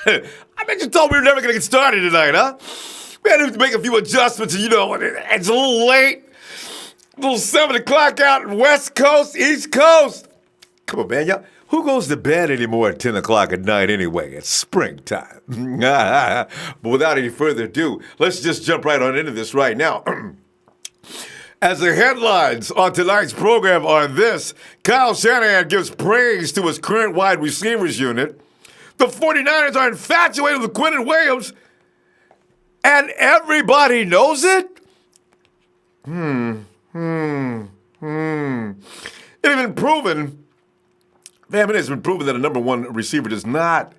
I bet you told me we were never going to get started tonight, huh? We had to make a few adjustments, and it's a little late. A little 7 o'clock out in West Coast, East Coast. Come on, man. Y'all, who goes to bed anymore at 10 o'clock at night anyway? It's springtime. But without any further ado, let's just jump right on into this right now. As the headlines on tonight's program are this: Kyle Shanahan gives praise to his current wide receivers unit. The 49ers are infatuated with Quinnen Williams, and everybody knows it? It has been proven, that a number one receiver does not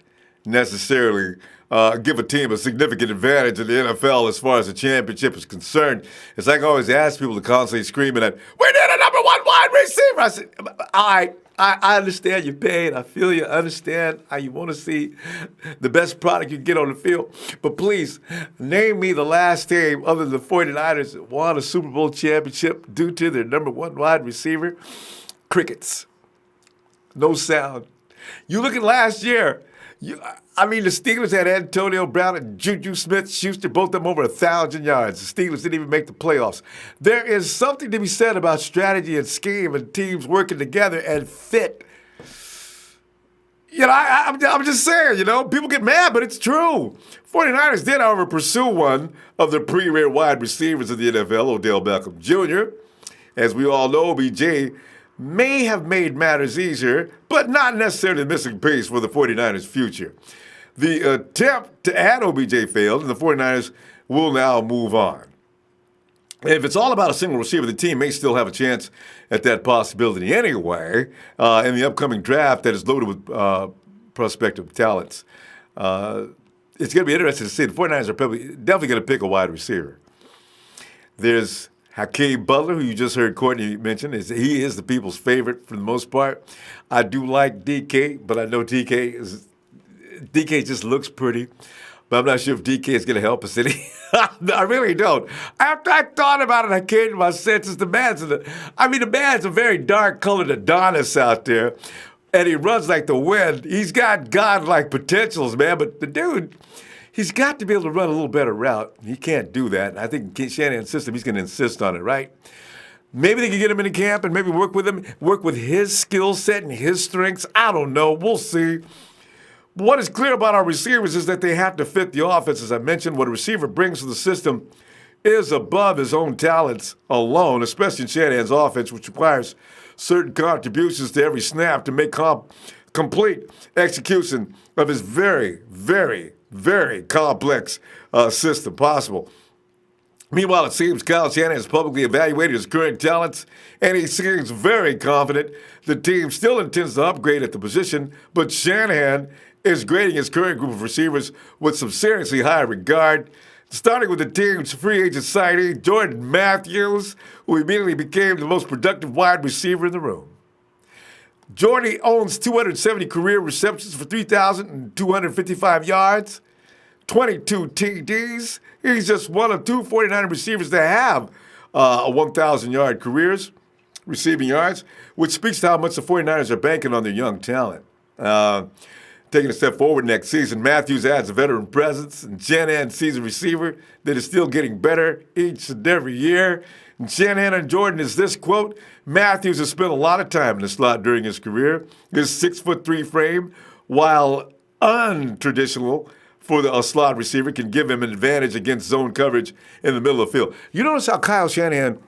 necessarily give a team a significant advantage in the NFL as far as the championship is concerned. It's like I always ask people to constantly screaming at, we need a number one wide receiver. I said, all right, I understand your pain. I feel you. I understand how you want to see the best product you can get on the field. But please, name me the last team other than the 49ers that won a Super Bowl championship due to their number one wide receiver. Crickets. No sound. You look at last year. The Steelers had Antonio Brown and Juju Smith-Schuster, both of them over 1,000 yards. The Steelers didn't even make the playoffs. There is something to be said about strategy and scheme and teams working together and fit. I'm just saying, people get mad, but it's true. 49ers did, however, pursue one of the premier wide receivers of the NFL, Odell Beckham Jr. As we all know, OBJ may have made matters easier, but not necessarily the missing piece for the 49ers' future. The attempt to add OBJ failed, and the 49ers will now move on. If it's all about a single receiver, the team may still have a chance at that possibility anyway in the upcoming draft that is loaded with prospective talents. It's going to be interesting to see. The 49ers are definitely going to pick a wide receiver. There's Hakeem Butler, who you just heard Courtney mention. He is the people's favorite for the most part. I do like DK, but I know DK just looks pretty. But I'm not sure if DK is going to help us any. I really don't. After I thought about it, I came to my senses. The man's a very dark-colored Adonis out there, and he runs like the wind. He's got godlike potentials, man, but the dude, he's got to be able to run a little better route. He can't do that. I think Shanahan's system, he's going to insist on it, right? Maybe they can get him into camp and maybe work with his skill set and his strengths. I don't know. We'll see. What is clear about our receivers is that they have to fit the offense. As I mentioned, what a receiver brings to the system is above his own talents alone, especially in Shanahan's offense, which requires certain contributions to every snap to make complete execution of his very, very, very complex system possible. Meanwhile, it seems Kyle Shanahan has publicly evaluated his current talents, and he seems very confident the team still intends to upgrade at the position, but Shanahan is grading his current group of receivers with some seriously high regard, starting with the team's free agent signee, Jordan Matthews, who immediately became the most productive wide receiver in the room. Jordy owns 270 career receptions for 3,255 yards, 22 TDs. He's just one of two 49er receivers that have 1,000-yard careers, receiving yards, which speaks to how much the 49ers are banking on their young talent. Taking a step forward next season, Matthews adds a veteran presence, and Shanahan sees a receiver that is still getting better each and every year. And Shanahan and Jordan is this quote: Matthews has spent a lot of time in the slot during his career. His 6'3" frame, while untraditional for a slot receiver, can give him an advantage against zone coverage in the middle of the field. You notice how Kyle Shanahan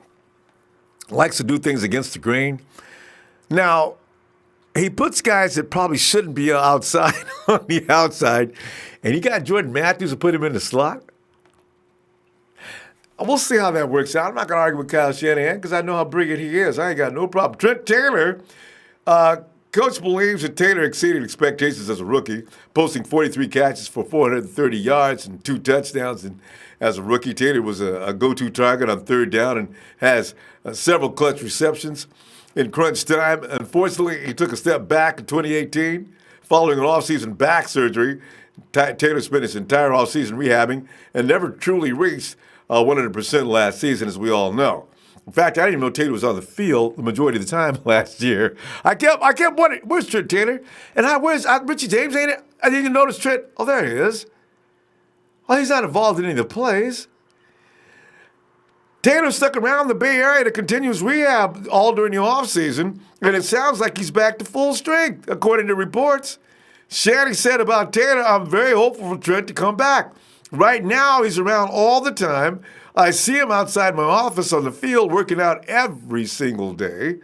likes to do things against the grain? Now, he puts guys that probably shouldn't be outside on the outside, and he got Jordan Matthews to put him in the slot. We'll see how that works out. I'm not going to argue with Kyle Shanahan because I know how brilliant he is. I ain't got no problem. Trent Taylor, coach believes that Taylor exceeded expectations as a rookie, posting 43 catches for 430 yards and 2 touchdowns. And as a rookie, Taylor was a go-to target on third down and has several clutch receptions in crunch time. Unfortunately, he took a step back in 2018 following an offseason back surgery. Taylor spent his entire offseason rehabbing and never truly reached 100% last season, as we all know. In fact, I didn't even know Taylor was on the field the majority of the time last year. I kept wondering, where's Trent Taylor? And where's Richie James? Ain't it? I didn't even notice Trent. Oh, there he is. Oh, he's not involved in any of the plays. Taylor stuck around the Bay Area to continue his rehab all during the offseason, and it sounds like he's back to full strength, according to reports. Shanny said about Taylor, I'm very hopeful for Trent to come back. Right now, he's around all the time. I see him outside my office on the field working out every single day.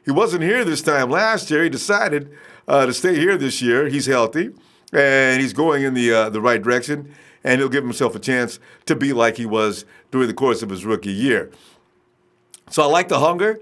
He wasn't here this time last year. He decided to stay here this year. He's healthy, and he's going in the right direction, and he'll give himself a chance to be like he was during the course of his rookie year. So I like the hunger.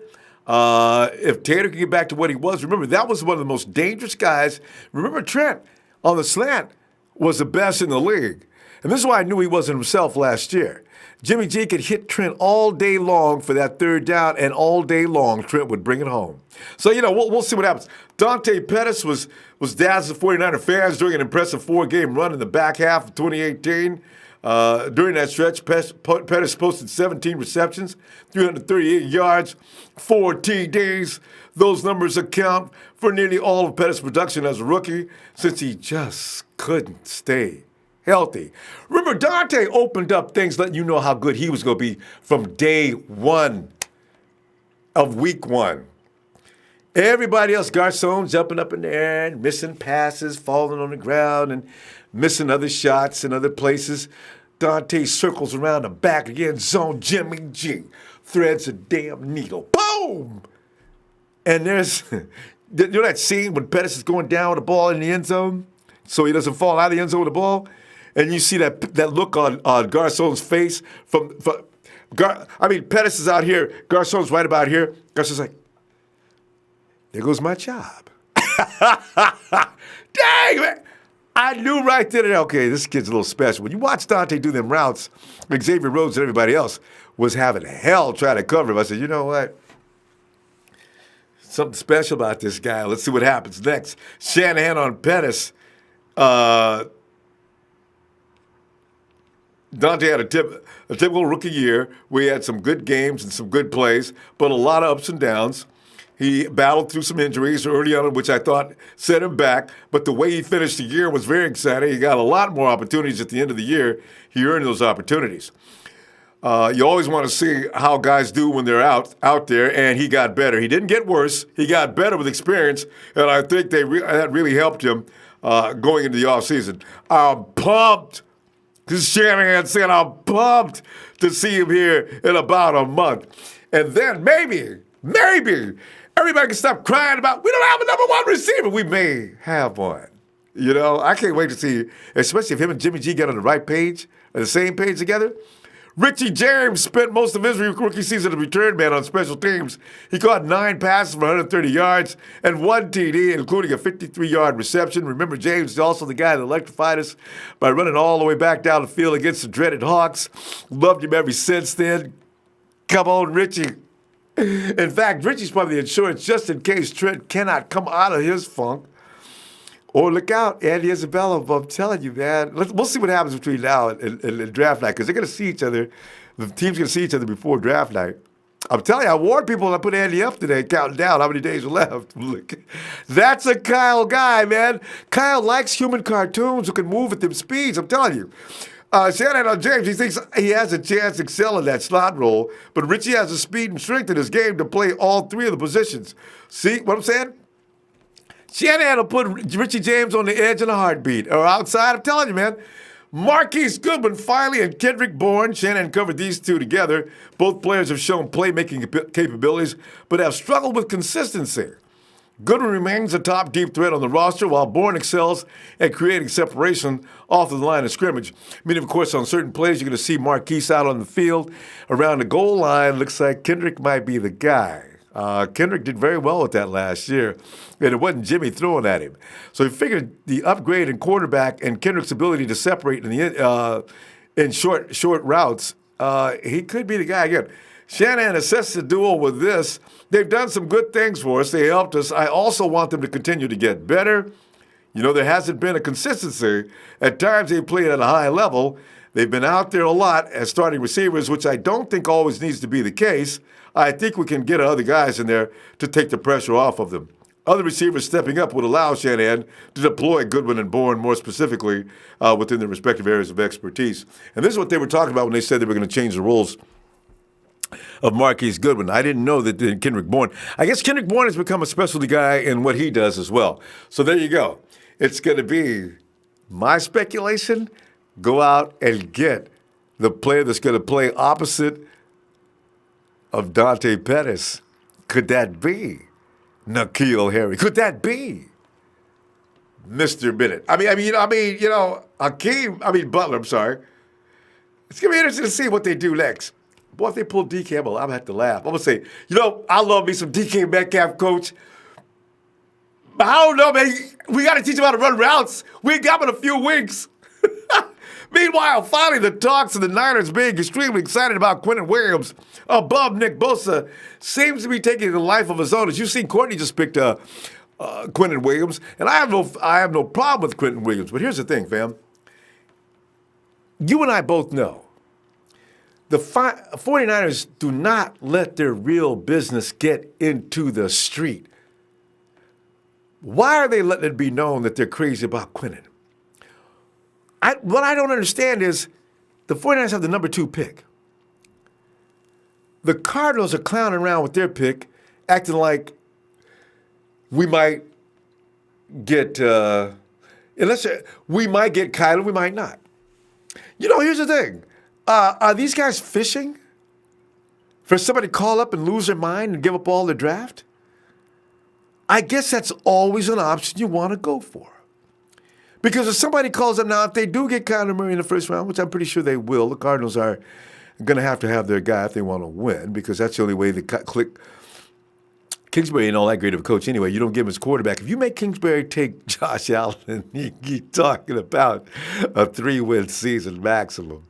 If Taylor can get back to what he was, remember, that was one of the most dangerous guys. Remember, Trent on the slant was the best in the league. And this is why I knew he wasn't himself last year. Jimmy G could hit Trent all day long for that third down, and all day long Trent would bring it home. So, we'll see what happens. Dante Pettis was dazzling 49er fans during an impressive 4-game run in the back half of 2018. During that stretch, Pettis posted 17 receptions, 338 yards, 4 TDs. Those numbers account for nearly all of Pettis' production as a rookie, since he just couldn't stay healthy. Remember, Dante opened up things letting you know how good he was going to be from day one of week one. Everybody else, Garcon jumping up in the air and missing passes, falling on the ground and missing other shots in other places. Dante circles around the back of the end zone. Jimmy G threads a damn needle. Boom! And there's, that scene when Pettis is going down with the ball in the end zone so he doesn't fall out of the end zone with the ball? And you see that look on Garcon's face Pettis is out here. Garcon's right about here. Garcon's like, there goes my job. Dang, man. I knew right then and there, okay, this kid's a little special. When you watch Dante do them routes, Xavier Rhodes and everybody else was having hell trying to cover him. I said, you know what? Something special about this guy. Let's see what happens next. Shanahan on Pettis. Dante had a typical rookie year. We had some good games and some good plays, but a lot of ups and downs. He battled through some injuries early on, which I thought set him back. But the way he finished the year was very exciting. He got a lot more opportunities at the end of the year. He earned those opportunities. You always want to see how guys do when they're out there, and he got better. He didn't get worse. He got better with experience, and I think that really helped him going into the offseason. I'm pumped. Because Shanahan said, I'm pumped to see him here in about a month. And then maybe, everybody can stop crying about, we don't have a number one receiver. We may have one. I can't wait to see, especially if him and Jimmy G get on the right page, on the same page together. Richie James spent most of his rookie season as a return man on special teams. He caught 9 passes for 130 yards and 1 TD, including a 53-yard reception. Remember, James is also the guy that electrified us by running all the way back down the field against the dreaded Hawks. Loved him ever since then. Come on, Richie. In fact, Richie's probably the insurance just in case Trent cannot come out of his funk. Or look out, Andy Isabella. I'm telling you, man. We'll see what happens between now and draft night, because they're going to see each other. The team's going to see each other before draft night. I'm telling you, I warned people when I put Andy up today, counting down how many days are left. Look, that's a Kyle guy, man. Kyle likes human cartoons who can move at them speeds. I'm telling you. Shanahan on James, he thinks he has a chance to excel in that slot role, but Richie has the speed and strength in his game to play all 3 of the positions. See what I'm saying? Shanahan will put Richie James on the edge in a heartbeat. Or outside, I'm telling you, man. Marquise Goodwin finally and Kendrick Bourne. Shanahan covered these two together. Both players have shown playmaking capabilities, but have struggled with consistency. Goodwin remains a top deep threat on the roster, while Bourne excels at creating separation off of the line of scrimmage. Meaning, of course, on certain plays, you're going to see Marquise out on the field. Around the goal line, looks like Kendrick might be the guy. Kendrick did very well with that last year, and it wasn't Jimmy throwing at him. So he figured the upgrade in quarterback and Kendrick's ability to separate in short routes, he could be the guy again. Shanahan assessed the duo with this. They've done some good things for us. They helped us. I also want them to continue to get better. There hasn't been a consistency. At times they played at a high level. They've been out there a lot as starting receivers, which I don't think always needs to be the case. I think we can get other guys in there to take the pressure off of them. Other receivers stepping up would allow Shanahan to deploy Goodwin and Bourne more specifically within their respective areas of expertise. And this is what they were talking about when they said they were going to change the rules of Marquise Goodwin. I didn't know that Kendrick Bourne. I guess Kendrick Bourne has become a specialty guy in what he does as well. So there you go. It's going to be my speculation. Go out and get the player that's going to play opposite of Dante Pettis. Could that be N'Keal Harry? Could that be Mr. Bennett? Butler, I'm sorry. It's going to be interesting to see what they do next. Boy, if they pull DK, I'm going to have to laugh. I'm going to say, I love me some DK Metcalf, coach. But I don't know, man. We got to teach him how to run routes. We got him in a few weeks. Meanwhile, finally, the talks of the Niners being extremely excited about Quinnen Williams above Nick Bosa seems to be taking a life of his own. As you've seen, Courtney just picked Quinnen Williams, and I have no problem with Quinnen Williams. But here's the thing, fam. You and I both know the 49ers do not let their real business get into the street. Why are they letting it be known that they're crazy about Quinnen? What I don't understand is the 49ers have the number 2 pick. The Cardinals are clowning around with their pick, acting like we might get, we might get Kyler, we might not. Here's the thing. Are these guys fishing for somebody to call up and lose their mind and give up all their draft? I guess that's always an option you want to go for. Because if somebody calls them now, if they do get Kyler Murray in the first round, which I'm pretty sure they will, the Cardinals are going to have their guy if they want to win, because that's the only way they click. Kingsbury ain't all that great of a coach anyway. You don't give him his quarterback. If you make Kingsbury take Josh Allen, you're talking about a 3-win season maximum.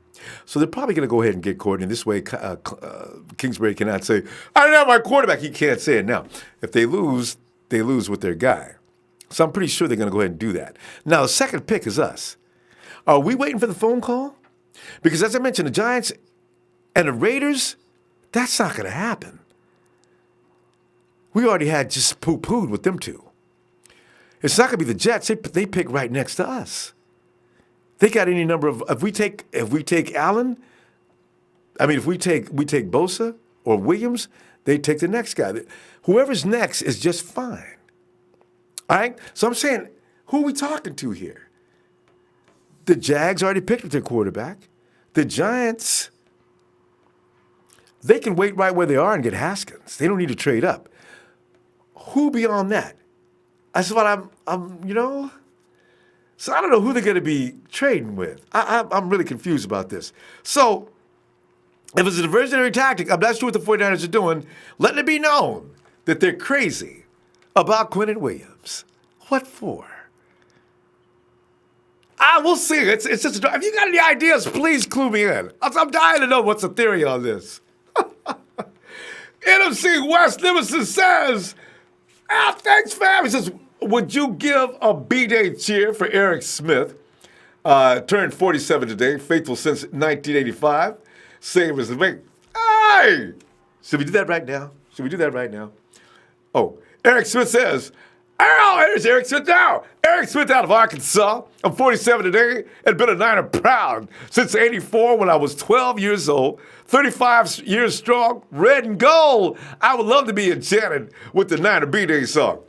So they're probably going to go ahead and get Courtney. This way, Kingsbury cannot say, I don't have my quarterback. He can't say it now. If they lose with their guy. So I'm pretty sure they're going to go ahead and do that. Now, the second pick is us. Are we waiting for the phone call? Because as I mentioned, the Giants and the Raiders, that's not going to happen. We already had just poo-pooed with them two. It's not going to be the Jets. They pick right next to us. They got any number of. If we take Allen, if we take Bosa or Williams, they take the next guy. Whoever's next is just fine. All right? So I'm saying, who are we talking to here? The Jags already picked their quarterback. The Giants, they can wait right where they are and get Haskins. They don't need to trade up. Who beyond that? That's what I'm. So I don't know who they're going to be trading with. I'm really confused about this. So if it's a diversionary tactic, I'm not sure what the 49ers are doing, letting it be known that they're crazy about Quinnen Williams. What for? We'll see. It's just if you got any ideas, please clue me in. I'm dying to know what's the theory on this. NFC West Livingston says, thanks, fam. He says, would you give a B-Day cheer for Eric Smith? Turned 47 today, faithful since 1985. Same as the week. Hey! Should we do that right now? Oh, Eric Smith says, here's Eric Smith now. Eric Smith out of Arkansas. I'm 47 today and been a Niner proud since 84 when I was 12 years old. 35 years strong, red and gold. I would love to be enchanted with the Niner B-Day song.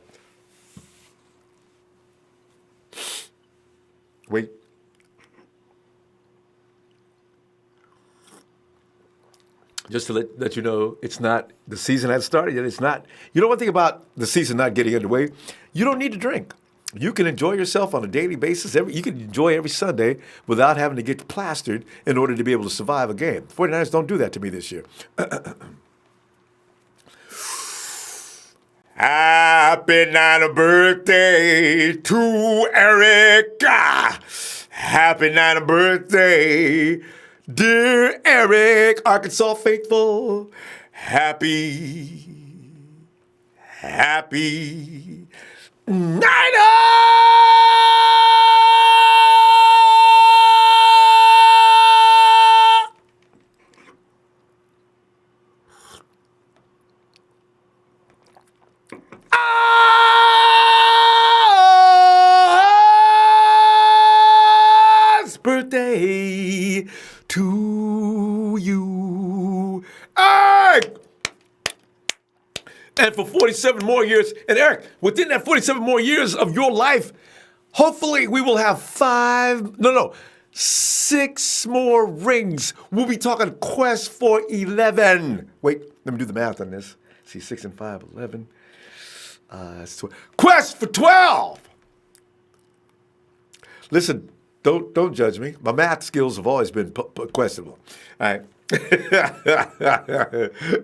Wait. Just to let you know, it's not, the season hasn't started yet. It's not, one thing about the season not getting underway, you don't need to drink. You can enjoy yourself on a daily basis. You can enjoy every Sunday without having to get plastered in order to be able to survive a game. 49ers don't do that to me this year. Happy Niner birthday to Eric. Happy Niner birthday, dear Eric, Arkansas faithful. Happy Niner! birthday to you. Hey! And for 47 more years, and Eric, within that 47 more years of your life, hopefully we will have 6 more rings. We'll be talking quest for 11. Wait, let me do the math on this. See, 6 and 5, 11. Quest for 12. Listen, don't judge me. My math skills have always been questionable. All right.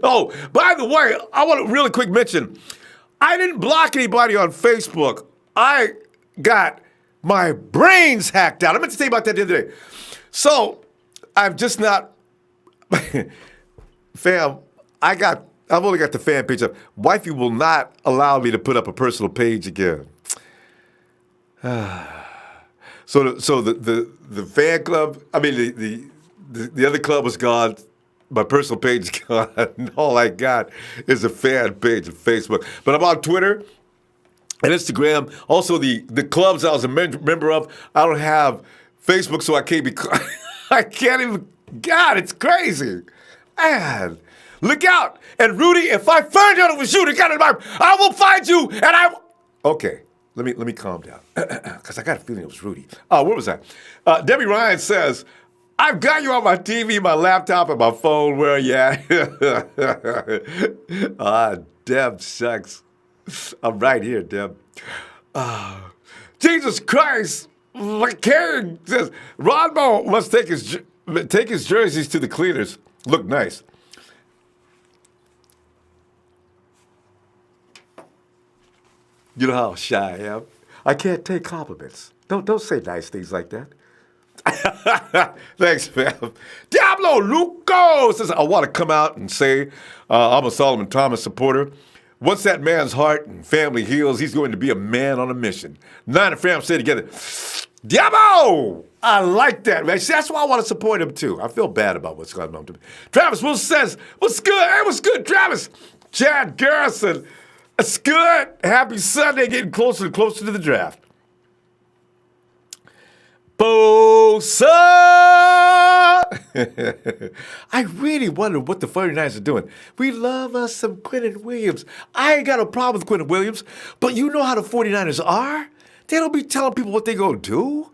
Oh, by the way, I want to really quick mention, I didn't block anybody on Facebook. I got my brains hacked out. I meant to tell you about that the other day. So I've just not, fam, I've only got the fan page up. Wifey will not allow me to put up a personal page again. So the fan club, I mean the other club was gone. My personal page is gone. And all I got is a fan page on Facebook. But I'm on Twitter and Instagram. Also the clubs I was a member of, I don't have Facebook, so I can't be. I can't even. God, it's crazy, man. Look out! And Rudy, if I find out it was you that got it, I will find you, and I. Okay. Let me calm down, because I got a feeling it was Rudy. Where was I? Debbie Ryan says, I've got you on my TV, my laptop, and my phone. Where are you at? Deb, shucks. I'm right here, Deb. Jesus Christ. Karen says, Ronbo must take his jerseys to the cleaners. Look nice. You know how shy I am. I can't take compliments. Don't say nice things like that. Thanks, fam. Diablo Luco says, I want to come out and say I'm a Solomon Thomas supporter. Once that man's heart and family heals, he's going to be a man on a mission. Nine and fam say together, Diablo! I like that, man. See, that's why I want to support him, too. I feel bad about what's going on to me. Travis Wilson says, what's good? Hey, what's good, Travis? Chad Garrison, it's good. Happy Sunday, getting closer and closer to the draft. Bosa! I really wonder what the 49ers are doing. We love us some Quinnen Williams. I ain't got a problem with Quinnen Williams, but you know how the 49ers are. They don't be telling people what they gonna do.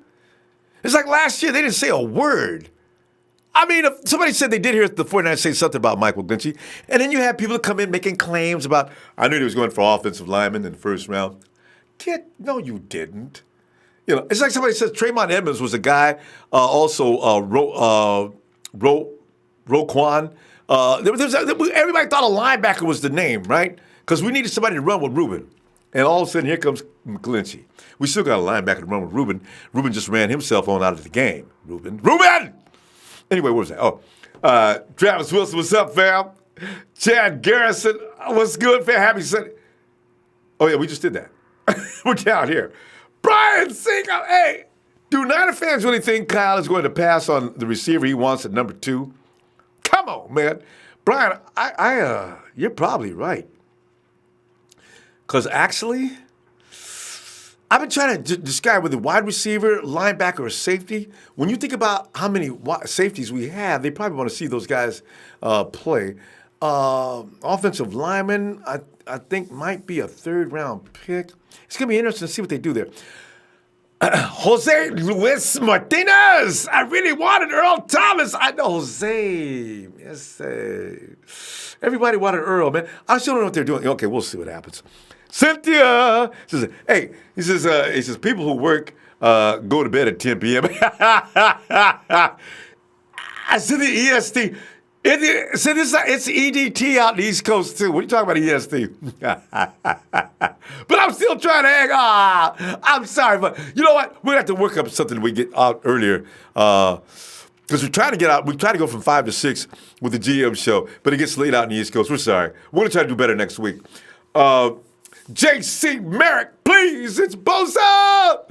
It's like last year, they didn't say a word. I mean, if somebody said they did hear the 49ers say something about Michael Glinchey, and then you had people come in making claims about, I knew he was going for offensive lineman in the first round. No, you didn't. You know, it's like somebody says Trayvon Edmonds was a guy, also Roquan. Everybody thought a linebacker was the name, right? Because we needed somebody to run with Ruben. And all of a sudden, here comes McGlinchey. We still got a linebacker to run with Ruben. Ruben just ran himself on out of the game. Ruben! Anyway, what was that? Oh, Travis Wilson, what's up, fam? Chad Garrison, what's good, fam? Happy Sunday. Oh, yeah, we just did that. We're down here. Brian Singer, hey, do Niner fans really think Kyle is going to pass on the receiver he wants at number 2? Come on, man. Brian, you're probably right. Because actually, I've been trying to describe whether wide receiver, linebacker, or safety. When you think about how many safeties we have, they probably want to see those guys play. Offensive lineman, I think might be a 3rd-round pick. It's going to be interesting to see what they do there. Jose Luis Martinez. I really wanted Earl Thomas. I know Jose. Yes, everybody wanted Earl, man. I still don't know what they're doing. Okay, we'll see what happens. Cynthia says, hey, he says people who work go to bed at 10 p.m. I said the EST. It's EDT out in the East Coast, too. What are you talking about, EST? But I'm still trying to hang on. I'm sorry, but you know what? We're going to have to work up something we get out earlier. Because we're trying to get out. We try to go from 5 to 6 with the GM show, but it gets late out in the East Coast. We're sorry. We're going to try to do better next week. J.C. Merrick, please. It's Bosa.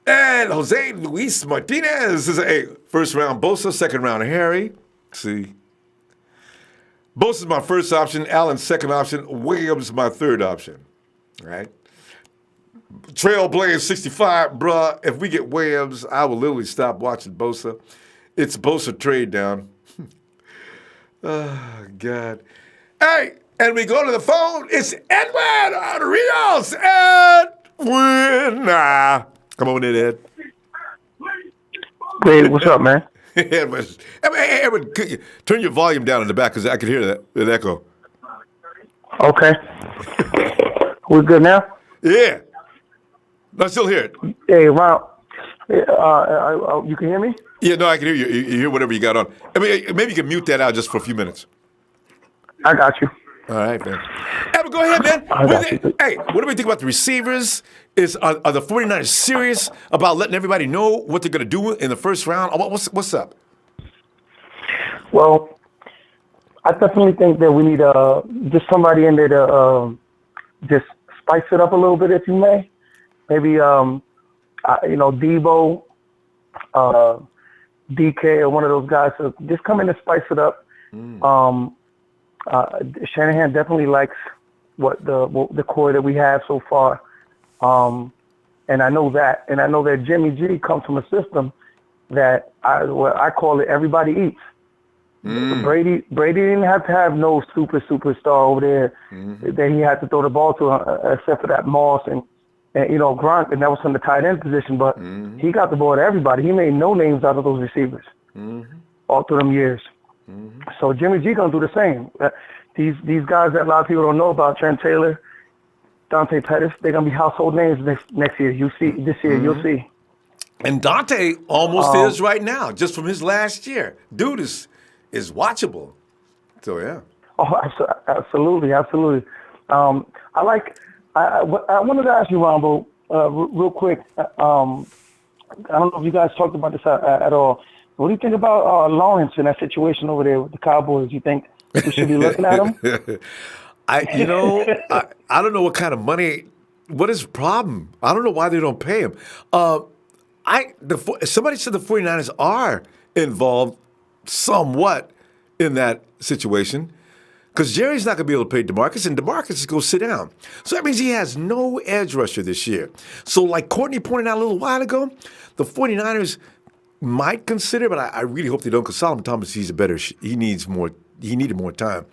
And Jose Luis Martinez is a 1st-round Bosa, 2nd-round Harry. See, Bosa's my 1st option, Allen's 2nd option, Williams my 3rd option, right? Trailblaze 65, bruh. If we get Williams, I will literally stop watching Bosa. It's Bosa trade down. Oh, God. Hey, and we go to the phone. It's Edwin Rios. Edwin. Come on in, Ed. Hey, what's up, man? Edwin, turn your volume down in the back because I can hear that echo. Okay. We're good now? Yeah. I still hear it. Hey, Ron, you can hear me? Yeah, no, I can hear you. You hear whatever you got on. I mean, maybe you can mute that out just for a few minutes. I got you. All right, man. Evan, go ahead, man. Hey, what do we think about the receivers? Are the 49ers serious about letting everybody know what they're going to do in the first round? What's up? Well, I definitely think that we need just somebody in there to just spice it up a little bit, if you may. Maybe, Debo, DK, or one of those guys to just come in and spice it up. Shanahan definitely likes what the core that we have so far, and I know that. And I know that Jimmy G comes from a system that I call it everybody eats. Brady didn't have to have no superstar over there that he had to throw the ball to, except for that Moss and Gronk, and that was from the tight end position. But he got the ball to everybody. He made no names out of those receivers all through them years. So Jimmy G gonna do the same. These guys that a lot of people don't know about, Trent Taylor, Dante Pettis, they're gonna be household names next year. You see this year, you'll see. And Dante almost is right now, just from his last year. Dude is watchable. So yeah. Oh, absolutely. I wanted to ask you, Ronbo, real quick. I don't know if you guys talked about this at all. What do you think about Lawrence in that situation over there with the Cowboys? You think we should be looking at him? I don't know what kind of money. What is the problem? I don't know why they don't pay him. Somebody said the 49ers are involved somewhat in that situation because Jerry's not going to be able to pay DeMarcus, and DeMarcus is going to sit down. So that means he has no edge rusher this year. So like Courtney pointed out a little while ago, the 49ers might consider, but I really hope they don't because Solomon Thomas, he needed more time.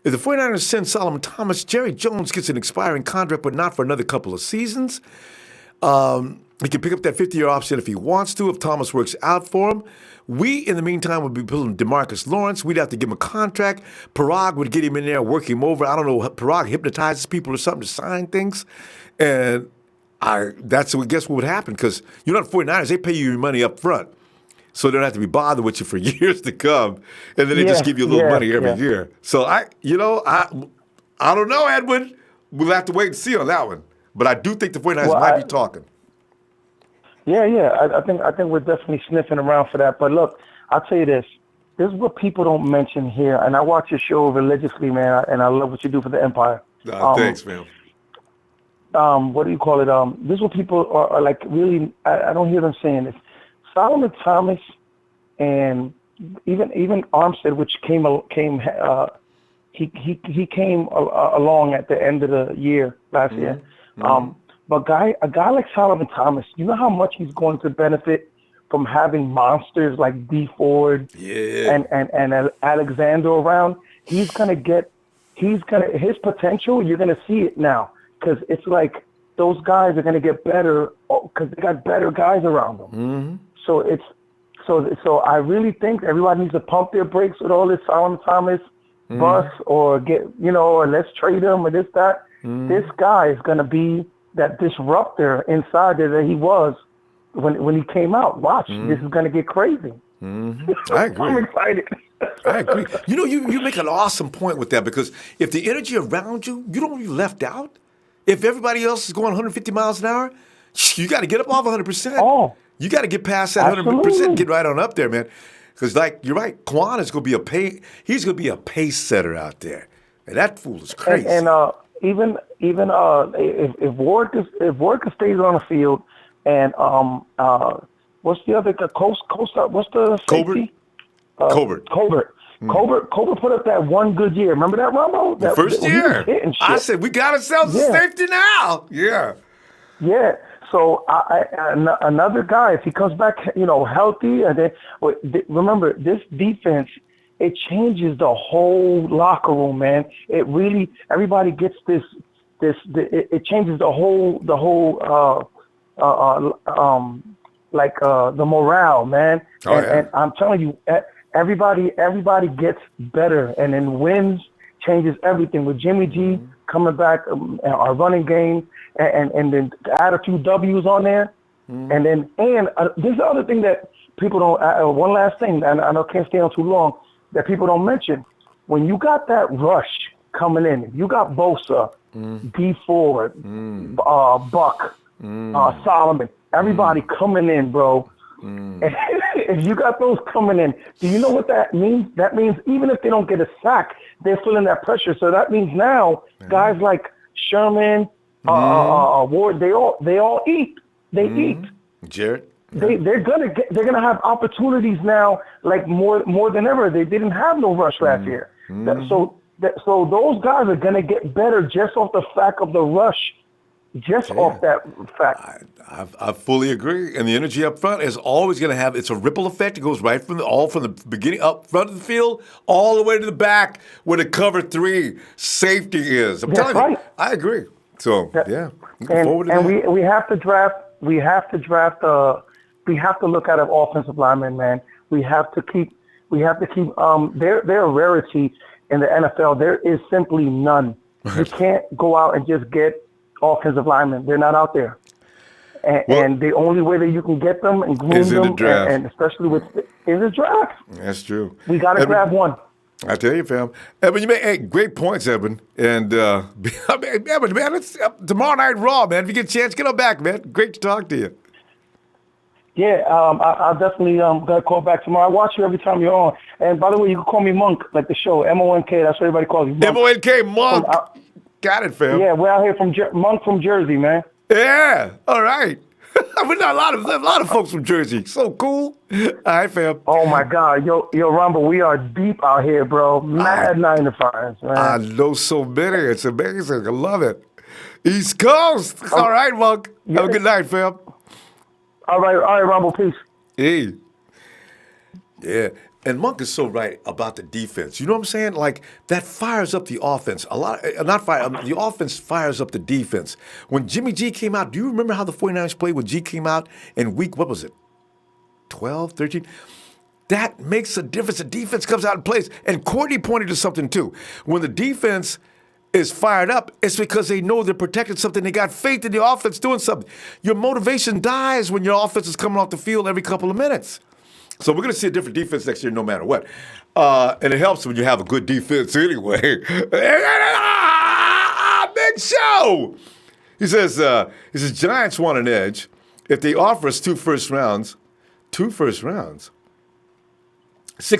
If the 49ers send Solomon Thomas, Jerry Jones gets an expiring contract, but not for another couple of seasons. He can pick up that 50-year option if he wants to, if Thomas works out for him. We, in the meantime, would be building DeMarcus Lawrence. We'd have to give him a contract. Parag would get him in there, work him over. I don't know, Parag hypnotizes people or something to sign things. And guess what would happen? Because the 49ers, they pay you your money up front. So they don't have to be bothered with you for years to come. And then they just give you a little money every year. So I don't know, Edwin. We'll have to wait and see on that one. But I do think the 49ers might be talking. Yeah. I think we're definitely sniffing around for that. But look, I'll tell you this. This is what people don't mention here. And I watch your show religiously, man, and I love what you do for the Empire. Thanks, man. What do you call it? This is what people are like really, I don't hear them saying this. Solomon Thomas and even Armstead, which he came along at the end of the year last year. But a guy like Solomon Thomas, you know how much he's going to benefit from having monsters like D Ford and Alexander around. His potential, you're gonna see it now because it's like those guys are gonna get better because they got better guys around them. So I really think everybody needs to pump their brakes with all this Solomon Thomas bus or or let's trade him or this, that. This guy is going to be that disruptor inside there that he was when he came out. Watch, this is going to get crazy. I agree. I'm excited. I agree. You make an awesome point with that because if the energy around you don't want to be left out. If everybody else is going 150 miles an hour, you got to get up off 100%. Oh. You got to get past that 100%, get right on up there, man. Because, you're right, Quan is going to be he's going to be a pace setter out there. And that fool is crazy. And even if Ward stays on the field and what's the other guy? What's the safety? Colbert. Colbert put up that one good year. Remember that, Ronbo? The first year. I said, we got ourselves a safety now. Yeah. Yeah. So another guy, if he comes back, healthy, and then remember this defense, it changes the whole locker room, man. It really everybody gets it changes the morale, man. Oh, And yeah. I'm telling you, everybody gets better, and then wins changes everything. With Jimmy G coming back, our running game, and then add a few W's on there, and this is the other thing that people don't. One last thing, and I know I can't stay on too long, that people don't mention. When you got that rush coming in, you got Bosa, D Ford, Buck, Solomon, everybody coming in, bro. And if you got those coming in, do you know what that means? That means even if they don't get a sack, they're feeling that pressure. So that means now guys like Sherman, Ward, they all eat. They eat. Jared? They're gonna have opportunities now, like more than ever. They didn't have no rush last year. So those guys are gonna get better just off the fact of the rush. Just off that fact. I fully agree. And the energy up front is always going to have, it's a ripple effect. It goes right from the beginning up front of the field all the way to the back where the cover 3 safety is. I'm That's telling you, right. I agree. So, yeah, looking forward to and that. we have to draft, we have to look at an offensive lineman, man. We have to keep, they're a rarity in the NFL. There is simply none. You can't go out and just get offensive linemen. They're not out there. And the only way that you can get them and groom is in the them, draft. and especially is a draft. That's true. We got to grab one. I tell you, fam. Evan, you made great points, Evan. And, Evan, man, it's tomorrow night Raw, man. If you get a chance, get on back, man. Great to talk to you. Yeah, I'll definitely gotta call back tomorrow. I watch you every time you're on. And by the way, you can call me Monk, like the show, M-O-N-K. That's what everybody calls me. Monk. M-O-N-K, Monk. Got it, fam. Yeah, we're out here from Monk from Jersey, man. Yeah, all right. We know a lot of folks from Jersey. So cool. All right, fam. Oh my God, yo, Ronbo, we are deep out here, bro. Mad 9 to 5s, man. I know so many. It's amazing. I love it. East Coast. All right, Monk. Have a good night, fam. All right, Ronbo, peace. Hey. Yeah. And Monk is so right about the defense. You know what I'm saying? Like, that fires up the offense. The offense fires up the defense. When Jimmy G came out, do you remember how the 49ers played when G came out in week, what was it, 12, 13? That makes a difference. The defense comes out and plays. And Courtney pointed to something, too. When the defense is fired up, it's because they know they're protecting something. They got faith in the offense doing something. Your motivation dies when your offense is coming off the field every couple of minutes. So we're going to see a different defense next year no matter what. And it helps when you have a good defense anyway. Big show! He says, Giants want an edge. If they offer us 2 first rounds, 6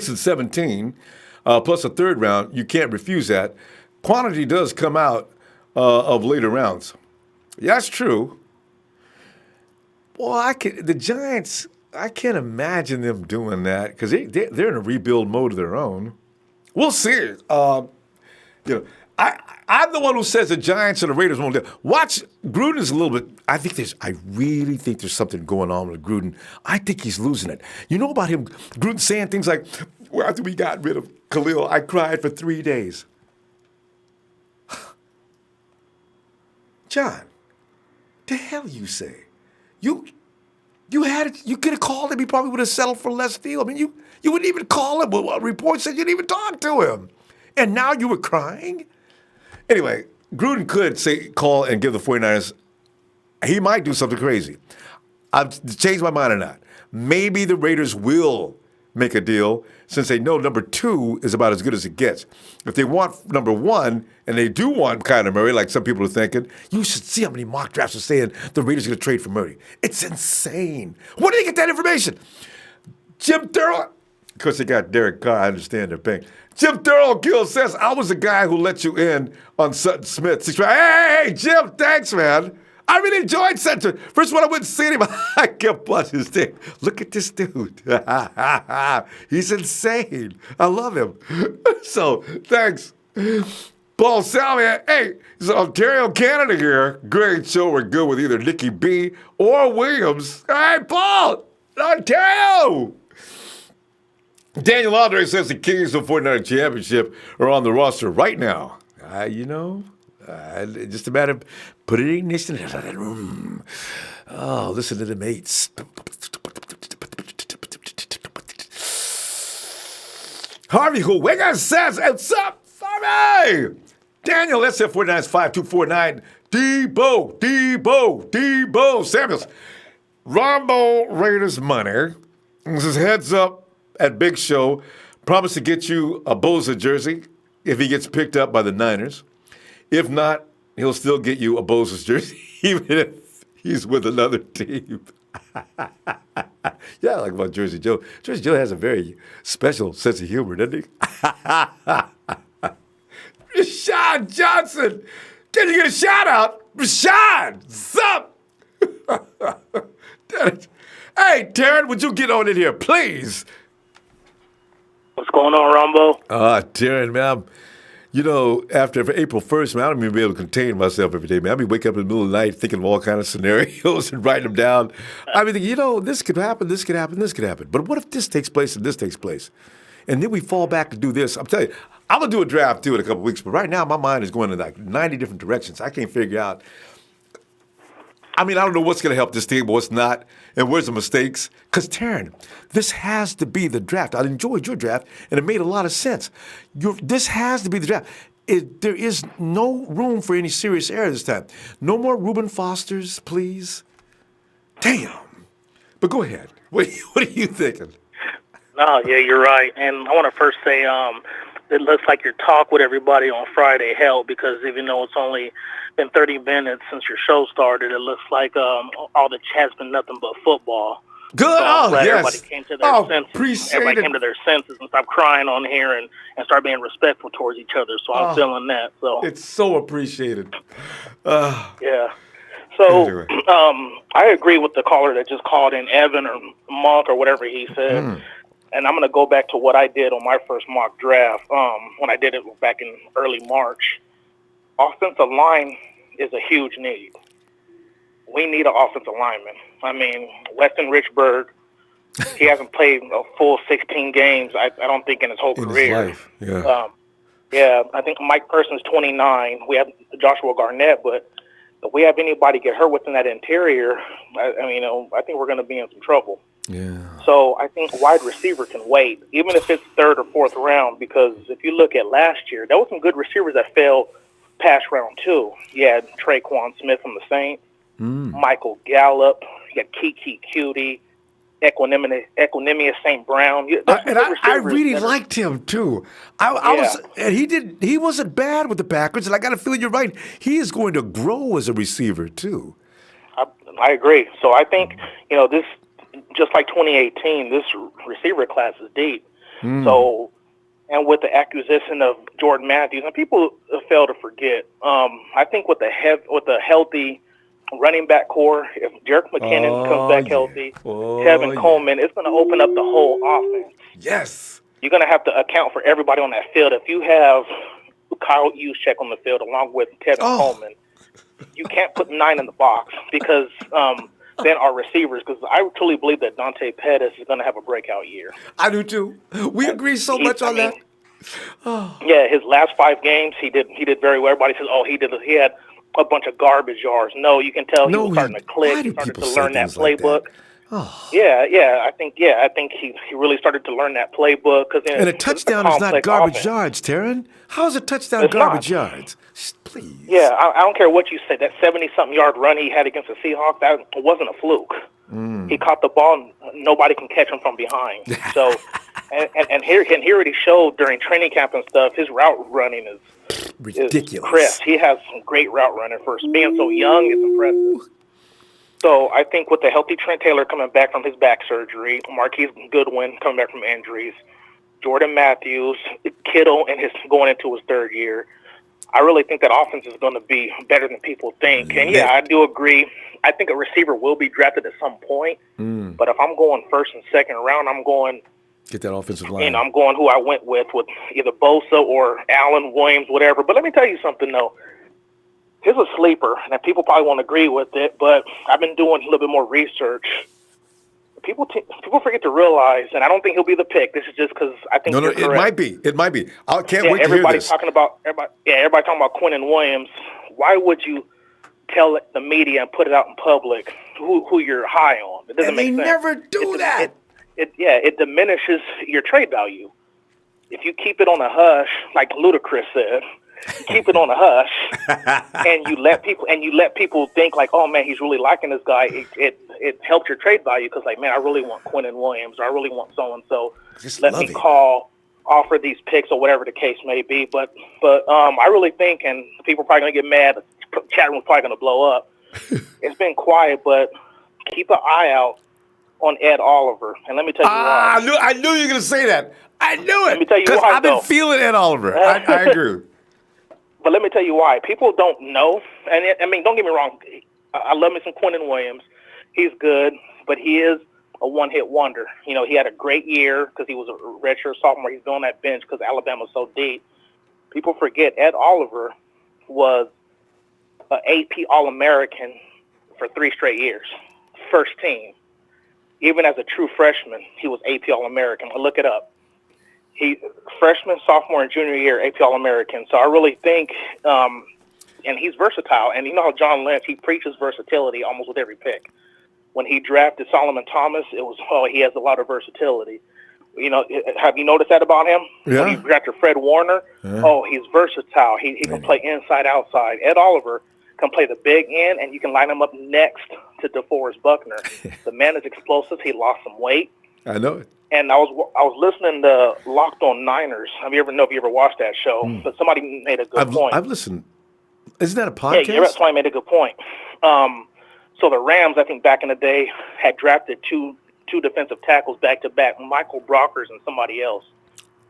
and 17, plus a 3rd round, you can't refuse that. Quantity does come out of later rounds. Yeah, that's true. Well, the Giants, I can't imagine them doing that because they're in a rebuild mode of their own. We'll see. I'm the one who says the Giants and the Raiders won't do. Watch Gruden's a little bit. I really think there's something going on with Gruden. I think he's losing it. You know about him? Gruden saying things like, "Well, after we got rid of Khalil, I cried for 3 days." John, the hell you say? You had it. You could have called him. He probably would have settled for less deal. I mean, you wouldn't even call him. A report said you didn't even talk to him, and now you were crying. Anyway, Gruden could call and give the 49ers. He might do something crazy. I've changed my mind or not. Maybe the Raiders will make a deal since they know number 2 is about as good as it gets. If they want number 1, and they do want Kyler Murray, like some people are thinking, you should see how many mock drafts are saying the Raiders are going to trade for Murray. It's insane. Where did they get that information? Jim Thurl, because they got Derek Carr, I understand their pain. Jim Thurl says, I was the guy who let you in on Sutton Smith. Hey, Jim, thanks, man. I really enjoyed Sutton. First one I went and see him, I kept blushing his dick. Look at this dude. He's insane. I love him. So, thanks. Paul Salmon, hey, it's Ontario, Canada here. Great show. We're good with either Nicky B or Williams. All right, Paul, Ontario. Daniel Andre says the Kings of 49 championship are on the roster right now. Just a matter of put it in ignition. Oh, listen to the mates. Harvey Huega says, what's up, Harvey? Daniel, SF49 is 5249. Debo Samuels. Ronbo Raiders money. This is heads up at Big Show. Promise to get you a Bosa jersey if he gets picked up by the Niners. If not, he'll still get you a Bosa's jersey, even if he's with another team. Yeah, I like about Jersey Joe. Jersey Joe has a very special sense of humor, doesn't he? Rashad Johnson. Can you get a shout out? Rashad, sup? Hey, Taryn, would you get on in here, please? What's going on, Ronbo? Taryn, man, after April 1st, man, I don't even be able to contain myself every day, man. I'll be waking up in the middle of the night thinking of all kinds of scenarios and writing them down. I mean, this could happen, this could happen, this could happen. But what if this takes place and this takes place? And then we fall back to do this. I'm telling you, I'm going to do a draft, too, in a couple weeks. But right now, my mind is going in like 90 different directions. I can't figure out. I mean, I don't know what's going to help this team, what's not, and where's the mistakes. Because, Taryn, this has to be the draft. I enjoyed your draft, and it made a lot of sense. This has to be the draft. There is no room for any serious error this time. No more Reuben Fosters, please. Damn. But go ahead. What are you thinking? No, yeah, you're right. And I want to first say it looks like your talk with everybody on Friday helped, because even though it's only been 30 minutes since your show started, it looks like all the chat's been nothing but football. Good. So I'm glad yes. everybody came to their senses. Appreciate everybody it. came to their senses and stopped crying on here and start being respectful towards each other. So I'm feeling that. So it's so appreciated. Yeah. So anyway. I agree with the caller that just called in, Evan or Monk or whatever he said. And I'm going to go back to what I did on my first mock draft when I did it back in early March. Offensive line is a huge need. We need an offensive lineman. I mean, Weston Richburg, he hasn't played a full 16 games, I don't think, in his whole career. His life. Yeah. I think Mike Person's 29. We have Joshua Garnett, but if we have anybody get hurt within that interior, I think we're going to be in some trouble. Yeah. So I think wide receiver can wait, even if it's third or fourth round, because if you look at last year, there was some good receivers that fell past round 2. You had Traquan Smith from the Saints, Michael Gallup, you had Kiki Cutie, Equanimous St. Brown. I really liked him too. He wasn't bad with the Packers, and I got a feeling you're right. He is going to grow as a receiver too. I agree. So I think this, just like 2018, this receiver class is deep. So, and with the acquisition of Jordan Matthews, and people fail to forget, I think with the healthy running back core, if Jerick McKinnon comes back healthy, Tevin Coleman, it's going to open up the whole offense. Yes. You're going to have to account for everybody on that field. If you have Kyle Juszczyk on the field along with Tevin Coleman, you can't put 9 in the box, because then our receivers, because I truly believe that Dante Pettis is going to have a breakout year. I do too. We agree so much on that. Yeah, his last 5 games, he did very well. Everybody says, he had a bunch of garbage yards. No, you can tell he was starting to click. He started to learn that playbook. Yeah, I think he really started to learn that playbook. And a touchdown is not garbage yards, Taryn. How is a touchdown garbage yards? Please. Yeah, I don't care what you say. That 70-something yard run he had against the Seahawks, that wasn't a fluke. He caught the ball, and nobody can catch him from behind. So, and here he showed during training camp and stuff, his route running is ridiculous. Is crisp. He has some great route running for being so young. It's impressive. So I think with the healthy Trent Taylor coming back from his back surgery, Marquise Goodwin coming back from injuries, Jordan Matthews, Kittle going into his 3rd year, I really think that offense is going to be better than people think. And yeah, I do agree. I think a receiver will be drafted at some point. But if I'm going 1st and 2nd round, I'm going Get that offensive line. And I'm going who I went with either Bosa or Allen, Williams, whatever. But let me tell you something, though. Here's a sleeper, and people probably won't agree with it, but I've been doing a little bit more research. People forget to realize, and I don't think he'll be the pick. This is just because I think you're correct. It might be. I can't wait to hear this. Everybody's talking about Quinnen Williams. Why would you tell the media and put it out in public who you're high on? It doesn't make sense. They never do that. It diminishes your trade value. If you keep it on a hush, like Ludacris said, keep it on a hush, and you let people think like, oh man, he's really liking this guy. It helps your trade value because like, man, I really want Quinnen Williams, or I really want so and so. Let me offer these picks or whatever the case may be. But I really think, and people are probably gonna get mad. The chat room's probably gonna blow up. It's been quiet, but keep an eye out on Ed Oliver, and let me tell you why. I knew you were gonna say that. I knew it. Let me tell you because why. I've been feeling Ed Oliver. I agree. But let me tell you why. People don't know, and I mean, don't get me wrong. I love me some Quinnen Williams. He's good, but he is a one-hit wonder. You know, he had a great year because he was a redshirt sophomore. He's been on that bench because Alabama's so deep. People forget Ed Oliver was an AP All-American for 3 straight years, first team. Even as a true freshman, he was AP All-American. I'll look it up. He freshman, sophomore, and junior year AP All-American. So I really think, and he's versatile. And you know how John Lynch, he preaches versatility almost with every pick. When he drafted Solomon Thomas, it was, he has a lot of versatility. You know, have you noticed that about him? Yeah. When he drafted Fred Warner, he's versatile. He can play inside, outside. Ed Oliver can play the big end, and you can line him up next to DeForest Buckner. The man is explosive. He lost some weight. I know it. And I was listening to Locked On Niners. Have you ever watched that show? But somebody made a good point. I've listened. Isn't that a podcast? Yeah, somebody made a good point. So the Rams, I think back in the day, had drafted two defensive tackles back to back, Michael Brockers and somebody else.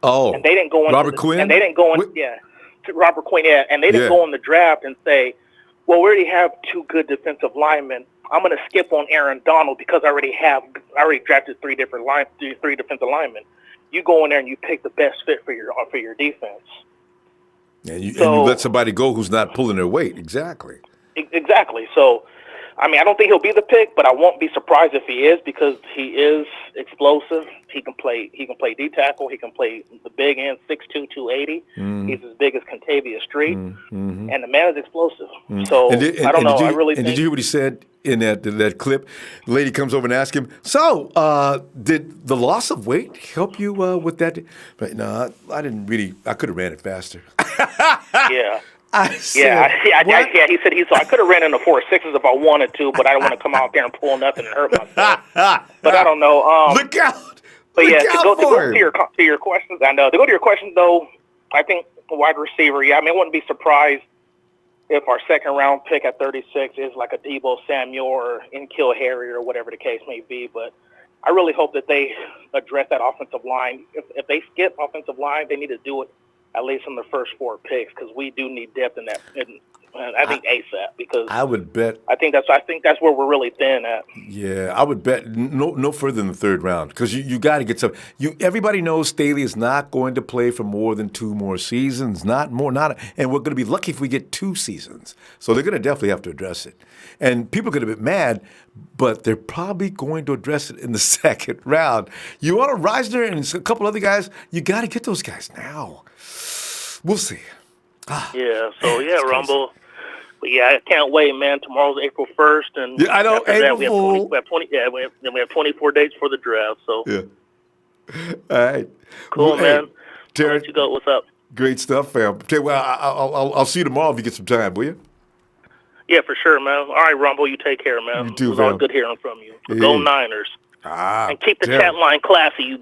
Oh, and they didn't go Robert Quinn. And they didn't go in. Robert Quinn. Yeah, and they didn't go in the draft and say, well, we already have 2 good defensive linemen. I'm going to skip on Aaron Donald because I already drafted 3 defensive linemen. You go in there and you pick the best fit for your defense. And you let somebody go who's not pulling their weight. Exactly. Exactly. So, I mean, I don't think he'll be the pick, but I won't be surprised if he is because he is explosive. He can play D tackle. He can play the big end, 6'2", 280. He's as big as Contavious Street, and the man is explosive. So I don't know. I really think. Did you hear what he said in that clip? The lady comes over and asks him, "So, did the loss of weight help you with that?" But no, I didn't really. I could have ran it faster. Yeah. He said I could have ran in the 4.6s if I wanted to, but I don't want to come out there and pull nothing and hurt myself. But I don't know. Look out! But Look yeah, out to go to your questions, I know. To go to your questions, though, I think wide receiver. Yeah, I mean, I wouldn't be surprised if our second round pick at 36 is like a Deebo Samuel or N'Keal Harry or whatever the case may be. But I really hope that they address that offensive line. If they skip offensive line, they need to do it at least in the first 4 picks because we do need depth in that. I think ASAP because I would bet. I think that's where we're really thin at. Yeah, I would bet no further than the 3rd round because you got to get some. Everybody knows Staley is not going to play for more than 2 more seasons, and we're going to be lucky if we get 2 seasons. So they're going to definitely have to address it. And people are going to be mad, but they're probably going to address it in the 2nd round. You want to Reisner and a couple other guys, you got to get those guys now. We'll see. Ronbo. But yeah, I can't wait, man. Tomorrow's April 1st, and I know. We have 24 days for the draft. So all right, cool, man. Hey, Terry, I'll let you go. What's up? Great stuff, fam. I'll see you tomorrow if you get some time, will you? Yeah, for sure, man. All right, Ronbo, you take care, man. You too, It was always good hearing from you. Yeah. Go Niners. And keep the chat line classy.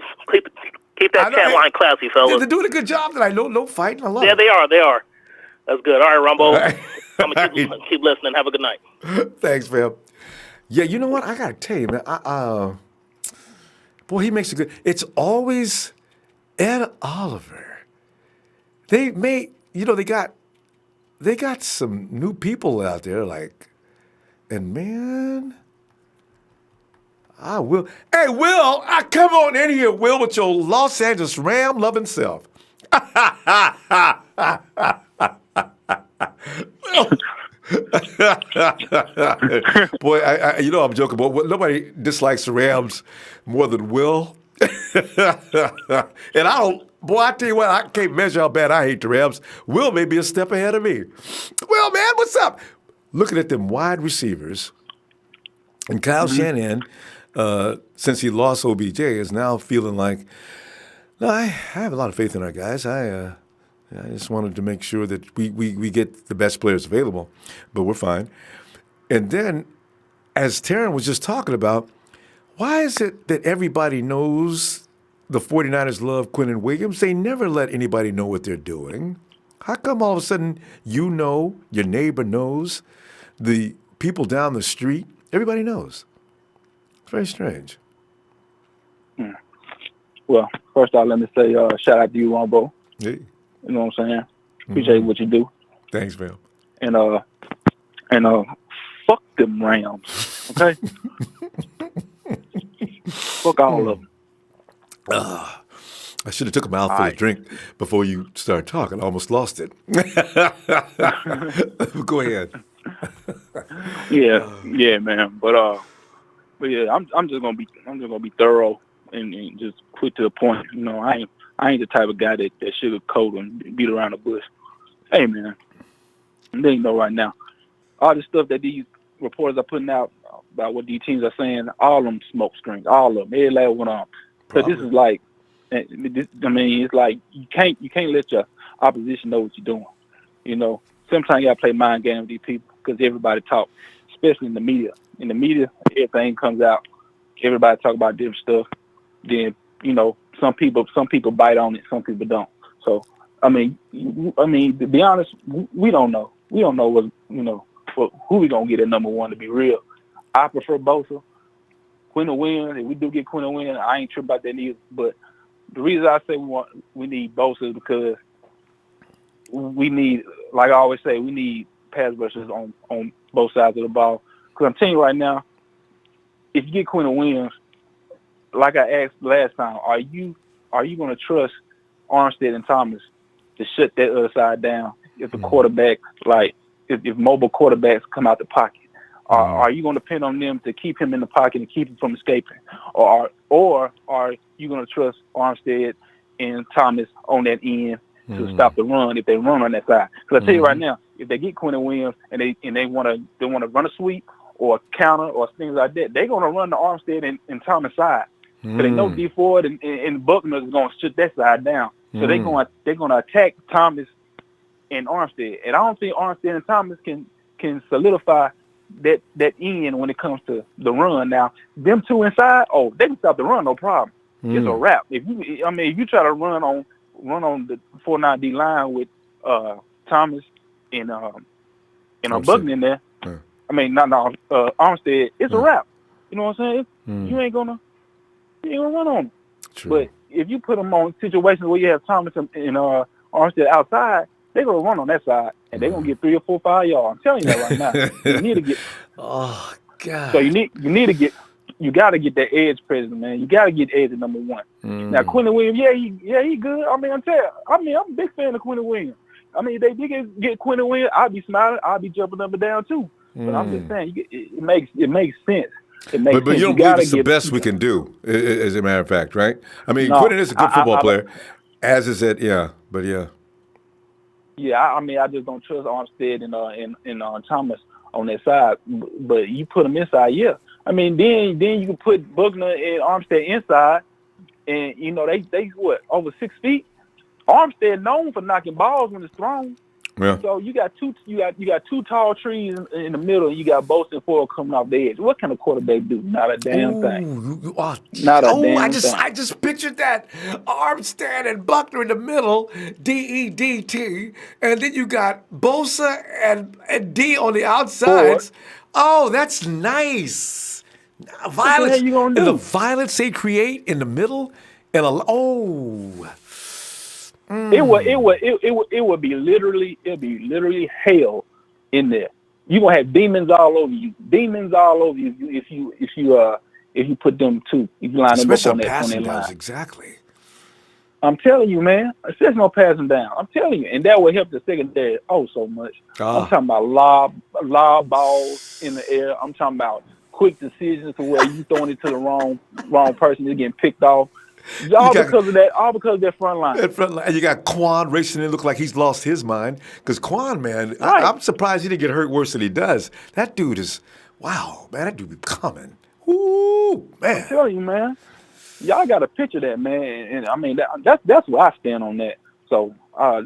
Keep that chat line classy, fellas. They're doing a good job tonight. No fighting. I love it. Yeah, they are. That's good. All right, Ronbo. I'm going to keep listening. Have a good night. Thanks, fam. Yeah, you know what? I got to tell you, man. Boy, he makes a good. It's always Ed Oliver. They got some new people out there, and man, I will. Hey, Will, I come on in here, Will, with your Los Angeles Ram loving self. Boy, I'm joking, but nobody dislikes the Rams more than Will. And I don't, boy, I tell you what, I can't measure how bad I hate the Rams. Will may be a step ahead of me. Well, man, what's up? Looking at them wide receivers, and Kyle Shanahan, since he lost OBJ, is now feeling like, no, I have a lot of faith in our guys. I just wanted to make sure that we get the best players available, but we're fine. And then, as Taryn was just talking about, why is it that everybody knows the 49ers love Quinnen Williams? They never let anybody know what they're doing. How come all of a sudden you know, your neighbor knows, the people down the street, everybody knows? It's very strange. Well, first off, let me say shout out to you, Ronbo. Hey. You know what I'm saying? Appreciate what you do. Thanks, man. And fuck them Rams, okay? Fuck all of them. I should have took a mouthful of drink before you started talking. I almost lost it. Go ahead. Yeah, man. But yeah, I'm just gonna be thorough and just quick to the point. You know, I ain't the type of guy that sugarcoat and beat around the bush. Hey, man, they ain't know right now. All the stuff that these reporters are putting out about what these teams are saying, all of them smoke screens, all of them. Every last one of them. So this is like, it's like you can't let your opposition know what you're doing. You know, sometimes you gotta play mind games with these people because everybody talk, especially in the media. In the media, everything comes out. Everybody talk about different stuff. Then some people bite on it, some people don't. So I mean, to be honest, we don't know. We don't know who we gonna get at number one. To be real, I prefer Bosa. Quinnen Williams. If we do get Quinnen Williams, I ain't tripped about that either. But the reason I say we need Bosa is because we need, like I always say, we need pass rushers on both sides of the ball. Because I'm telling you right now, if you get Quinnen Williams, like I asked last time, are you going to trust Armstead and Thomas to shut that other side down if the quarterback, like if mobile quarterbacks come out the pocket? Are you going to depend on them to keep him in the pocket and keep him from escaping? Or are you going to trust Armstead and Thomas on that end to stop the run if they run on that side? Because I tell you right now, if they get Quinnen Williams and they want to run a sweep or a counter or things like that, they're going to run the Armstead and Thomas side. So they know D Ford and Buckner is going to shut that side down. So they're going to attack Thomas and Armstead. And I don't think Armstead and Thomas can solidify that end when it comes to the run. Now, them two inside, they can stop the run, no problem. It's a wrap. If you try to run on the 4-9 D line with Thomas and Buckner in there, Armstead, it's a wrap. You know what I'm saying? You ain't gonna run on them. True. But if you put them on situations where you have Thomas and Armstead outside, they're going to run on that side, and they're going to get 3 or 4, 5 yards. I'm telling you that right now. You need to get. Oh God. So you got to get that edge present, man. You got to get edge at number one. Now Quinnen Williams, he good. I'm a big fan of Quinnen Williams. If they did get Quinnen Williams, I'd be smiling. I'd be jumping up and down too. But I'm just saying, it makes sense. But you don't believe it's the best we can do, as a matter of fact, right? Quinnen is a good football player, as is it, but yeah. Yeah, I just don't trust Armstead and Thomas on that side. But you put them inside, yeah. Then you can put Buckner and Armstead inside, and they what, over 6 feet. Armstead known for knocking balls when it's thrown. Yeah. So you got two tall trees in the middle, and you got Bosa and Ford coming off the edge. What can a quarterback do? Not a damn thing. Not a damn thing. I just pictured that Armstead and Buckner in the middle, DEDT, and then you got Bosa and D on the outsides. Ford. Oh, that's nice. Violence. What the hell you gonna do? The violence they create in the middle, and It would be literally hell in there. You're gonna have demons all over you. If if you put them two, if you line Especially them on up on passing that line. downs, exactly. I'm telling you, man. There's no passing down. I'm telling you, and that will help the secondary so much. I'm talking about lob balls in the air. I'm talking about quick decisions to where you throwing it to the wrong person, you're getting picked off. Because of that front line. That front line. And you got Quan racing in, look like he's lost his mind. Because Quan, man, Right. I'm surprised he didn't get hurt worse than he does. That dude is, wow, man, that dude be coming. Ooh, man. I'm telling you, man. Y'all got to picture that, man. And I mean, that's where I stand on that. So I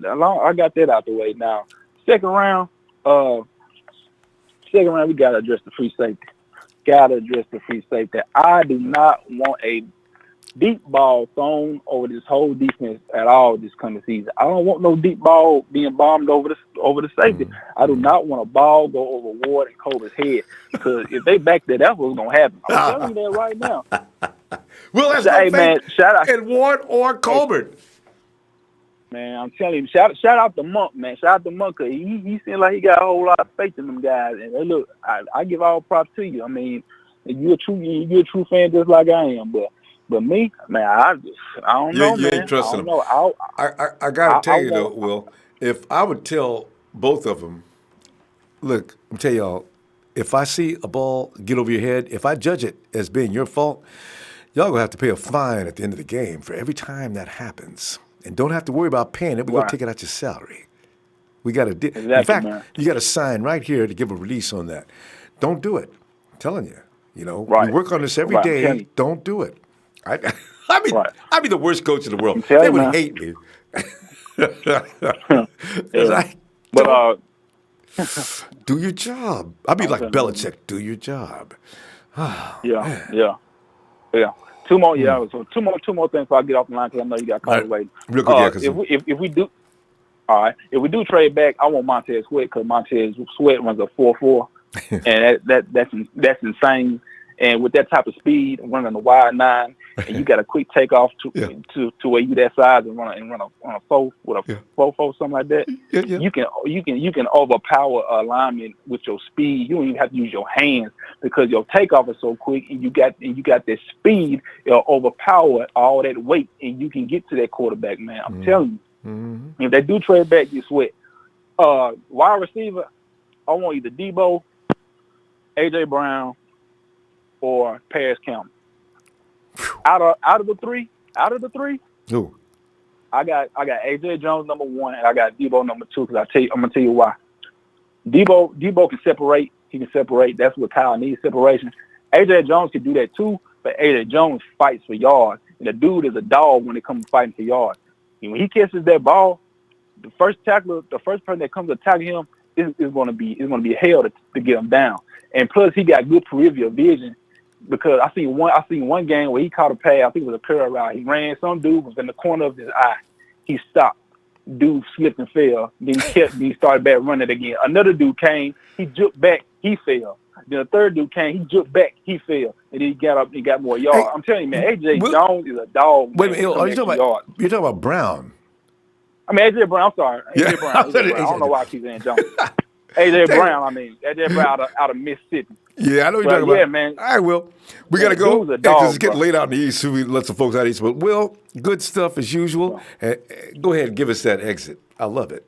got that out the way now. Second round, we got to address the free safety. I do not want a deep ball thrown over this whole defense at all this coming season. I don't want no deep ball being bombed over the safety. I do not want a ball go over Ward and Colbert's head, because if they back that, that's what's gonna happen. I'm telling you that right now. Well, that's no faith man, shout out in Ward or Colbert. Man, I'm telling you, shout out to Monk, man. Shout out to Monk, cause he seems like he got a whole lot of faith in them guys. And look, I give all props to you. I mean, you're a true fan just like I am, But me, man, I don't know, man. You ain't trusting them. I got to tell you, though, Will, if I would tell both of them, look, I'm tell y'all, if I see a ball get over your head, if I judge it as being your fault, y'all going to have to pay a fine at the end of the game for every time that happens. And don't have to worry about paying it. We're going to take it out your salary. We got to exactly, in fact, man. You got to sign right here to give a release on that. Don't do it. I'm telling you. You know, right. we work on this every day. Don't do it. I'd be the worst coach in the world. They would hate me. Do your job. I'd be like Belichick. Do your job. Yeah. Two more things before I get off the line, because I know you got called away. Real quick, if we do, all right. If we do trade back, I want Montez Sweat, because Montez Sweat runs a 4.4, and that's insane. And with that type of speed, running a wide 9, and you got a quick takeoff to where you that size and run a 4 with a 4.4, something like that. You can overpower a lineman with your speed. You don't even have to use your hands, because your takeoff is so quick, and you got that speed. It'll overpower all that weight, and you can get to that quarterback, man. I'm telling you, if they do trade back, you Sweat. Wide receiver, I want either Debo, AJ Brown, or Paris Campbell. Out of the three, Who? I got AJ Jones number 1, and I got Debo number 2, because I'm gonna tell you why. Debo can separate. He can separate. That's what Kyle needs, separation. AJ Jones can do that too, but AJ Jones fights for yards. And the dude is a dog when it comes to fighting for yards. And when he catches that ball, the first person that comes to tackle him is gonna be hell to get him down. And plus, he got good peripheral vision, because I seen one game where he caught a pass. I think it was a curl route. He ran. Some dude was in the corner of his eye. He stopped. Dude slipped and fell. Then he started back running again. Another dude came. He jumped back. He fell. Then a third dude came. He jumped back. He fell. And then he got up and got more yards. Hey, I'm telling you, man, AJ Jones is a dog. Wait a minute. You're talking about Brown. I mean, AJ Brown. I'm sorry. AJ Brown. I don't know why I keep saying Jones. AJ Brown. AJ Brown out of Mississippi. Yeah, I know what you're talking about. Yeah, man. All right, Will. We got to go. Because it's getting late out in the East, so we let some folks out East. But, Will, good stuff as usual. Go ahead and give us that exit. I love it.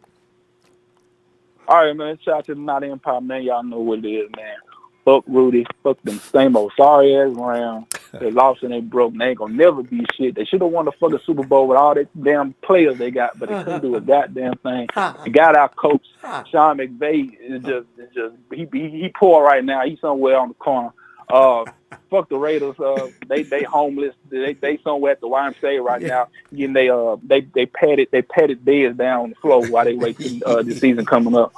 All right, man. Shout out to the Not Empire, man. Y'all know what it is, man. Fuck Rudy. Fuck them same old sorry-ass round. They lost and they broke. They ain't going to never be shit. They should have won the fucking Super Bowl with all that damn players they got, but they couldn't do a goddamn thing. They got our coach, Sean McVay, is just he poor right now. He's somewhere on the corner. Fuck the Raiders. They homeless. They somewhere at the YMCA right now. Getting they padded beds down on the floor while they wait till the season coming up.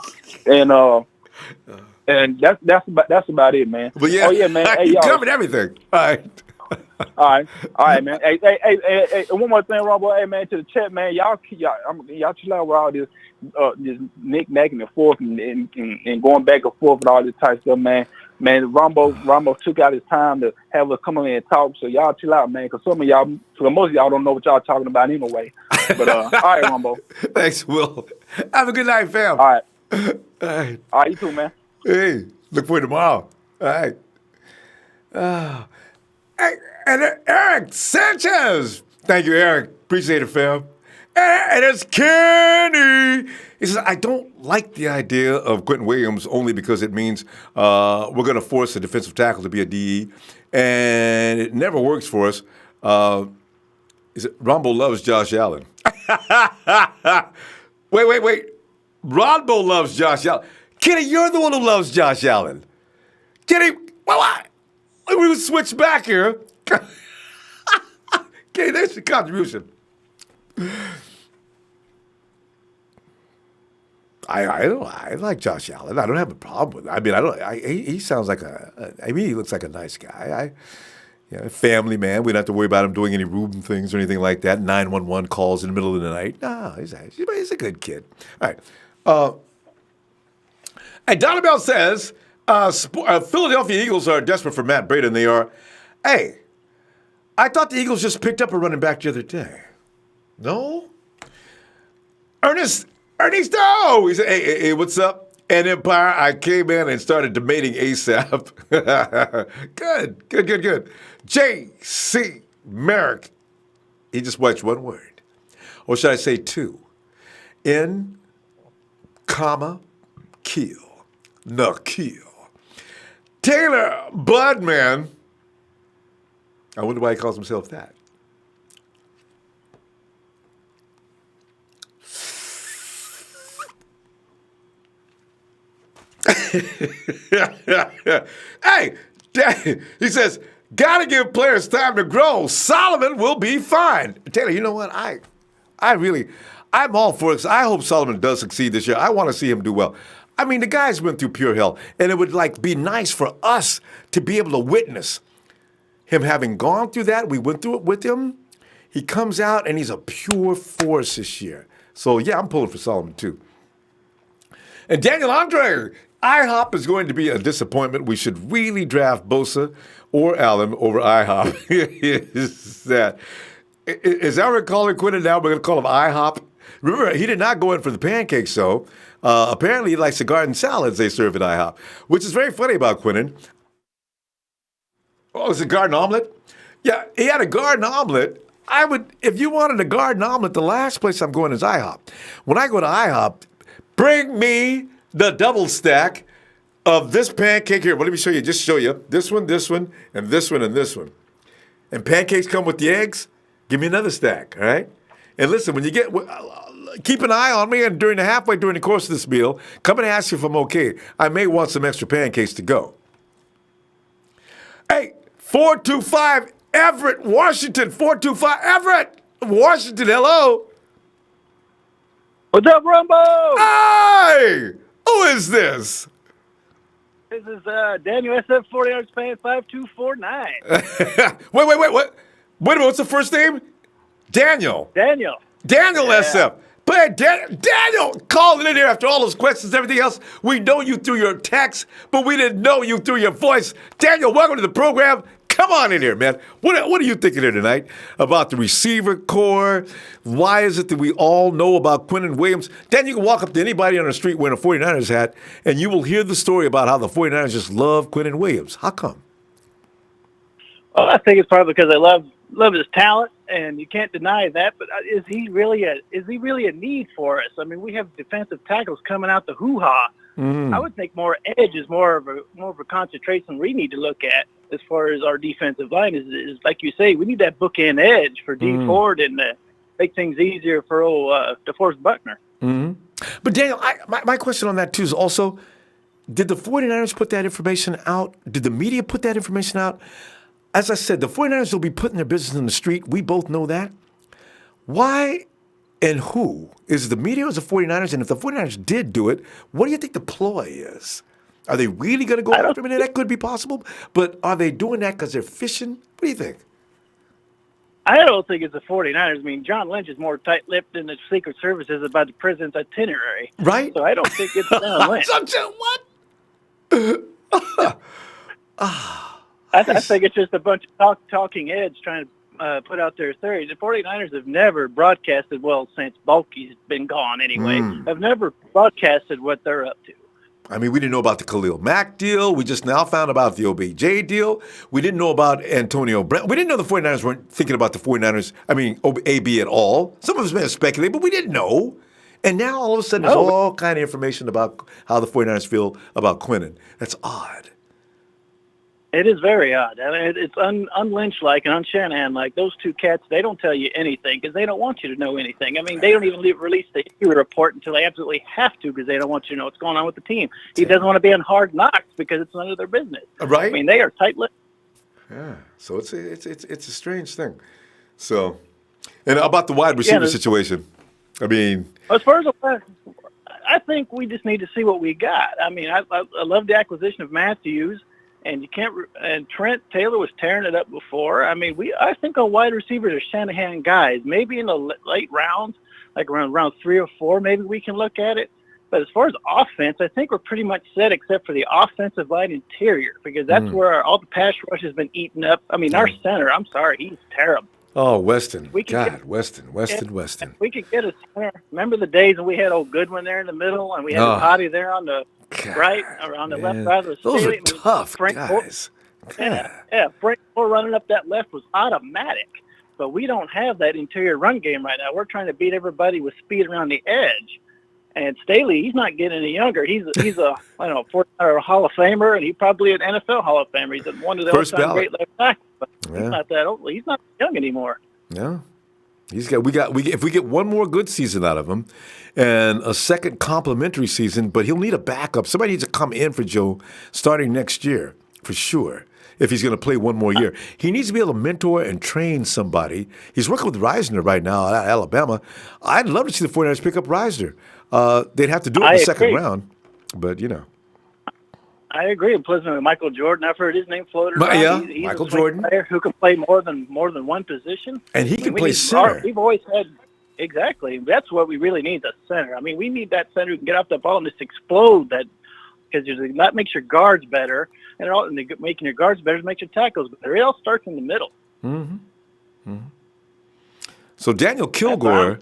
And that's about it, man. But man. Hey, you y'all covered everything. All right, man. Hey, one more thing, Ronbo. Hey, man, to the chat, man. Y'all chill out with all this knick-knacking and forth and going back and forth with all this type stuff, man. Man, Ronbo took out his time to have us come in and talk. So y'all chill out, man, because most of y'all don't know what y'all talking about anyway. But all right, Ronbo. Thanks, Will. Have a good night, fam. All right. All right, you too, man. Hey, look for you tomorrow. All right. Hey, and Eric Sanchez. Thank you, Eric. Appreciate it, fam. And it's Kenny. He says, I don't like the idea of Quinnen Williams only because it means we're going to force a defensive tackle to be a DE, and it never works for us. Ronbo loves Josh Allen. Wait. Ronbo loves Josh Allen. Kenny, you're the one who loves Josh Allen. Kenny, what? We will switch back here. Kenny, there's your contribution. I like Josh Allen. I don't have a problem with it. I mean, he sounds like he looks like a nice guy. Family man. We don't have to worry about him doing any Reuben things or anything like that. 911 calls in the middle of the night. No, he's a good kid. All right. And Donabell says, Philadelphia Eagles are desperate for Matt Breda, and they are. Hey, I thought the Eagles just picked up a running back the other day. No? Ernie Stowe! He said, hey, what's up? And Empire, I came in and started debating ASAP. Good. J.C. Merrick. He just watched one word. Or should I say two? N, comma, kill. No, kill. Taylor Budman. I wonder why he calls himself that. Hey, he says, gotta give players time to grow. Solomon will be fine. Taylor, you know what? I'm all for it. I hope Solomon does succeed this year. I want to see him do well. I mean, the guy's went through pure hell, and it would be nice for us to be able to witness him having gone through that. We went through it with him. He comes out, and he's a pure force this year. So, yeah, I'm pulling for Solomon, too. And Daniel Andre, IHOP is going to be a disappointment. We should really draft Bosa or Allen over IHOP. Is that we're calling Quinnen now? We're going to call him IHOP. Remember, he did not go in for the pancakes, though. Apparently, he likes the garden salads they serve at IHOP, which is very funny about Quinnen. Oh, is it garden omelet? Yeah, he had a garden omelet. If you wanted a garden omelet, the last place I'm going is IHOP. When I go to IHOP, bring me the double stack of this pancake here. Well, let me show you. Just show you. This one, and this one, and this one. And pancakes come with the eggs. Give me another stack, all right? And listen, when you keep an eye on me, and during the course of this meal, come and ask if I'm okay. I may want some extra pancakes to go. Hey, 425 Everett, Washington. 425 Everett, Washington. Hello. What's up, Ronbo? Hey! Who is this? This is Daniel SF 49ers fan 5249. Wait. What? Wait a minute. What's the first name? Daniel. Daniel SF. But Daniel calling in here after all those questions and everything else. We know you through your text, but we didn't know you through your voice. Daniel, welcome to the program. Come on in here, man. What are you thinking here tonight about the receiver core? Why is it that we all know about Quinnen Williams? Dan, you can walk up to anybody on the street wearing a 49ers hat, and you will hear the story about how the 49ers just love Quinnen Williams. How come? Well, I think it's probably because they love his talent, and you can't deny that. But is he really a need for us? I mean, we have defensive tackles coming out the hoo-ha. I would think more edge is more of a concentration we need to look at as far as our defensive line is like you say, we need that bookend edge for D Ford and make things easier for DeForest Buckner. But Daniel, my question on that too is also, did the 49ers put that information out? Did the media put that information out? As I said, the 49ers will be putting their business in the street. We both know that. Why and who? Is it the media or is the 49ers? And if the 49ers did do it, what do you think the ploy is? Are they really going to go after him? And that could be possible. But are they doing that because they're fishing? What do you think? I don't think it's the 49ers. I mean, John Lynch is more tight-lipped than the Secret Service is about the president's itinerary. Right. So I don't think it's John Lynch. What? I think it's just a bunch of talking heads trying to put out their theories. The 49ers have never broadcasted, well, since Bulky's been gone anyway, have never broadcasted what they're up to. I mean, we didn't know about the Khalil Mack deal. We just now found about the OBJ deal. We didn't know about Antonio Brown. We didn't know the 49ers weren't thinking about the 49ers, AB at all. Some of us may have speculated, but we didn't know. And now all of a sudden there's all kind of information about how the 49ers feel about Quinnen. That's odd. It is very odd. I mean, it's un-Lynch-like and un-Shanahan-like. Those two cats, they don't tell you anything because they don't want you to know anything. I mean, they don't even release the injury report until they absolutely have to because they don't want you to know what's going on with the team. He doesn't want to be on Hard Knocks because it's none of their business. Right. I mean, they are tight-lipped. Yeah. So it's a strange thing. So, and about the wide receiver situation, I mean, as far as I think we just need to see what we got. I mean, I love the acquisition of Matthews. And you can't. And Trent Taylor was tearing it up before. I mean, I think our wide receivers are Shanahan guys. Maybe in the late rounds, like around round 3 or 4, maybe we can look at it. But as far as offense, I think we're pretty much set except for the offensive line interior because that's where all the pass rush has been eaten up. I mean, our center. I'm sorry, he's terrible. Oh, Weston. Weston. Weston. We could get a center. Remember the days when we had old Goodwin there in the middle and we had the Potty there on the right or on the left side of the Those stadium. are tough guys. Yeah, Frank Moore running up that left was automatic. But we don't have that interior run game right now. We're trying to beat everybody with speed around the edge. And Staley, he's not getting any younger. He's a Hall of Famer, and he's probably an NFL Hall of Famer. He's one of the all-time great left tackles. But he's not that old. He's not young anymore. Yeah. If we get one more good season out of him and a second complimentary season, but he'll need a backup. Somebody needs to come in for Joe starting next year for sure. If he's going to play one more year, he needs to be able to mentor and train somebody. He's working with Reisner right now at Alabama. I'd love to see the 49ers pick up Reisner. They'd have to do it in the second round, but I agree. And plus, Michael Jordan, I've heard his name floated around. He's Michael a Jordan, player who can play more than one position, and he can play center. We've always had exactly. That's what we really need, the center. I mean, we need that center who can get off the ball and just explode that, because that makes your guards better, and making your guards better makes your tackles better. It all starts in the middle. Mm-hmm. Mm-hmm. So Daniel Kilgore.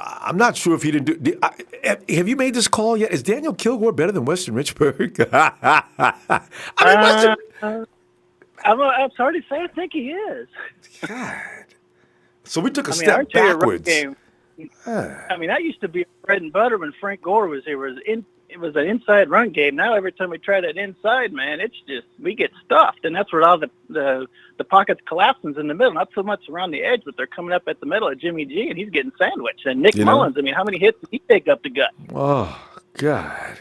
I'm not sure if he didn't do. Have you made this call yet? Is Daniel Kilgore better than Weston Richburg? I'm sorry to say, I think he is. God. So we took a step backwards. I mean, that used to be bread and butter when Frank Gore was here. It was an inside run game. Now every time we try that inside, man, it's just we get stuffed, and that's where all the pockets collapses in the middle. Not so much around the edge, but they're coming up at the middle of Jimmy G, and he's getting sandwiched. And Nick Mullins, I mean, how many hits did he take up the gut? Oh God!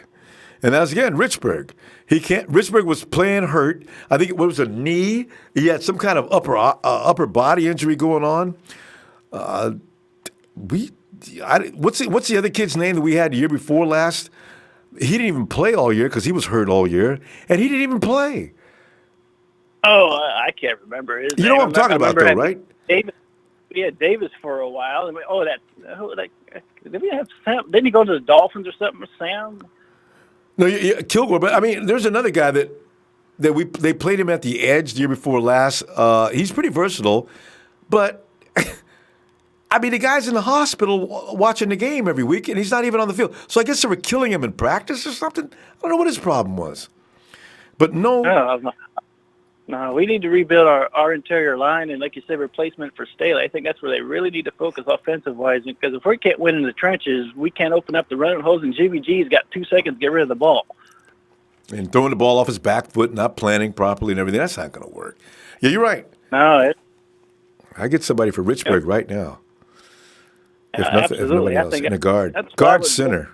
And that's again Richburg. Richburg was playing hurt. I think it was a knee. He had some kind of upper body injury going on. What's the other kid's name that we had the year before last? He didn't even play all year because he was hurt all year, and he didn't even play. Oh, I can't remember his name. You know what I'm talking about, though, right? Davis. We had Davis for a while. And did we have Sam? Didn't he go to the Dolphins or something with Sam? No, Kilgore. But I mean, there's another guy that they played him at the edge the year before last. He's pretty versatile, but. I mean, the guy's in the hospital watching the game every week, and he's not even on the field. So I guess they were killing him in practice or something. I don't know what his problem was. But no, we need to rebuild our interior line, and like you said, replacement for Staley. I think that's where they really need to focus offensive-wise, because if we can't win in the trenches, we can't open up the running holes, and GBG's got 2 seconds to get rid of the ball. And throwing the ball off his back foot, not planning properly and everything, that's not going to work. Yeah, you're right. No, I get somebody for Richburg right now. If absolutely. Nobody else, in a guard center.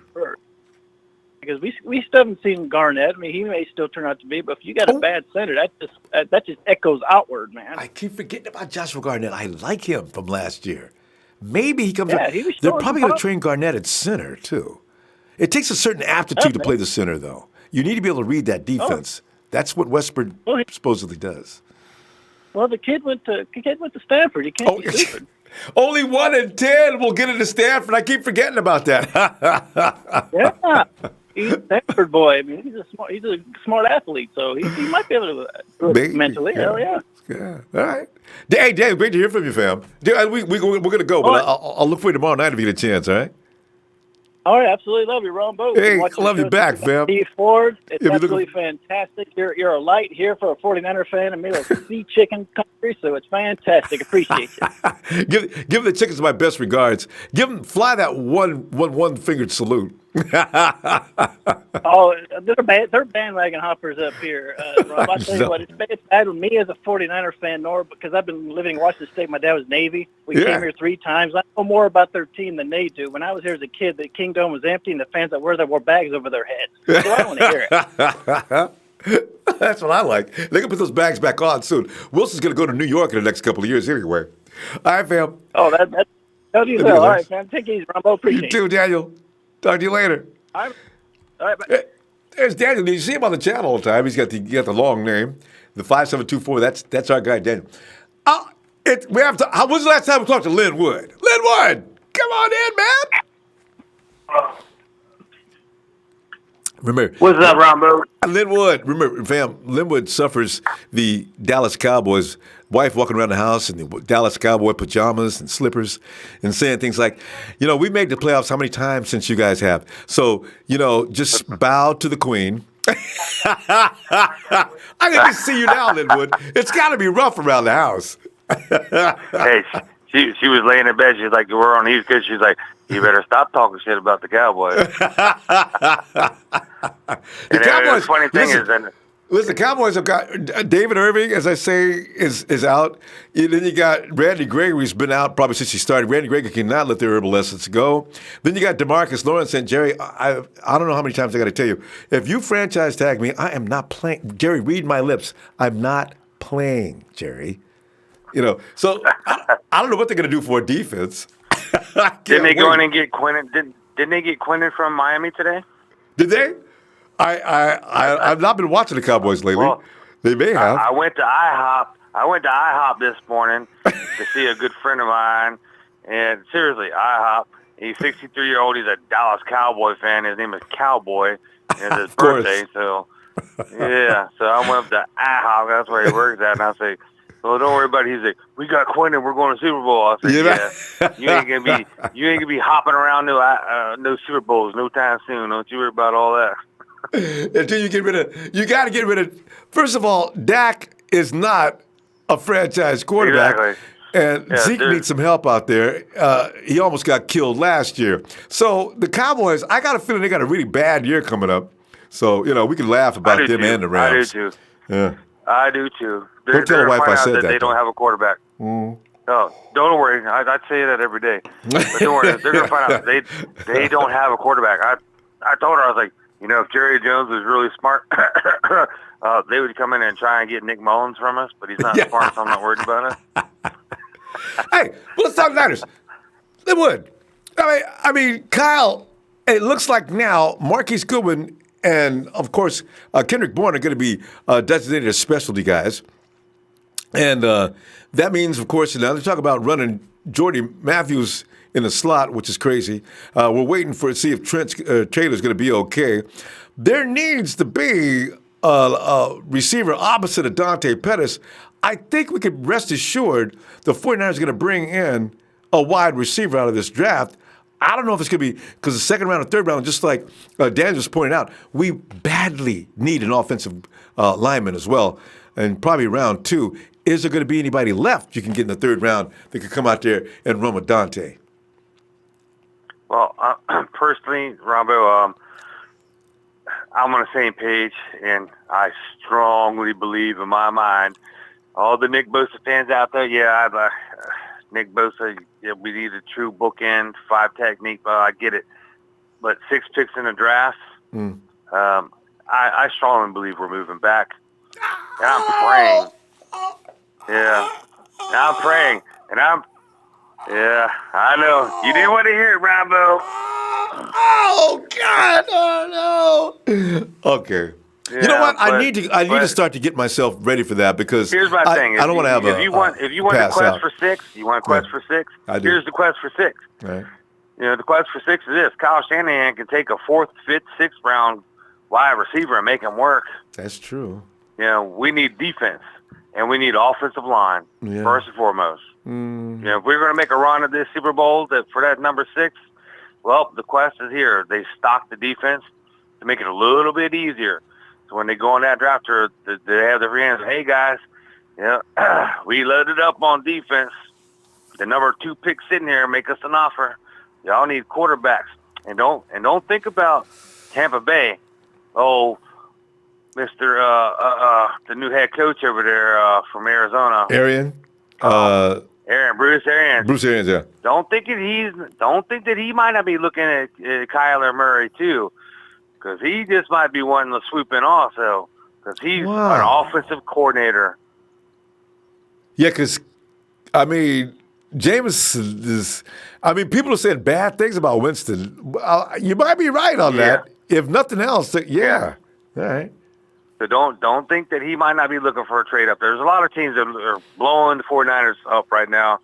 Because we still haven't seen Garnett. I mean, he may still turn out to be, but if you got a bad center, that just echoes outward, man. I keep forgetting about Joshua Garnett. I like him from last year. Maybe he comes. Yeah, they're probably going to train Garnett at center too. It takes a certain aptitude to play the center, though. You need to be able to read that defense. That's what Westford supposedly does. Well, the kid went to Stanford. You can't be stupid. Only 1 in 10 will get into Stanford. I keep forgetting about that. Yeah, he's a Stanford boy. I mean, he's a smart athlete, so he might be able to do it mentally. Yeah. Hell yeah. Yeah. All right. Hey, Dave, great to hear from you, fam. We're going to go, but I'll look for you tomorrow night if you get a chance. All right. All right, absolutely love you, Ronbo. Hey, love you back, fam. Steve Ford, it's Yeah, absolutely fantastic. You're a light here for a 49er fan in the middle of sea chicken country, so it's fantastic. Appreciate you. give the chickens my best regards. Fly that one fingered salute. Oh, they're bandwagon hoppers up here. Rob, I'll tell you what, it's bad with me as a 49er fan, nor because I've been living in Washington State. My dad was Navy. We came here 3 times. I know more about their team than they do. When I was here as a kid, the Kingdom was empty, and the fans that wore bags over their heads. So I don't want to hear it. That's what I like. They can put those bags back on soon. Wilson's going to go to New York in the next couple of years anyway. All right, fam. Oh, that's you well. All right, fam. Take it easy, Ronbo. Appreciate it. You too, Daniel. Talk to you later. All right, bye. There's Daniel. You see him on the channel all the time. He's got the long name, the 5724. That's our guy, Daniel. We have to. When's the last time we talked to Lynn Wood? Lynn Wood, come on in, man. Remember, What's up, Ronbo? Lynn Wood. Remember, fam. Lynn Wood suffers the Dallas Cowboys. Wife walking around the house in the Dallas Cowboy pajamas and slippers and saying things like, we made the playoffs how many times since you guys have? So, just bow to the queen. I can just see you now, Lynn Wood. It's got to be rough around the house. Hey, she was laying in bed. She's like, we're on the East Coast. She's like, you better stop talking shit about the Cowboys. The Cowboys. The funny thing is, listen, Cowboys have got David Irving, as I say, is out. Then you got Randy Gregory's been out probably since he started. Randy Gregory cannot let their herbal essence go. Then you got DeMarcus Lawrence and Jerry. I don't know how many times I got to tell you. If you franchise tag me, I am not playing. Jerry, read my lips. I'm not playing, Jerry. So I don't know what they're going to do for a defense. Didn't they go in and get Quinnen? Didn't they get Quinnen from Miami today? Did they? I've not been watching the Cowboys lately. Well, they may have. I went to IHOP this morning to see a good friend of mine, and seriously, IHOP. He's 63-year-old. He's a Dallas Cowboy fan. His name is Cowboy. It's his birthday, so yeah. So I went up to IHOP. That's where he works at, and I say, "Well, don't worry about it." He's like, "We got Quinnen. We're going to Super Bowl." I said, "Yeah, you ain't gonna be hopping around no Super Bowls no time soon. Don't you worry about all that." Until you got to get rid of. First of all, Dak is not a franchise quarterback, Exactly. and Zeke needs some help out there. He almost got killed last year. So the Cowboys, I got a feeling they got a really bad year coming up. So we can laugh about them and the Rams. I do too. Yeah. I do too. Don't tell the wife I said that. They don't have a quarterback. Mm. Oh, don't worry. I'd say that every day. But don't worry. They're going to find out. They don't have a quarterback. I told her, I was like, if Jerry Jones was really smart, they would come in and try and get Nick Mullins from us, but he's not smart, so I'm not worried about it. Hey, let's talk Niners. They would. I mean, Kyle, it looks like now Marquise Goodwin and, of course, Kendrick Bourne are going to be designated as specialty guys. And that means, of course, now they talk about running Jordy Matthews in the slot, which is crazy. We're waiting to see if Trent Taylor's going to be okay. There needs to be a receiver opposite of Dante Pettis. I think we could rest assured the 49ers are going to bring in a wide receiver out of this draft. I don't know if it's going to be because the second round and third round, just like Dan just pointed out, we badly need an offensive lineman as well. And probably round 2, is there going to be anybody left you can get in the third round that could come out there and run with Dante? Well, personally, Ronbo, I'm on the same page, and I strongly believe in my mind, all the Nick Bosa fans out there, Nick Bosa, we need a true bookend, 5 technique, I get it. But 6 picks in the draft, I strongly believe we're moving back. And I'm praying. Yeah. And I'm praying. I know. You didn't want to hear it, Ronbo. Oh, God. Oh, no. Okay. Yeah, you know what? I need to start to get myself ready for that because here's my thing. I don't want to have if you want to quest for 6, you want to quest for 6. I do. Here's the quest for 6. Right. The quest for 6 is this: Kyle Shanahan can take a 4th, 5th, 6th round wide receiver and make him work. That's true. We need defense and we need offensive line first and foremost. If we're going to make a run at this Super Bowl for that number 6, Well, the quest is here. They stock the defense to make it a little bit easier. So when they go on that draft, they have their hands. Hey guys, we loaded up on defense. The number 2 pick sitting here. Make us an offer. Y'all need quarterbacks, and don't think about Tampa Bay. Oh, Mister, the new head coach over there from Arizona, Arian. Bruce Arians. Bruce Arians, yeah. Don't think that he might not be looking at Kyler Murray too, because he just might be wanting to swoop in also, because he's an offensive coordinator. Yeah, because I mean, Jameis is. I mean, people have said bad things about Winston. You might be right on that. If nothing else, yeah. All right. So don't think that he might not be looking for a trade up. There's a lot of teams that are blowing the 49ers up right now.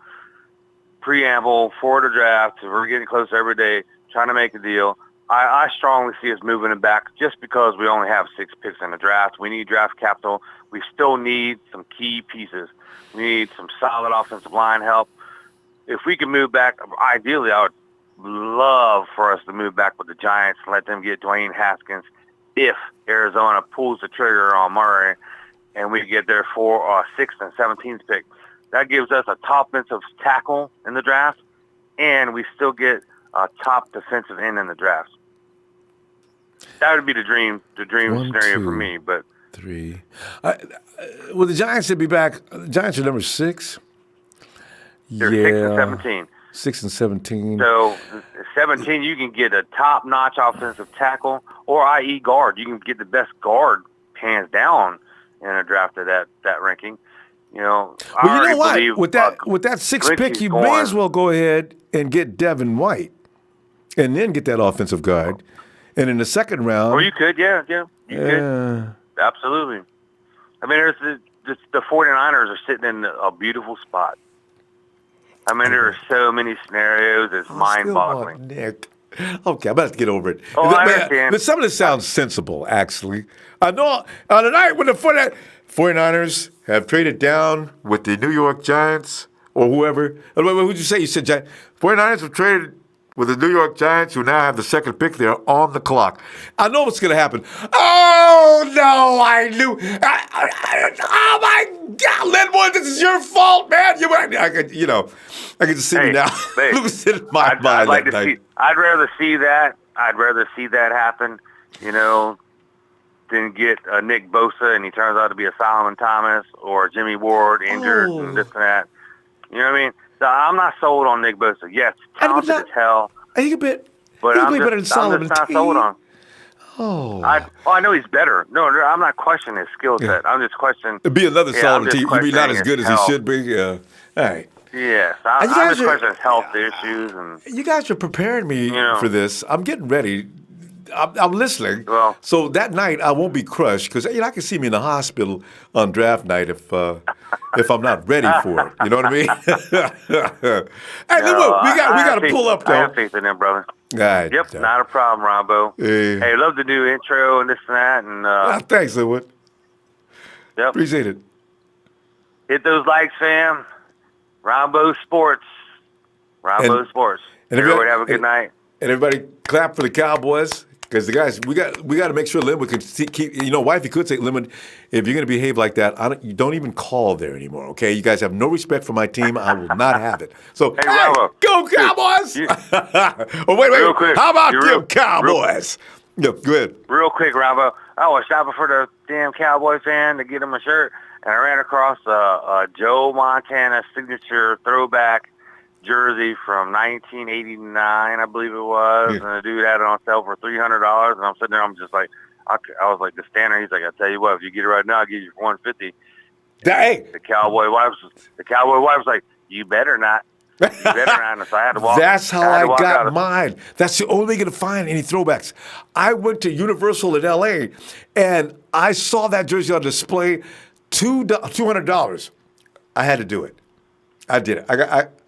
Preamble for the draft. We're getting closer every day, trying to make a deal. I strongly see us moving it back just because we only have 6 picks in the draft. We need draft capital. We still need some key pieces. We need some solid offensive line help. If we can move back, ideally, I would love for us to move back with the Giants and let them get Dwayne Haskins if Arizona pulls the trigger on Murray and we get their 6th and 17th pick. That gives us a top offensive tackle in the draft, and we still get a top defensive end in the draft. That would be the dream scenario for me. But 3. Well, the Giants should be back. The Giants are number 6. They're 6 and 17. 6 and 17. So 17, you can get a top-notch offensive tackle, or i.e. guard. You can get the best guard hands down in a draft of that ranking. Well, you know what? With that 6th pick, you may as well go ahead and get Devin White, and then get that offensive guard. And in the second round, or you could, you could, absolutely. I mean, the 49ers are sitting in a beautiful spot. I mean, there are so many scenarios. It's mind-boggling. Nick. Okay, I'm about to get over it. Oh, I understand. Some of this sounds sensible, actually. I know on the night when the 49ers have traded down with the New York Giants or whoever. What would you say? You said Giants. 49ers have traded with the New York Giants, who now have the 2nd pick. They're on the clock. I know what's going to happen. Oh, no, I knew. Oh, my God, Linwood, this is your fault, man. I could just see me now losing my mind I'd that night. I'd rather see that. I'd rather see that happen, than get Nick Bosa and he turns out to be a Solomon Thomas or Jimmy Ward injured and this and that. You know what I mean? So I'm not sold on Nick Bosa. Yes, talented as hell. But I'm just not sold on. Oh. I know he's better. No, I'm not questioning his skill set. I'm just questioning. It'd be another Solomon team. You'd be not as good as he should be. Yeah. All right. Yes, I'm just questioning his health issues. And you guys are preparing me for this. I'm getting ready. I'm listening. Well, so that night I won't be crushed because I can see me in the hospital on draft night if I'm not ready for it. You know what I mean? Hey, look, we got to pull up though. I have faith in them, brother. All right. Yep, not a problem, Ronbo. Hey, love the new intro and this and that. And thanks, Linwood. Yep, appreciate it. Hit those likes, fam. Ronbo Sports. Sports. And everybody have a good night. And everybody clap for the Cowboys. Because the guys, we got to make sure Linwood can keep. Wifey could say, Linwood, if you're going to behave like that, you don't even call there anymore. Okay, you guys have no respect for my team. I will not have it. So, hey, Ronbo, go Cowboys! Wait. Real quick, how about them Cowboys? Yeah, go ahead. Real quick, Ronbo. I was shopping for the damn Cowboy fan to get him a shirt, and I ran across a Joe Montana signature throwback jersey from 1989, I believe it was, and the dude had it on sale for $300. And I'm sitting there, I'm just like, I was like the standard. He's like, I tell you what, if you get it right now, I'll give you for $150. Hey, the Cowboy wife was like, you better not. You better not. So I had to walk. That's how I got mine. That's the only way you're gonna find any throwbacks. I went to Universal in L.A. and I saw that jersey on display, $200. I had to do it. I did it.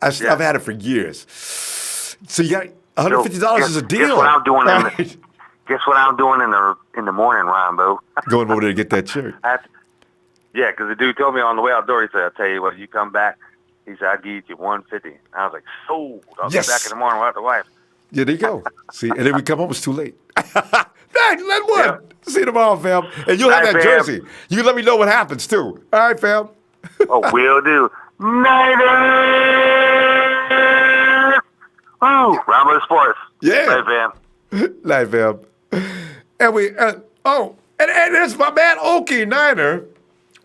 I've had it for years. So you got $150 is a deal. Guess what I'm doing? Guess what I'm doing in the morning, Ronbo? Going over there to get that shirt. Because the dude told me on the way out the door. He said, "I'll tell you what, you come back." He said, "I'll give you $150." I was like, "Sold. I'll be back in the morning without the wife." Yeah, there you go. See, and then we come home, it's too late. Hey, Linwood. See you tomorrow, fam. And you'll have Night, that fam. jersey. You can let me know what happens, too. All right, fam. Oh, will do. Niners! Woo! Ronbo Sports. Yeah. Night, fam. Night, fam. And and there's my man, Okie Niner.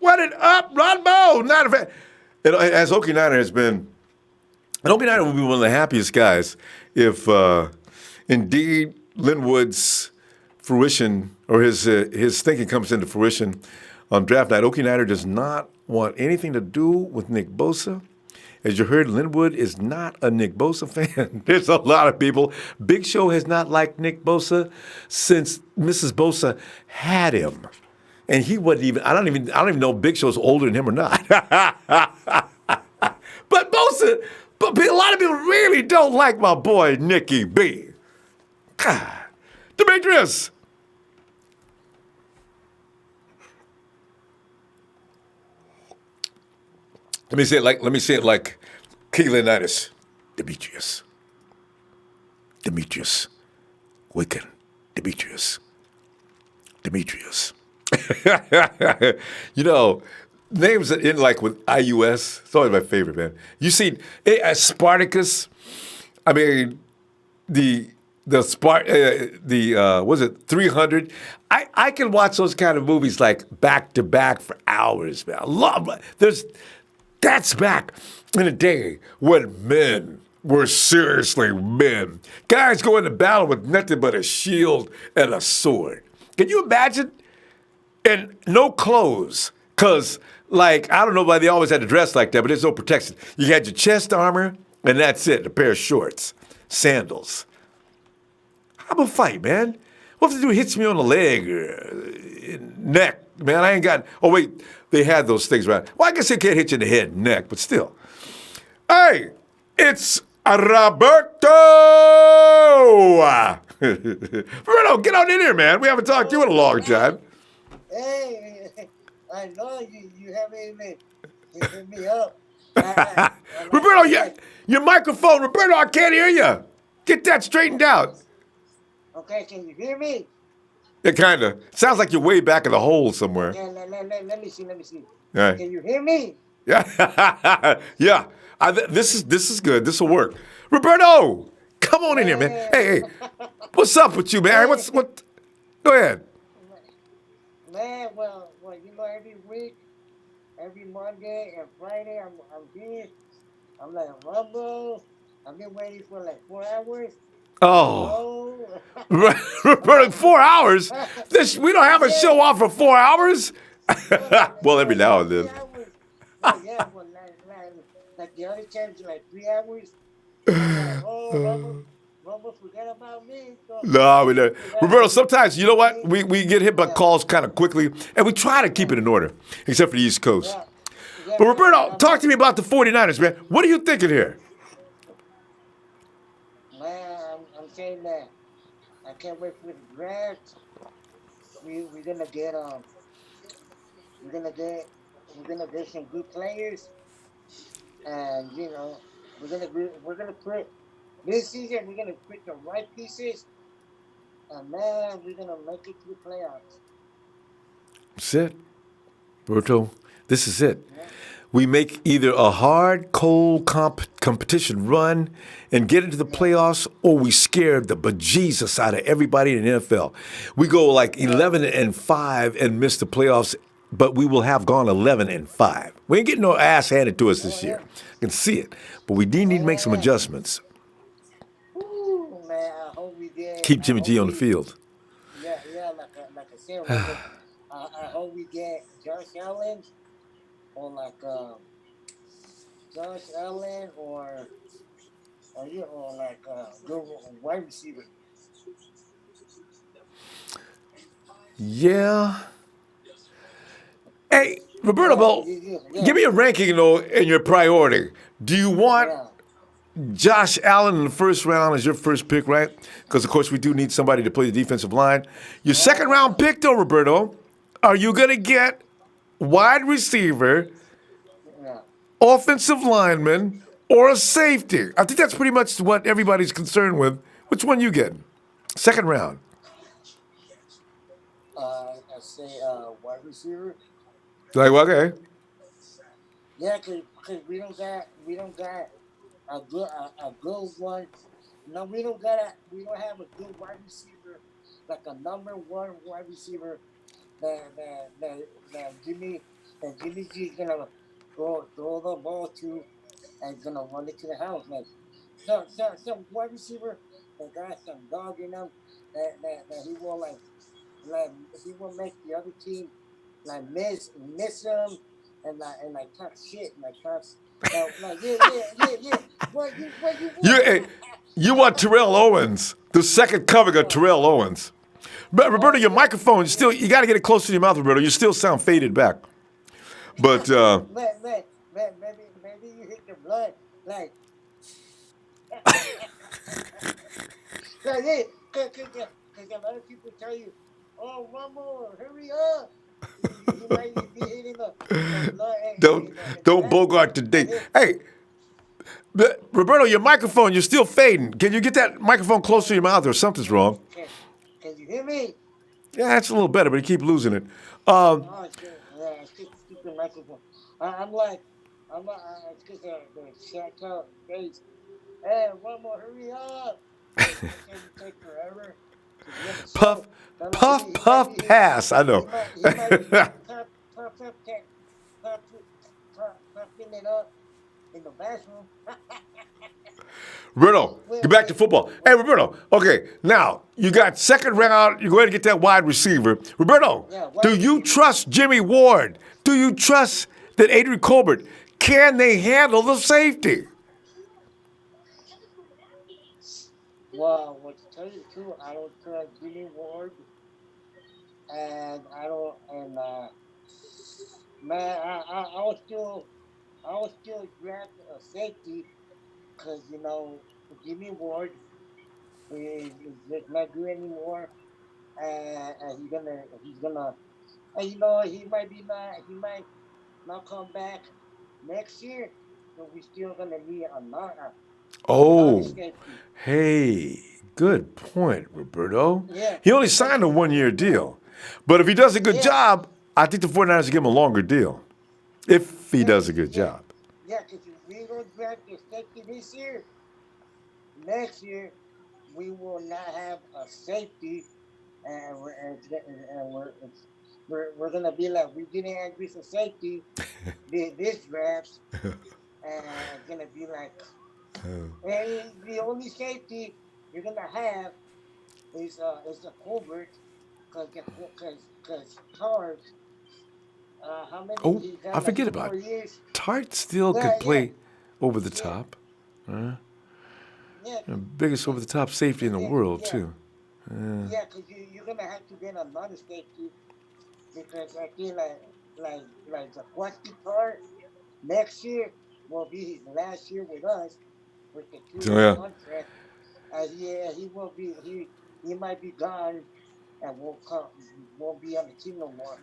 What it up, Ronbo? Niner fan. And as Okie Niner has been, and Okie Niner will be one of the happiest guys if indeed Linwood's fruition or his thinking comes into fruition on draft night. Okie Niner does not want anything to do with Nick Bosa. As you heard, Linwood is not a Nick Bosa fan. There's a lot of people. Big Show has not liked Nick Bosa since Mrs. Bosa had him. And he wasn't even, I don't even know if Big Show's older than him or not. But Bosa, but a lot of people really don't like my boy Nicky B. God. Demetrius. Let me say it like Keelan-itis. Demetrius. Wicken. Demetrius. You know, names that end like with IUS, it's always my favorite, man. You see, Spartacus, I mean, was it 300? I can watch those kind of movies like back to back for hours, man. I love that's back in a day when men were seriously men. Guys go into battle with nothing but a shield and a sword. Can you imagine? And no clothes, because, like, I don't know why they always had to dress like that, but there's no protection. You had your chest armor, and that's it, a pair of shorts, sandals. How about fight, man? What if the dude hits me on the leg or neck? Man, I ain't got, oh, wait, they had those things, right? Well, I guess they can't hit you in the head and neck, but still. Hey, it's Roberto! Roberto, get on in here, man. We haven't talked to you in a long time. Hey, I know you haven't even hit me up. Roberto, your microphone. Roberto, I can't hear you. Get that straightened out. Okay, can you hear me? It kind of sounds like you're way back in the hole somewhere. Okay, let me see. All right. Can you hear me? Yeah. Yeah. This is good. This will work. Roberto, come on in here, man. Hey, what's up with you, man? What? Go ahead. Man, well, you know, every week, every Monday and Friday, I'm here. I'm like, Ronbo. I've been waiting for like 4 hours. Oh. Roberto, 4 hours? We don't have a show on for 4 hours? Well, every now and then. Yeah, well, like the other times, like 3 hours. Like, oh, Ronbo, forget about me. No, we don't. Roberto, sometimes, you know what? We get hit by calls kind of quickly, and we try to keep it in order, except for the East Coast. Yeah, But Roberto, talk to me about the 49ers, man. What are you thinking here? Man, I'm saying that I can't wait for the draft. We're gonna get some good players, and you know we're gonna put this season. We're gonna put the right pieces, and man, we're gonna make it to the playoffs. That's it. Roberto, this is it. We make either a hard, cold competition run and get into the playoffs, or we scare the bejesus out of everybody in the NFL. We go like 11-5 and miss the playoffs, but we will have gone 11-5. We ain't getting no ass handed to us this year. I can see it. But we do need to make some adjustments. Ooh, man, I hope we get. Keep Jimmy G on the field. Yeah, like I said, I hope we get Josh Allen or Josh Allen or like good wide receiver. Yeah. Hey, Roberto, give me a ranking, though, in your priority. Do you want Josh Allen in the first round as your first pick, right? Because, of course, we do need somebody to play the defensive line. Your second round pick, though, Roberto, are you going to get wide receiver, offensive lineman, or a safety? I think that's pretty much what everybody's concerned with Which one you getting? Second round. I say wide receiver. Like, well, okay. Yeah, cause we don't got a good one. No, we don't have a good wide receiver, like a number one wide receiver that Jimmy G's gonna go throw the ball to and gonna run it to the house. Like some wide receiver that got some dog in him that he will like he will make the other team like miss him and like talk shit like talk like yeah. Hey, you want Terrell Owens, the second coming of Terrell Owens. But Roberto, your microphone still, you got to get it closer to your mouth, Roberto. You still sound faded back. But, maybe you hit the blood like yeah, cause a lot of people tell you, oh Ronbo, hurry up. He might be hitting the blood don't, in the don't back. bogart the date. Hey, Roberto, your microphone, you're still fading. Can you get that microphone closer to your mouth or something's wrong? Can you hear me? Yeah, that's a little better, but you keep losing it. Oh shit, yeah, it's just stupid microphone. I'm like, it's because the chat out face. Hey, Ronbo, hurry up. Can you take forever to be on the Puff, show? No, puff, he might puff, be pass. I he know. might be puffing it up in the bathroom. Roberto, get back to football. Hey, Wait. Roberto. Okay, now you got second round. You go ahead and get that wide receiver. Roberto, Yeah, wide do you receiver. trust Jimmy Ward? Do you trust that Adrian Colbert? Can they handle the safety? Well, to tell you the truth, I don't trust Jimmy Ward, and I don't, and man, I will still draft a safety because Jimmy Ward is just not good anymore, and he's gonna, and he might not come back next year, so we still gonna need another Oh, safety. hey, good point, Roberto. Yeah, He only because signed a 1 year deal. But if he does a good yeah, job, I think the 49ers will give him a longer deal. If he yeah, does a good yeah, job. yeah. Because if we don't draft a safety this year, next year we will not have a safety, and we're gonna be like we didn't agree for safety this draft, and it's gonna be like hey, the only safety you're gonna have is the Colbert, because Tars, how many Oh, he I got like forget two about more it. years. Tart still Yeah, could yeah, play over the yeah, top. yeah, Biggest over cause, the top safety in the yeah, world, yeah, too. yeah, because you're gonna have to get another safety because I feel like the Quasky part next year will be his last year with us with the So, 2 year yeah. contract. Yeah, he will be he might be gone and won't be on the team no more.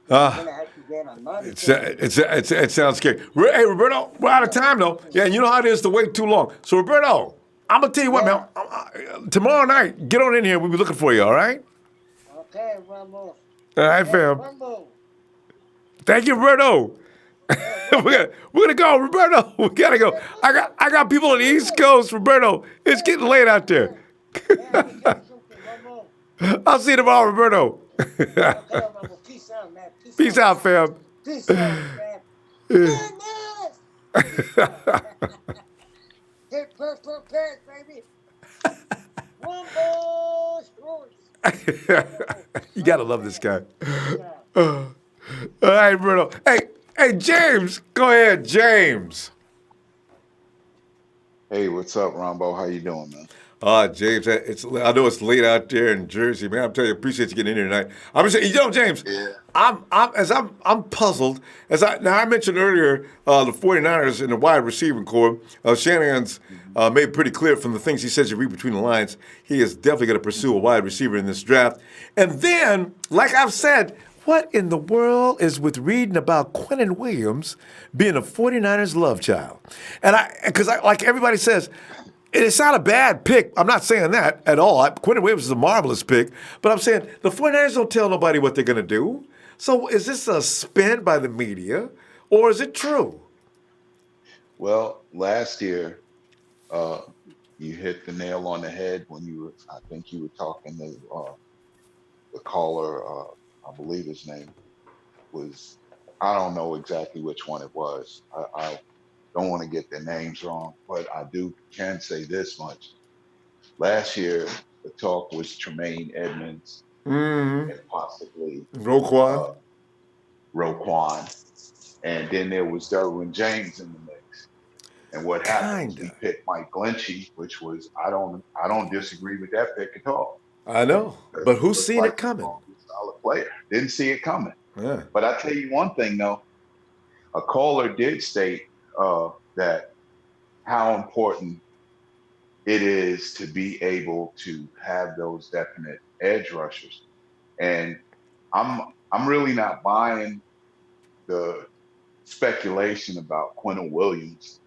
So you're Ah, gonna have to get another safety. it sounds scary. Hey, Roberto, we're out of Yeah. time, though. Yeah, you know how it is to wait too long. So, Roberto, I'm going to tell you what, man. Yeah. Tomorrow night, get on in here. We'll be looking for you, all right? Okay, Rumble. All right, Hey, fam. Rumble. Thank you, Roberto. Hey, we're Rumble. gonna go, Roberto. We gotta go. Hey, I got people on the East Rumble. Coast, Roberto. It's Hey, getting late out there. hey, hey, I'm gonna tell you something, Rumble. I'll see you tomorrow, Roberto. Okay, Rumble. Peace out, man. Peace Peace out. out, fam. Peace out, man. Goodness. Peace out. Hit purple pants, baby. Rumble Sports. You All gotta love this right. guy. Peace out. All right, Bruno. Hey, James. Go ahead, James. Hey, what's up, Rombo? How you doing, man? James, I know it's late out there in Jersey, man. I'm telling you, appreciate you getting in here tonight. I'm just saying, James, Yeah. I'm puzzled. I mentioned earlier, the 49ers in the wide receiving core, Shanahan's made pretty clear from the things he says you read between the lines, he is definitely going to pursue a wide receiver in this draft. And then, like I've said, what in the world is with reading about Quinnen Williams being a 49ers love child? And because like everybody says, And it's not a bad pick. I'm not saying that at all. Quinnen Williams is a marvelous pick. But I'm saying the 49ers don't tell nobody what they're going to do. So is this a spin by the media, or is it true? Well, last year, uh, you hit the nail on the head when I think you were talking to the caller, I believe his name was, I don't know exactly which one it was. I don't want to get their names wrong, but I can say this much. Last year, the talk was Tremaine Edmonds Mm-hmm. and possibly Roquan? uh, Roquan. And then there was Derwin James in the mix. And what happened was we Kinda. picked Mike Glinchey, which was I don't disagree with that pick at all. I know. Because But he who's looked seen like it a coming? strong, solid player. Didn't see it coming. Yeah. But I tell you one thing though, a caller did state that how important it is to be able to have those definite edge rushers. And I'm really not buying the speculation about Quinnen Williams.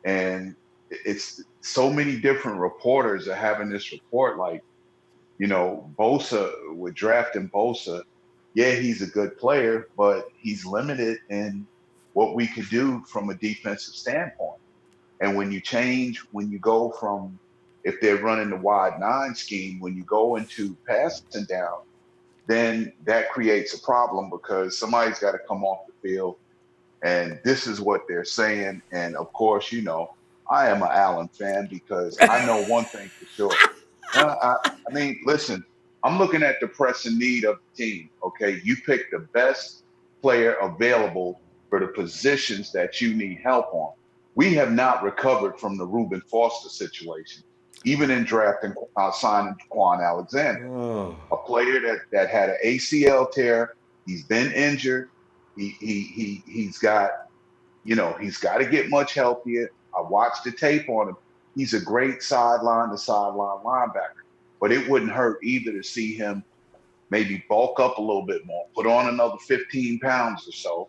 And it's so many different reporters are having this report like, Bosa, we're drafting Bosa. Yeah, he's a good player, but he's limited in what we could do from a defensive standpoint. And when you go from, if they're running the wide nine scheme, when you go into passing down, then that creates a problem because somebody's got to come off the field. And this is what they're saying. And of course, I am an Allen fan because I know one thing for sure. I mean, listen, I'm looking at the pressing need of the team. Okay. You pick the best player available for the positions that you need help on. We have not recovered from the Reuben Foster situation, even in drafting, signing Quan Alexander, Oh. a player that had an ACL tear. He's been injured. He's got, he's got to get much healthier. I watched the tape on him. He's a great sideline to sideline linebacker, but it wouldn't hurt either to see him maybe bulk up a little bit more, put on another 15 pounds or so,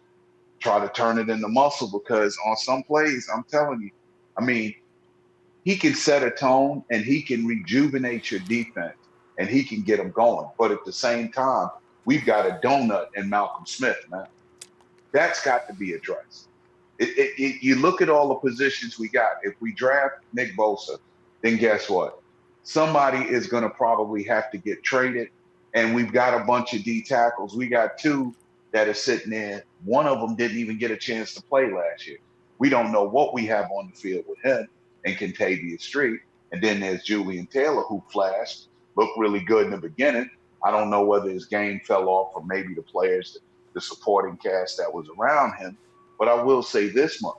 try to turn it into muscle because on some plays, I'm telling you, I mean, he can set a tone and he can rejuvenate your defense and he can get them going. But at the same time, we've got a donut in Malcolm Smith, man. That's got to be addressed. You look at all the positions we got. If we draft Nick Bosa, then guess what? Somebody is going to probably have to get traded. And we've got a bunch of D tackles. We got two that are sitting there. One of them didn't even get a chance to play last year. We don't know what we have on the field with him and Kentavious Street. And then there's Julian Taylor, who flashed, looked really good in the beginning. I don't know whether his game fell off or maybe the players, the supporting cast that was around him. But I will say this much.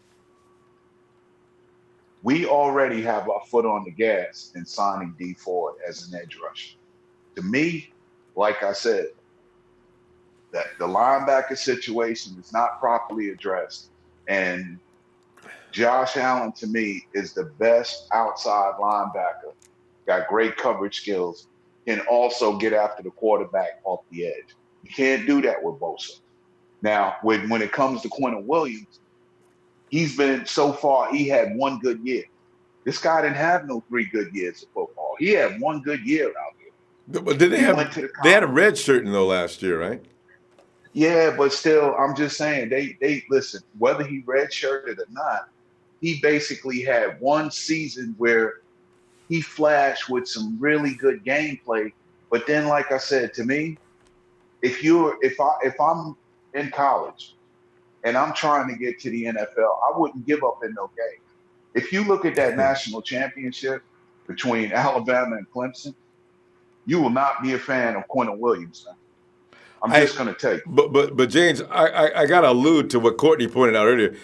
We already have our foot on the gas in signing D Ford as an edge rusher. To me, like I said, that the linebacker situation is not properly addressed. And Josh Allen, to me, is the best outside linebacker. Got great coverage skills, can also get after the quarterback off the edge. You can't do that with Bosa. Now, when it comes to Quinnen Williams, he's been so far, he had one good year. This guy didn't have no 3 good years of football. He had one good year out here. But did He went to the they had a college. red shirt in though last year, right? Yeah, but still, I'm just saying, they listen, whether he redshirted or not, he basically had one season where he flashed with some really good gameplay. But then, like I said, to me, if I'm in college and I'm trying to get to the NFL, I wouldn't give up in no game. If you look at that national championship between Alabama and Clemson, you will not be a fan of Quinnen Williams, man. I'm I just going to tell you. but James, I got to allude to what Courtney pointed out earlier.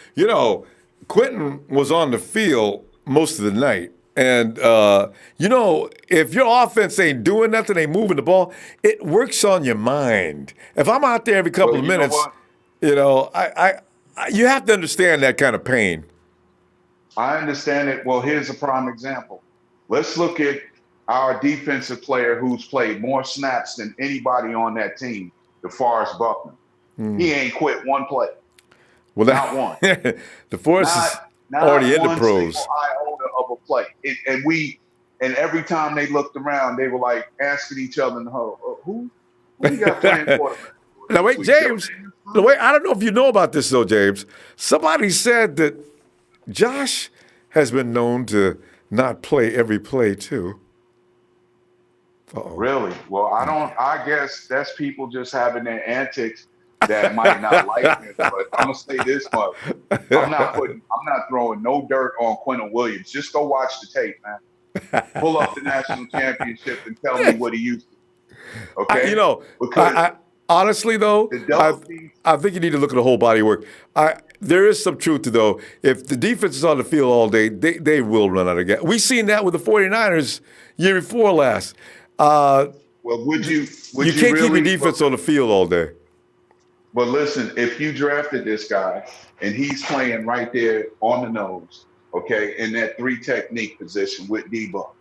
Quentin was on the field most of the night. And, if your offense ain't doing nothing, ain't moving the ball, it works on your mind. If I'm out there every couple Well, of you know minutes, what? you have to understand that kind of pain. I understand it. Well, here's a prime example. Let's look at our defensive player who's played more snaps than anybody on that team, DeForest Buckner. He ain't quit one play. Well, Not one. the Forest Not is not already in the one single pros. iota of a play. And every time they looked around, they were like asking each other in the huddle, who we got playing quarterback? Now wait, We James. Shanahan, Now wait, I don't know if you know about this though, James. Somebody said that Josh has been known to not play every play too. Uh-oh. Really? Well, I guess that's people just having their antics that might not like him. But I'm gonna say this much: I'm not throwing no dirt on Quinnen Williams. Just go watch the tape, man. Pull up the national championship and tell me what he used to. Okay? Because I honestly though, the double team. I think you need to look at the whole body of work. There is some truth to though. If the defense is on the field all day, they will run out of gas. We seen that with the 49ers year before last. Well, would you can't keep your defense on the field all day. But listen, if you drafted this guy and he's playing right there on the nose, okay, in that 3 technique position with D-Buck,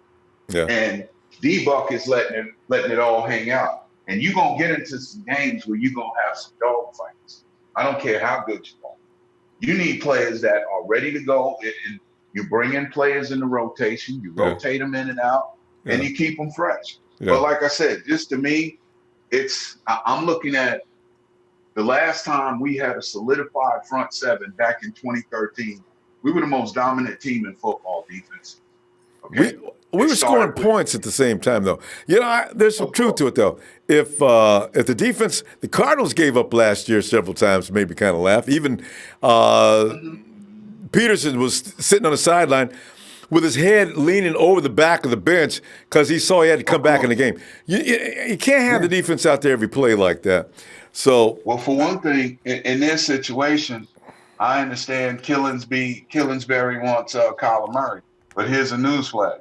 and D-Buck is letting it all hang out, and you're gonna get into some games where you're gonna have some dog fights. I don't care how good you are. You need players that are ready to go, and you bring in players in the rotation, you rotate them in and out, and you keep them fresh. Yeah. But like I said, just to me, I'm looking at the last time we had a solidified front seven back in 2013. We were the most dominant team in football defense. Okay? We were scoring points at the same time, though. There's some truth to it, though. If the defense, the Cardinals gave up last year several times, made me kind of laugh. Even Peterson was sitting on the sideline with his head leaning over the back of the bench because he saw he had to come back in the game. You can't have the defense out there every play like that. So, well, for one thing, in this situation, I understand Killensbury wants Kyler Murray, but here's a newsflash: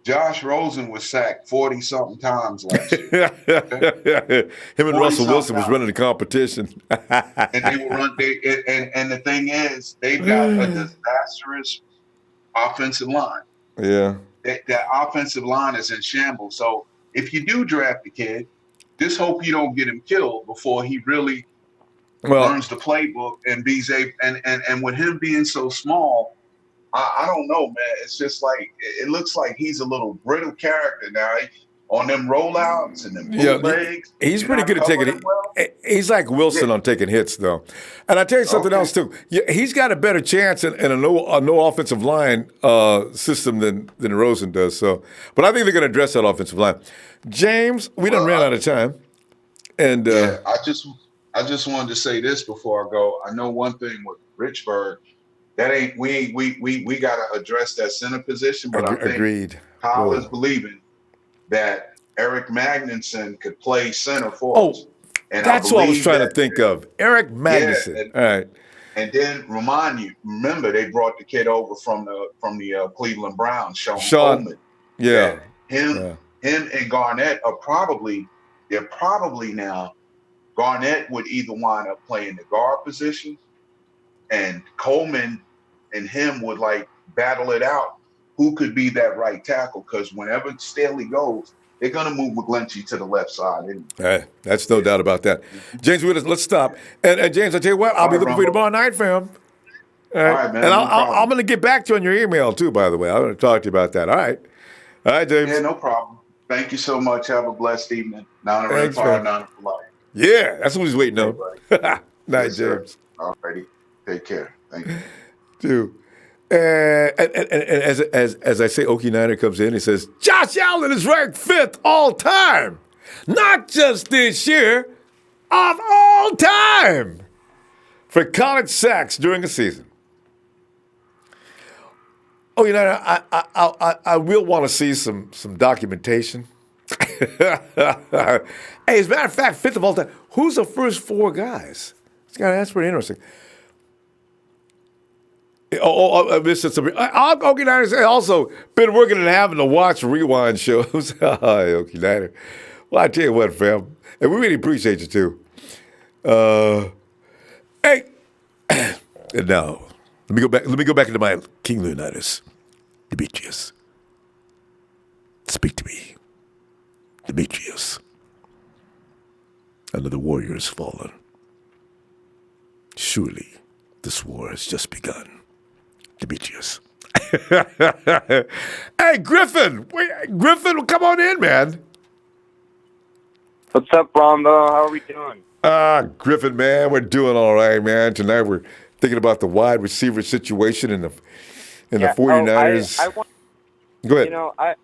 Josh Rosen was sacked 40-something times last year. Okay? Him and Russell Wilson was running the competition, and they will run. And the thing is, they've got a disastrous offensive line. Yeah, that offensive line is in shambles. So if you do draft the kid, just hope you don't get him killed before he really learns the playbook and and with him being so small, I don't know, man. It's just like it looks like he's a little brittle character now. On them rollouts and them bootlegs. He's pretty good at taking it. Well. He's like Wilson on taking hits, though. And I tell you something else, too. He's got a better chance in a no offensive line system than Rosen does. So, but I think they're going to address that offensive line. James, we done ran out of time. And I just wanted to say this before I go. I know one thing with Richburg, that ain't we got to address that center position. But I think Kyle is believing that Eric Magnuson could play center for us. And that's what I was trying to think of. Eric Magnuson. All right. And then remember they brought the kid over from the Cleveland Browns, Sean Coleman. Yeah. Him and Garnett they're probably now, Garnett would either wind up playing the guard position, and Coleman and him would battle it out. Who could be that right tackle? Because whenever Staley goes, they're going to move McGlinchey to the left side. Hey, that's no doubt about that. James, let's stop. And James, I tell you what, I'll be looking for you tomorrow night, fam. All right, man. And I'm going to get back to you on your email, too, by the way. I'm going to talk to you about that. All right. All right, James. Yeah, no problem. Thank you so much. Have a blessed evening. Nine for life. Yeah, that's what he's waiting on. Night, James. All righty. Take care. Thank you. Dude. And as I say, Okie Niner comes in, he says, Josh Allen is ranked 5th all time. Not just this year, of all time for college sacks during a season. Oh, I will want to see some documentation. Hey, as a matter of fact, 5th of all time. Who's the first 4 guys? That's pretty interesting. I missed it. Okie Niners also been working and having to watch rewind shows. Okie Niner. Well, I tell you what, fam, and we really appreciate you too. Hey, and now let me go back into my King Leonidas, Demetrius. Speak to me, Demetrius. Another warrior has fallen. Surely this war has just begun. Demetrius. Hey, Griffin. Griffin, come on in, man. What's up, Ronbo? How are we doing? Griffin, man, we're doing all right, man. Tonight we're thinking about the wide receiver situation in the Yeah. 49ers. I want, Go ahead. I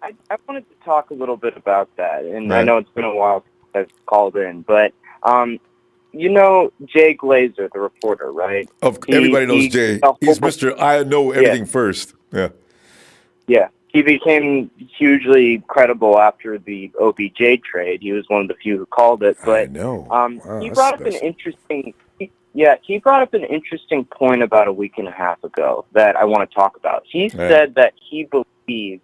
wanted to talk a little bit about that, and I Right. know it's been a while since I've called in, but Jay Glazer, the reporter, right? Everybody knows Jay. He's Mr. I know everything first. Yeah. Yeah. He became hugely credible after the OBJ trade. He was one of the few who called it, but I know. Wow, he that's brought up an special. interesting. He brought up an interesting point about a week and a half ago that I want to talk about. He said that he believes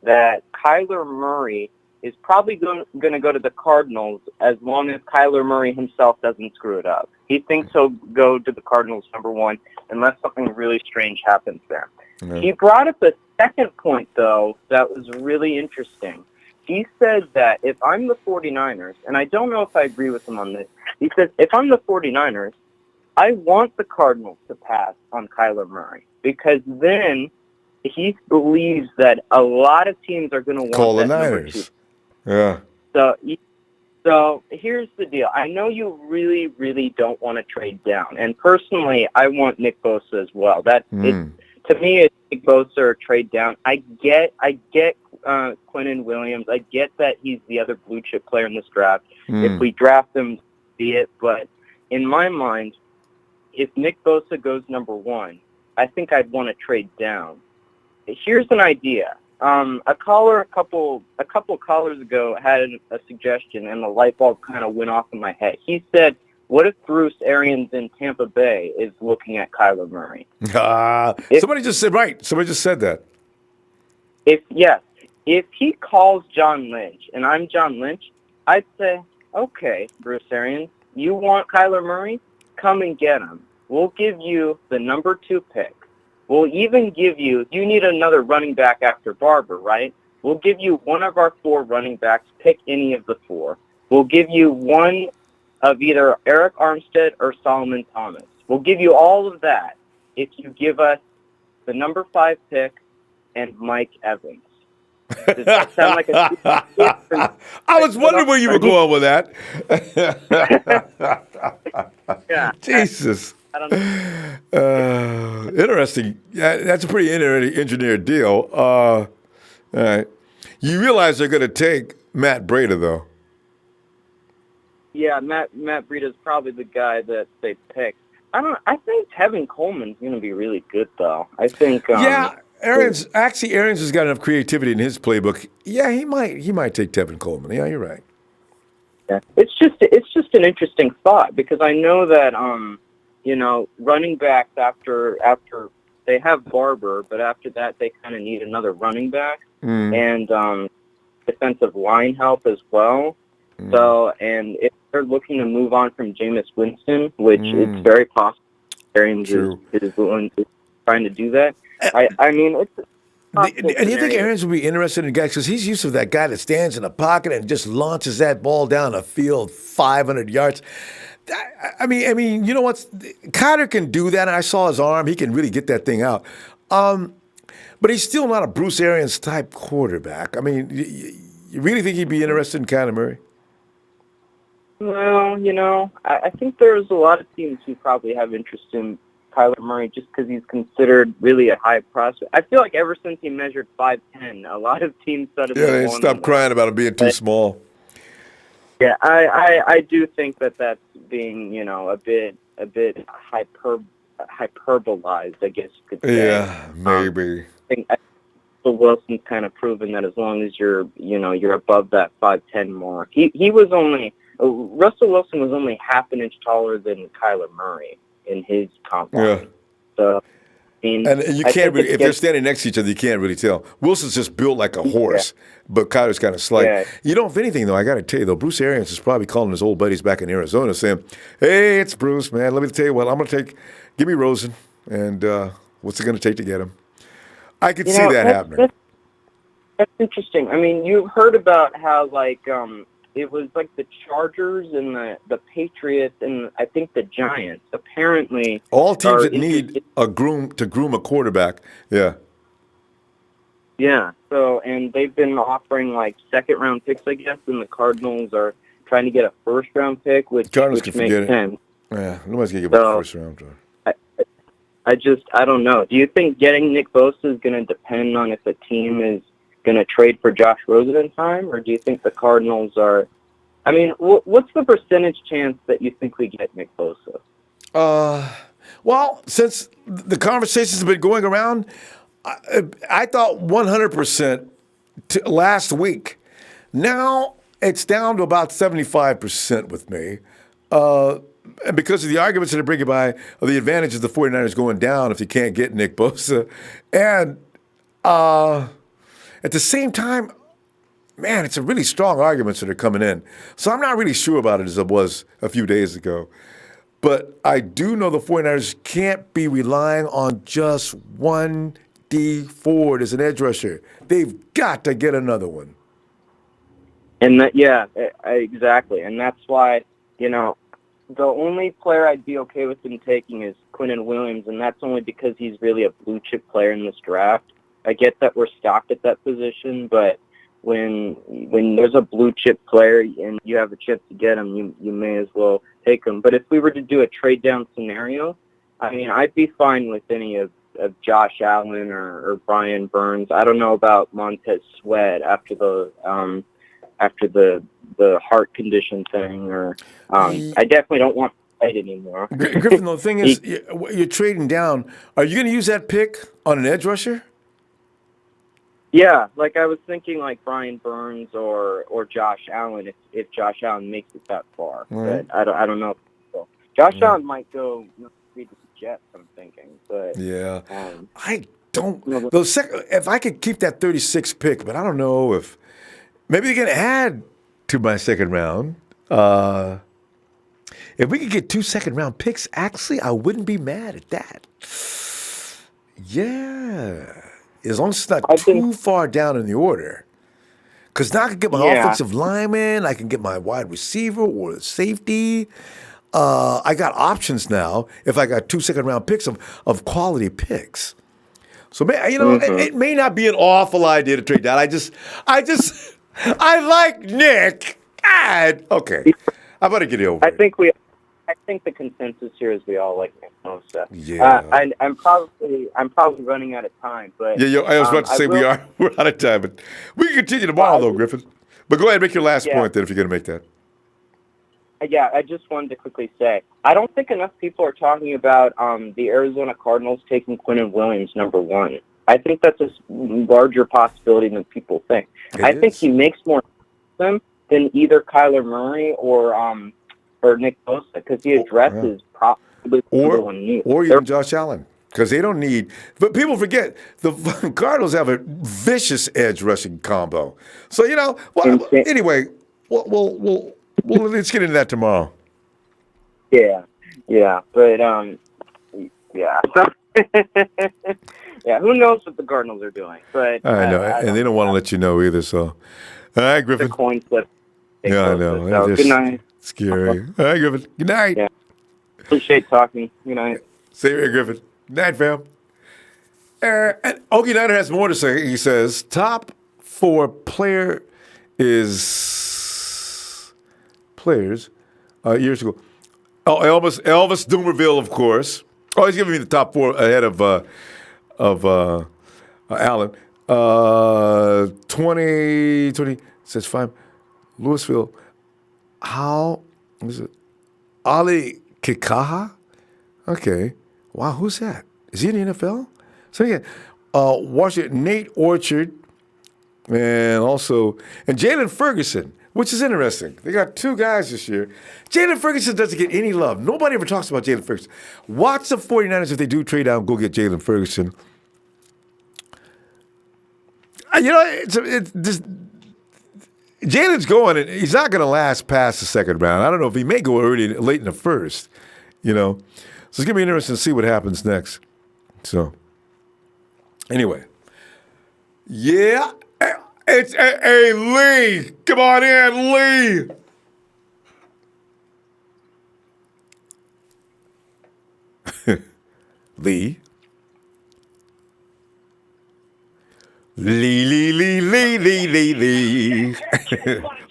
that Kyler Murray is probably going to go to the Cardinals as long as Kyler Murray himself doesn't screw it up. He thinks he'll go to the Cardinals, number one, unless something really strange happens there. Yeah. He brought up a second point, though, that was really interesting. He said that if I'm the 49ers, and I don't know if I agree with him on this, he says, if I'm the 49ers, I want the Cardinals to pass on Kyler Murray because then he believes that a lot of teams are going to want Call the that number Niners. 2. Yeah. So here's the deal. I know you really, really don't want to trade down, and personally, I want Nick Bosa as well. To me, it's Nick Bosa or trade down. I get Quinnen Williams. I get that he's the other blue chip player in this draft. If we draft him, be it. But in my mind, if Nick Bosa goes number one, I think I'd want to trade down. Here's an idea. A couple callers ago had a suggestion, and the light bulb kind of went off in my head. He said, "What if Bruce Arians in Tampa Bay is looking at Kyler Murray?" Somebody just said that. If he calls John Lynch, and I'm John Lynch, I'd say, "Okay, Bruce Arians, you want Kyler Murray? Come and get him. We'll give you the number 2 pick. We'll even give you need another running back after Barber, right? We'll give you one of our 4 running backs. Pick any of the 4. We'll give you one of either Eric Armstead or Solomon Thomas. We'll give you all of that if you give us the number 5 pick and Mike Evans." Does that sound like a I was wondering where you were going with that. Yeah. Jesus. I don't know. Interesting. Yeah, that's a pretty engineered deal. All right. You realize they're going to take Matt Breida, though. Yeah, Matt Breida is probably the guy that they picked. I think Tevin Coleman's going to be really good, though. I think. Arians has got enough creativity in his playbook. Yeah, he might take Tevin Coleman. Yeah, you're right. Yeah, it's just an interesting thought because I know that running backs after they have Barber, but after that they kind of need another running back and defensive line help as well. So, and if they're looking to move on from Jameis Winston, which it's very possible, Arians is trying to do that. I mean, it's. And you think Arians would be interested in guys because he's used to that guy that stands in the pocket and just launches that ball down the field 500 yards. I mean, you know what? Kyler can do that, and I saw his arm. He can really get that thing out. But he's still not a Bruce Arians type quarterback. I mean, you really think he'd be interested in Kyler Murray? Well, I think there's a lot of teams who probably have interest in Kyler Murray just because he's considered really a high prospect. I feel like ever since he measured 5'10", a lot of teams started. Yeah, they stopped crying about him being too small. Yeah, I do think that's being a bit hyperbolized, I guess you could say. Yeah, maybe. I think Russell Wilson's kind of proven that as long as you're above that 5'10" mark. Russell Wilson was only half an inch taller than Kyler Murray in his combine. Yeah. So, and you can't really, if they're standing next to each other, you can't really tell. Wilson's just built like a horse, but Kyler's kind of slight. Yeah. If anything, though, I got to tell you, though, Bruce Arians is probably calling his old buddies back in Arizona saying, "Hey, it's Bruce, man. Let me tell you what, give me Rosen, and what's it going to take to get him?" I could see that happening. That's interesting. I mean, you heard about how, it was like the Chargers and the Patriots and I think the Giants. Apparently, all teams that need to groom a quarterback. Yeah. Yeah. So, and they've been offering like second-round picks, I guess, and the Cardinals are trying to get a first-round pick, Cardinals can which makes forget it. sense. Yeah, nobody's gonna give up the So, first round. I, I don't know. Do you think getting Nick Bosa is going to depend on if a team is going to trade for Josh Rosen in time, or do you think the Cardinals are? I mean, what's the percentage chance that you think we get Nick Bosa? Well, since the conversations have been going around, I thought 100% last week. Now it's down to about 75% with me. And because of the arguments that are bringing by of the advantages of the 49ers going down if you can't get Nick Bosa. And at the same time, man, it's a really strong arguments that are coming in. So I'm not really sure about it as I was a few days ago. But I do know the 49ers can't be relying on just one D Ford as an edge rusher. They've got to get another one. And that, yeah, exactly. And that's why, the only player I'd be okay with them taking is Quinnen Williams, and that's only because he's really a blue chip player in this draft. I get that we're stocked at that position, but when there's a blue chip player and you have a chance to get him, you may as well take him. But if we were to do a trade down scenario, I mean, I'd be fine with any of Josh Allen or Brian Burns. I don't know about Montez Sweat after the heart condition thing, or I definitely don't want to fight anymore. Griffin, the thing is, you're trading down. Are you going to use that pick on an edge rusher? Yeah, like I was thinking, like Brian Burns or Josh Allen, if Josh Allen makes it that far. Right. But I don't know. So Josh Allen might go read the Jets. I'm thinking, but yeah, I don't. If I could keep that 36 pick, but I don't know if maybe they can add to my second round. If we could get 2 second-round picks, actually, I wouldn't be mad at that. Yeah. As long as it's not too far down in the order. Because now I can get my offensive lineman, I can get my wide receiver or safety. I got options now if I got 2 second-round picks of quality picks. So, it may not be an awful idea to trade down. I like Nick. God. Okay. I better get over it. I think the consensus here is we all like Nick Bosa. Yeah. I'm probably running out of time, but yeah. I was about to say we're out of time, but we can continue tomorrow though, Griffin. But go ahead and make your last point then if you're going to make that. Yeah, I just wanted to quickly say I don't think enough people are talking about the Arizona Cardinals taking Quinnen Williams number 1. I think that's a larger possibility than people think. I think he makes more sense than either Kyler Murray or Nick Bosa because he addresses probably number 1 need. Or even Josh Allen because they don't need. But people forget the Cardinals have a vicious edge rushing combo. So anyway, we'll let's get into that tomorrow. Yeah, but yeah. So yeah, who knows what the Cardinals are doing? But I know, and they don't want to let you know either. So, all right, Griffin. The coin flip. Yeah, I know. So, good night. Scary. All right, Griffin. Good night. Yeah. Appreciate talking. Good night. Same here, Griffin. Good night, fam. And Okie Niner has more to say. He says, top 4 players years ago. Oh, Elvis Dumerville, of course. Oh, he's giving me the top 4 ahead of Allen. 20 says 5. Louisville. How is it? Ali Kikaha? Okay. Wow, who's that? Is he in the NFL? So again, Washington, Nate Orchard, and Jalen Ferguson, which is interesting. They got 2 guys this year. Jalen Ferguson doesn't get any love. Nobody ever talks about Jalen Ferguson. Watch the 49ers if they do trade down, go get Jalen Ferguson. Jalen's going, and he's not going to last past the second round. I don't know if he may go already late in the first, So it's going to be interesting to see what happens next. So, anyway. Yeah. It's a Lee. Come on in, Lee. Lee. Lee.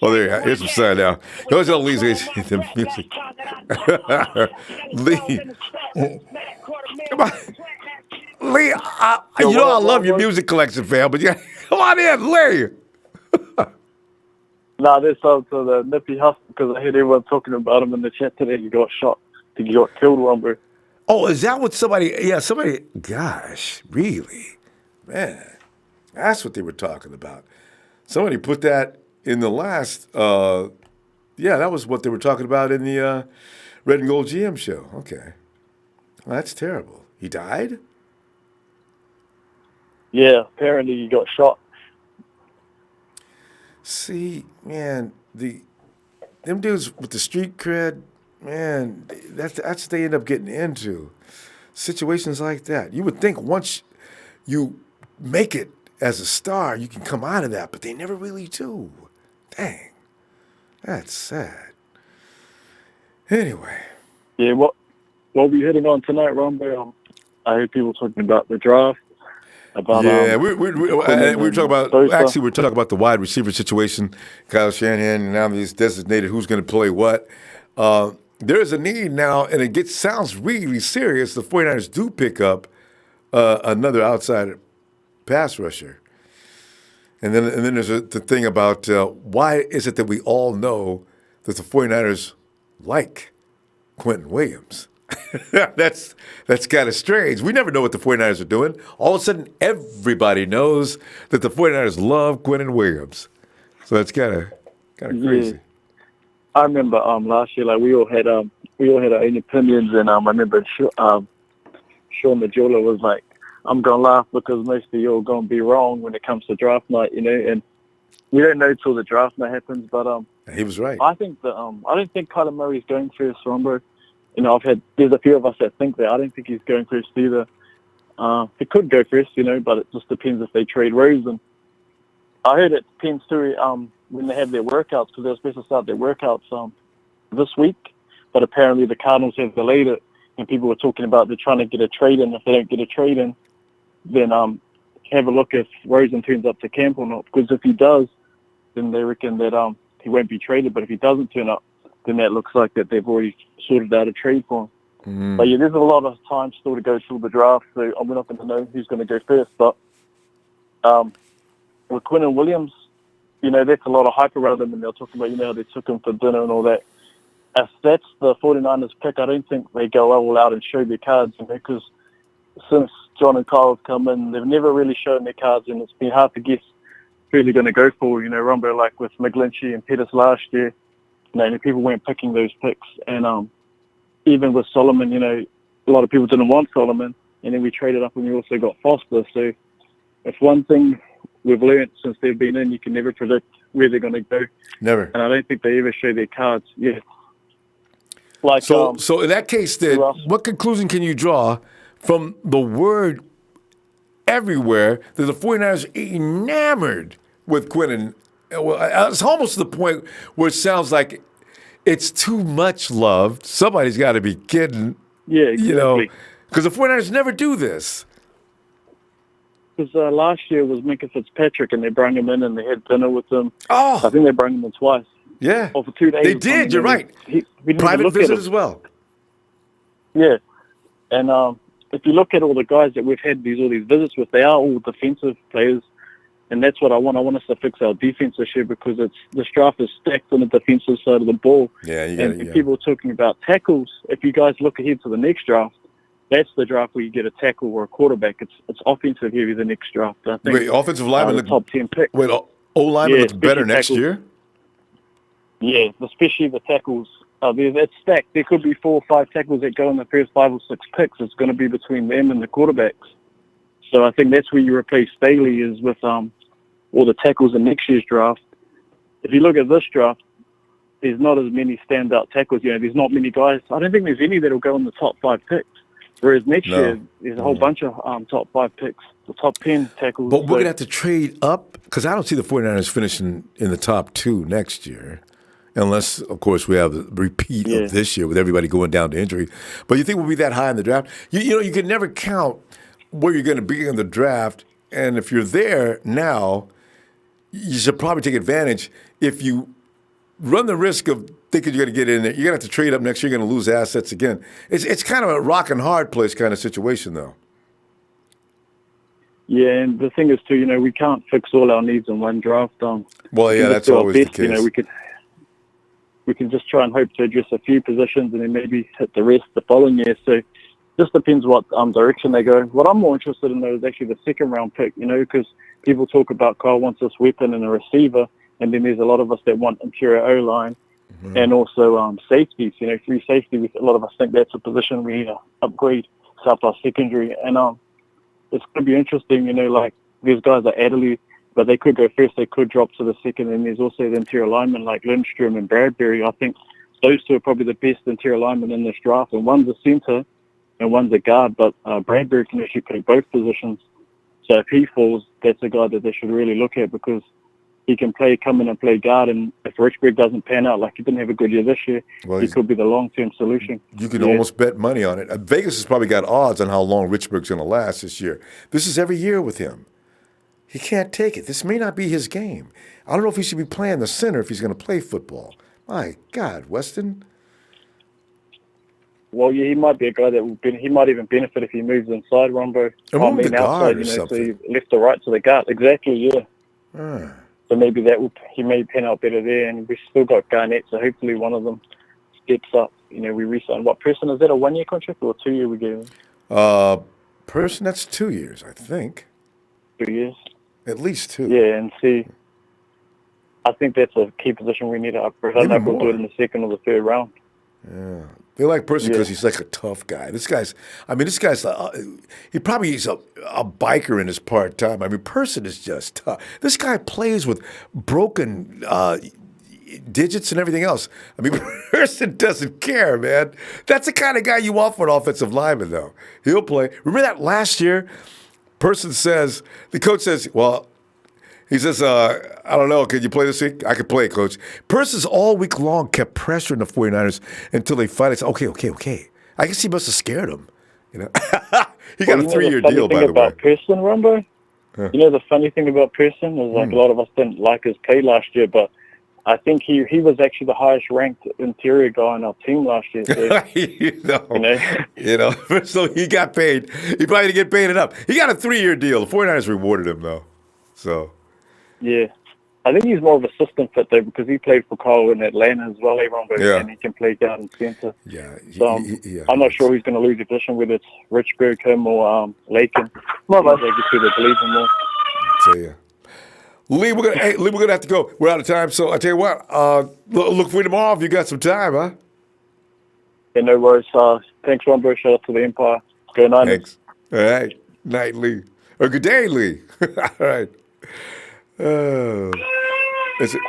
Oh, there you go. Here's some sign now. You always tell Lee's the music. Lee. Come on. Lee, Yo, you what know I up, love your Ronbo? music collection, fam, but yeah, come on in, Lee. Nah, this out to the Nippy Hussle because I heard everyone talking about him in the chat today. He got shot. I think he got killed, Ronbo. Oh, is that what somebody, gosh, really? Man, that's what they were talking about. Somebody put that in the last, that was what they were talking about in the Red and Gold GM show. Okay. Well, that's terrible. He died? Yeah, apparently he got shot. See, man, them dudes with the street cred, man, that's what they end up getting into. Situations like that. You would think once you make it as a star, you can come out of that, but they never really do. Dang. That's sad. Anyway. Yeah, what we hitting on tonight, Ronbo? I heard people talking about the draft. About we were talking about Bosa. we're talking about the wide receiver situation. Kyle Shanahan now he's designated who's going to play what. There is a need now, and it sounds really serious. The 49ers do pick up another outside pass rusher, and then there's the thing about why is it that we all know that the 49ers like Quinnen Williams? That's kind of strange. We never know what the 49ers are doing. All of a sudden, everybody knows that the 49ers love Quinnen Williams. So that's kind of crazy. Yeah. I remember last year, like we all had our own opinions, and I remember Sean Majula was like, "I'm gonna laugh because most of you are gonna be wrong when it comes to draft night, and we don't know till the draft night happens." But He was right. I think that I don't think Kyler Murray's going first, Ronbo. There's a few of us that think that. I don't think he's going first either. He could go first, but it just depends if they trade Rose. And I heard it depends too when they have their workouts, because they're supposed to start their workouts this week, but apparently the Cardinals have delayed it, and people were talking about they're trying to get a trade in. If they don't get a trade in, then have a look if Rosen turns up to camp or not, because if he does, then they reckon that he won't be traded. But if he doesn't turn up, then that looks like that they've already sorted out a trade for him. But yeah, there's a lot of time still to go through the draft, so we're not going to know who's going to go first. But with Quinnen Williams, that's a lot of hype around him, and they're talking about, how they took him for dinner and all that. If that's the 49ers pick, I don't think they go all out and show their cards, because since John and Kyle have come in, they've never really shown their cards, and it's been hard to guess who they're going to go for. Ronbo, like with McGlinchey and Pettis last year, people weren't picking those picks. And even with Solomon, a lot of people didn't want Solomon, and then we traded up and we also got Foster. So if one thing we've learned since they've been in, you can never predict where they're going to go. Never. And I don't think they ever show their cards. Yeah. So in that case, then, what conclusion can you draw from the word everywhere that the 49ers are enamored with Quinnen? Well, it's almost to the point where it sounds like it's too much love. Somebody's got to be kidding. Yeah, exactly. Because the 49ers never do this. Because last year was Minka Fitzpatrick, and they brought him in and they had dinner with him. Oh. I think they brought him in twice. Yeah. Or for 2 days. They did, you're right. We didn't Private look visit at as well. Yeah. And if you look at all the guys that we've had all these visits with, they are all defensive players. And that's what I want. I want us to fix our defense this year, because this draft is stacked on the defensive side of the ball. Yeah, if people are talking about tackles, if you guys look ahead to the next draft, that's the draft where you get a tackle or a quarterback. It's offensive heavy the next draft. I think. Wait, offensive lineman, the top 10 pick. Wait, O-lineman looks better next year? Yeah, especially the tackles. It's stacked. There could be 4 or 5 tackles that go in the first 5 or 6 picks. It's going to be between them and the quarterbacks. So I think that's where you replace Staley, is with all the tackles in next year's draft. If you look at this draft, there's not as many standout tackles. There's not many guys. I don't think there's any that will go in the top 5 picks. Whereas next year, there's a whole bunch of top 5 picks, the top 10 tackles. But we're going to have to trade up, because I don't see the 49ers finishing in the top 2 next year. Unless, of course, we have a repeat of this year with everybody going down to injury. But you think we'll be that high in the draft? You can never count where you're going to be in the draft And if you're there now, you should probably take advantage. If you run the risk of thinking you're going to get in there, you're going to have to trade up next year. You're going to lose assets again. It's kind of a rock and hard place kind of situation, though. Yeah, and the thing is too, we can't fix all our needs in one draft. Well, yeah, that's always the case. We can just try and hope to address a few positions and then maybe hit the rest the following year. So just depends what direction they go. What I'm more interested in, though, is actually the second round pick, because people talk about Kyle wants this weapon and a receiver, and then there's a lot of us that want interior O-line and also safeties, free safety. A lot of us think that's a position we need to upgrade South our secondary. And it's going to be interesting, like these guys are Adderley, but they could go first, they could drop to the second, and there's also the interior linemen like Lindstrom and Bradbury. I think those two are probably the best interior linemen in this draft, and one's a center and one's a guard, but Bradbury can actually play both positions. So if he falls, that's a guy that they should really look at because he can come in and play guard, and if Richburg doesn't pan out, like he didn't have a good year this year, he could be the long-term solution. You could almost bet money on it. Vegas has probably got odds on how long Richburg's going to last this year. This is every year with him. He can't take it. This may not be his game. I don't know if he should be playing the center if he's going to play football. My God, Weston. Well, yeah, he might be a guy that he might even benefit if he moves inside, Ronbo. Move the guard or something. So left or right to the guard. Exactly, yeah. So maybe he may pan out better there, and we've still got Garnett, so hopefully one of them steps up. We re-sign. What person is that, a 1-year contract or a 2-year we give him? Person, that's 2 years, I think. 2 years? At least 2. Yeah, and see, I think that's a key position we need to upgrade. I don't know if we'll do it in the second or the third round. Yeah. They like Percy because he's like a tough guy. This guy's he probably is a biker in his part-time. I mean, Person is just tough. This guy plays with broken digits and everything else. I mean, Person doesn't care, man. That's the kind of guy you want for an offensive lineman, though. He'll play. Remember that last year? Person says, the coach says, well, he says, I don't know, can you play this week? I can play, Coach. Person's all week long kept pressuring the 49ers until they finally said, okay. I guess he must have scared him. He got a 3-year deal, by the way. About Person, Ronbo? Huh. The funny thing about Person is like a lot of us didn't like his pay last year, but I think he was actually the highest ranked interior guy on our team last year. So, so he got paid. He probably didn't get paid enough. He got a 3-year deal. The 49ers rewarded him, though. So. Yeah. I think he's more of a system fit, though, because he played for Kyle in Atlanta as well, and he can play guard and center. Yeah. I'm not sure he's going to lose a position, whether it's Richburg, him, or Lakin. Well, I think they believe him more. I tell you. Lee, we're gonna have to go. We're out of time, so I tell you what. Look for you tomorrow if you got some time, huh? Yeah, no worries. Thanks, Ronbo. Shout out to the Empire. Go Niners. Thanks. All right, night, Lee. Or good day, Lee. All right. Is it?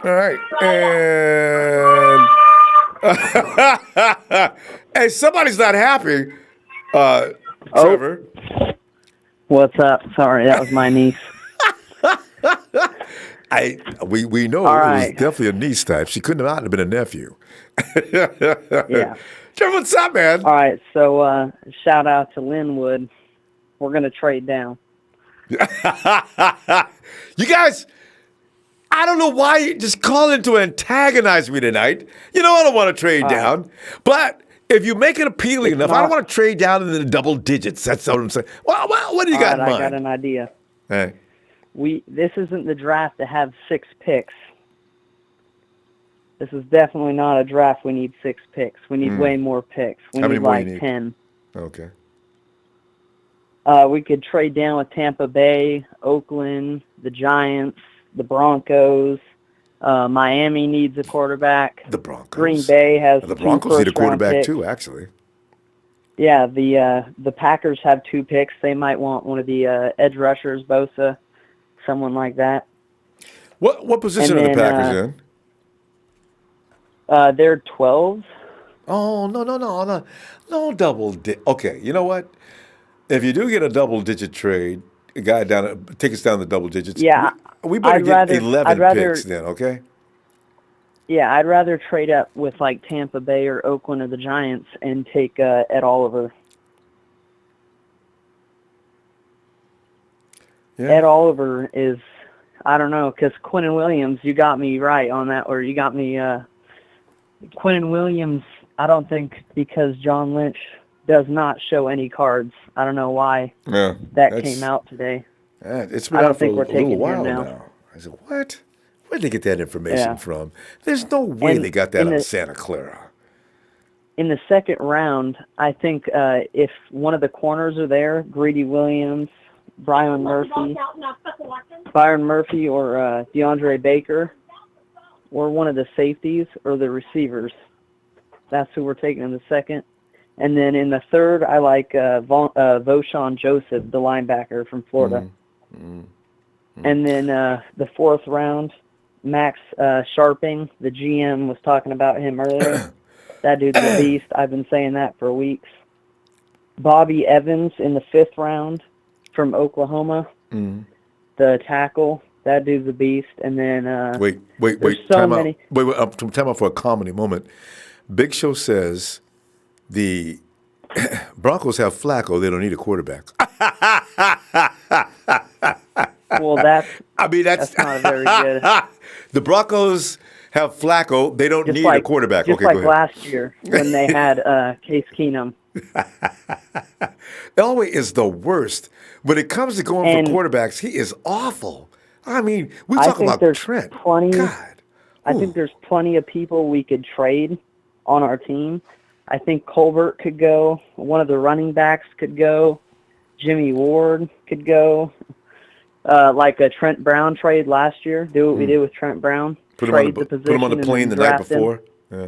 All right, and hey, somebody's not happy. Trevor. What's up? Sorry, that was my niece. We know all it right. was definitely a niece type. She couldn't have been a nephew. Yeah. Trevor, what's up, man? All right, so shout out to Linwood. We're going to trade down. You guys, I don't know why you just calling to antagonize me tonight. I don't want to trade down. But if you make it appealing enough, I don't want to trade down into the double digits. That's what I'm saying. Well, what do you got in mind? I got an idea. All right. This isn't the draft to have 6 picks. This is definitely not a draft we need 6 picks. We need way more picks. We How need many more like you need? 10. Okay. We could trade down with Tampa Bay, Oakland, the Giants, the Broncos. Miami needs a quarterback. The Broncos. Green Bay has the Broncos need a quarterback picks. too, actually. Yeah, the Packers have 2 picks. They might want one of the edge rushers, Bosa, someone like that. What position are the Packers in? They're 12. Oh, no double. Okay, you know what? If you do get a double-digit trade, a guy take us down the double digits. Yeah, we better get 11 picks then, okay? Yeah, I'd rather trade up with like Tampa Bay or Oakland or the Giants and take Ed Oliver. Ed Oliver is, I don't know, because Quinnen Williams, you got me right on that, or you got me, Quinnen Williams, I don't think, because John Lynch does not show any cards. I don't know why that came out today. It's been out for a little while now. now. I said, what? Where'd they get that information from? There's no way they got that out of Santa Clara. In the second round, I think if one of the corners are there, Greedy Williams, Byron Murphy, or DeAndre Baker, or one of the safeties or the receivers. That's who we're taking in the second. And then in the third, I like Voshawn Joseph, the linebacker from Florida. And then the fourth round, Max Sharping, the GM was talking about him earlier. That dude's a beast. I've been saying that for weeks. Bobby Evans in the fifth round from Oklahoma, the tackle. That dude's a beast. And then wait. Time out for a comedy moment. Big Show says the Broncos have Flacco. They don't need a quarterback. Well, that's not very good. The Broncos have Flacco. They don't need a quarterback. Just okay, like last year when they had Case Keenum. Elway is the worst. When it comes to going for quarterbacks, he is awful. I mean, we talk about Trent. I think there's plenty of people we could trade on our team. I think Colbert could go. One of the running backs could go. Jimmy Ward could go. Like a Trent Brown trade last year. Do what we did with Trent Brown. Put him on the plane the night before. Yeah.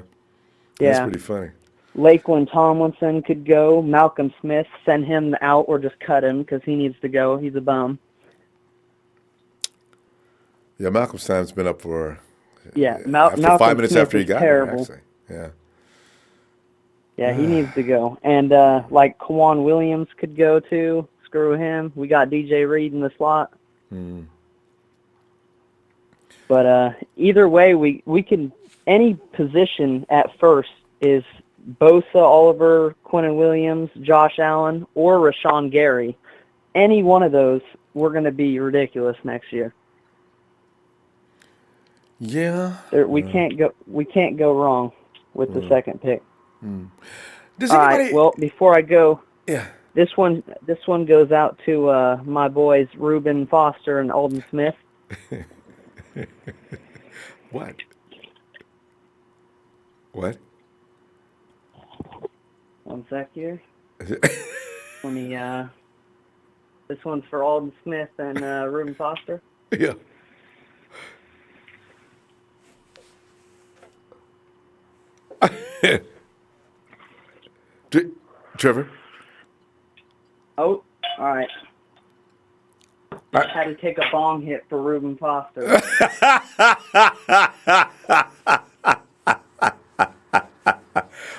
That's pretty funny. Lakeland Tomlinson could go. Malcolm Smith, send him out or just cut him because he needs to go. He's a bum. Yeah, Malcolm's time's been up for Malcolm 5 minutes Smith after he got terrible. here, actually. Yeah, he needs to go. And like Kwan Williams could go too. Screw him. We got DJ Reed in the slot. But either way, we can, any position at first is Bosa, Oliver, Quinnen Williams, Josh Allen, or Rashawn Gary. Any one of those, we're going to be ridiculous next year. Yeah. We can't go wrong with the second pick. Does All anybody... right, well, before I go, yeah, this one goes out to my boys Reuben Foster and Alden Smith. What? One sec here. Let me. This one's for Alden Smith and Reuben Foster. Yeah. Trevor? Oh, all right. I had to take a bong hit for Reuben Foster.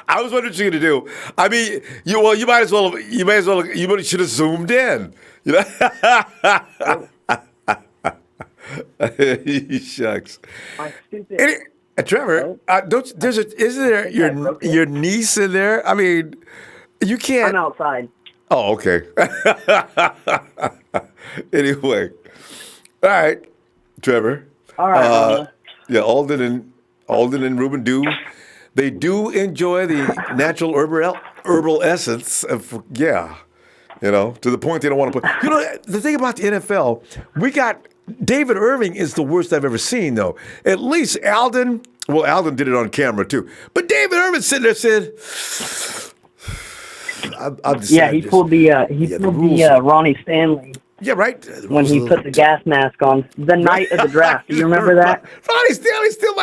I was wondering what you're gonna do. I mean, you might as well. You should have zoomed in. You know. Shucks. My stupid. Trevor, isn't there your niece in there? I mean, you can't. I'm outside. Oh, okay. Anyway, all right, Trevor. All right. Yeah, Alden and Reuben do enjoy the natural herbal essence of to the point they don't want to put. The thing about the NFL, we got David Irving is the worst I've ever seen though. At least Alden did it on camera too, but David Irving sitting there said. He pulled the Ronnie Stanley. Yeah, right. When he put the gas mask on the night of the draft. Do you remember that? Ronnie Stanley's still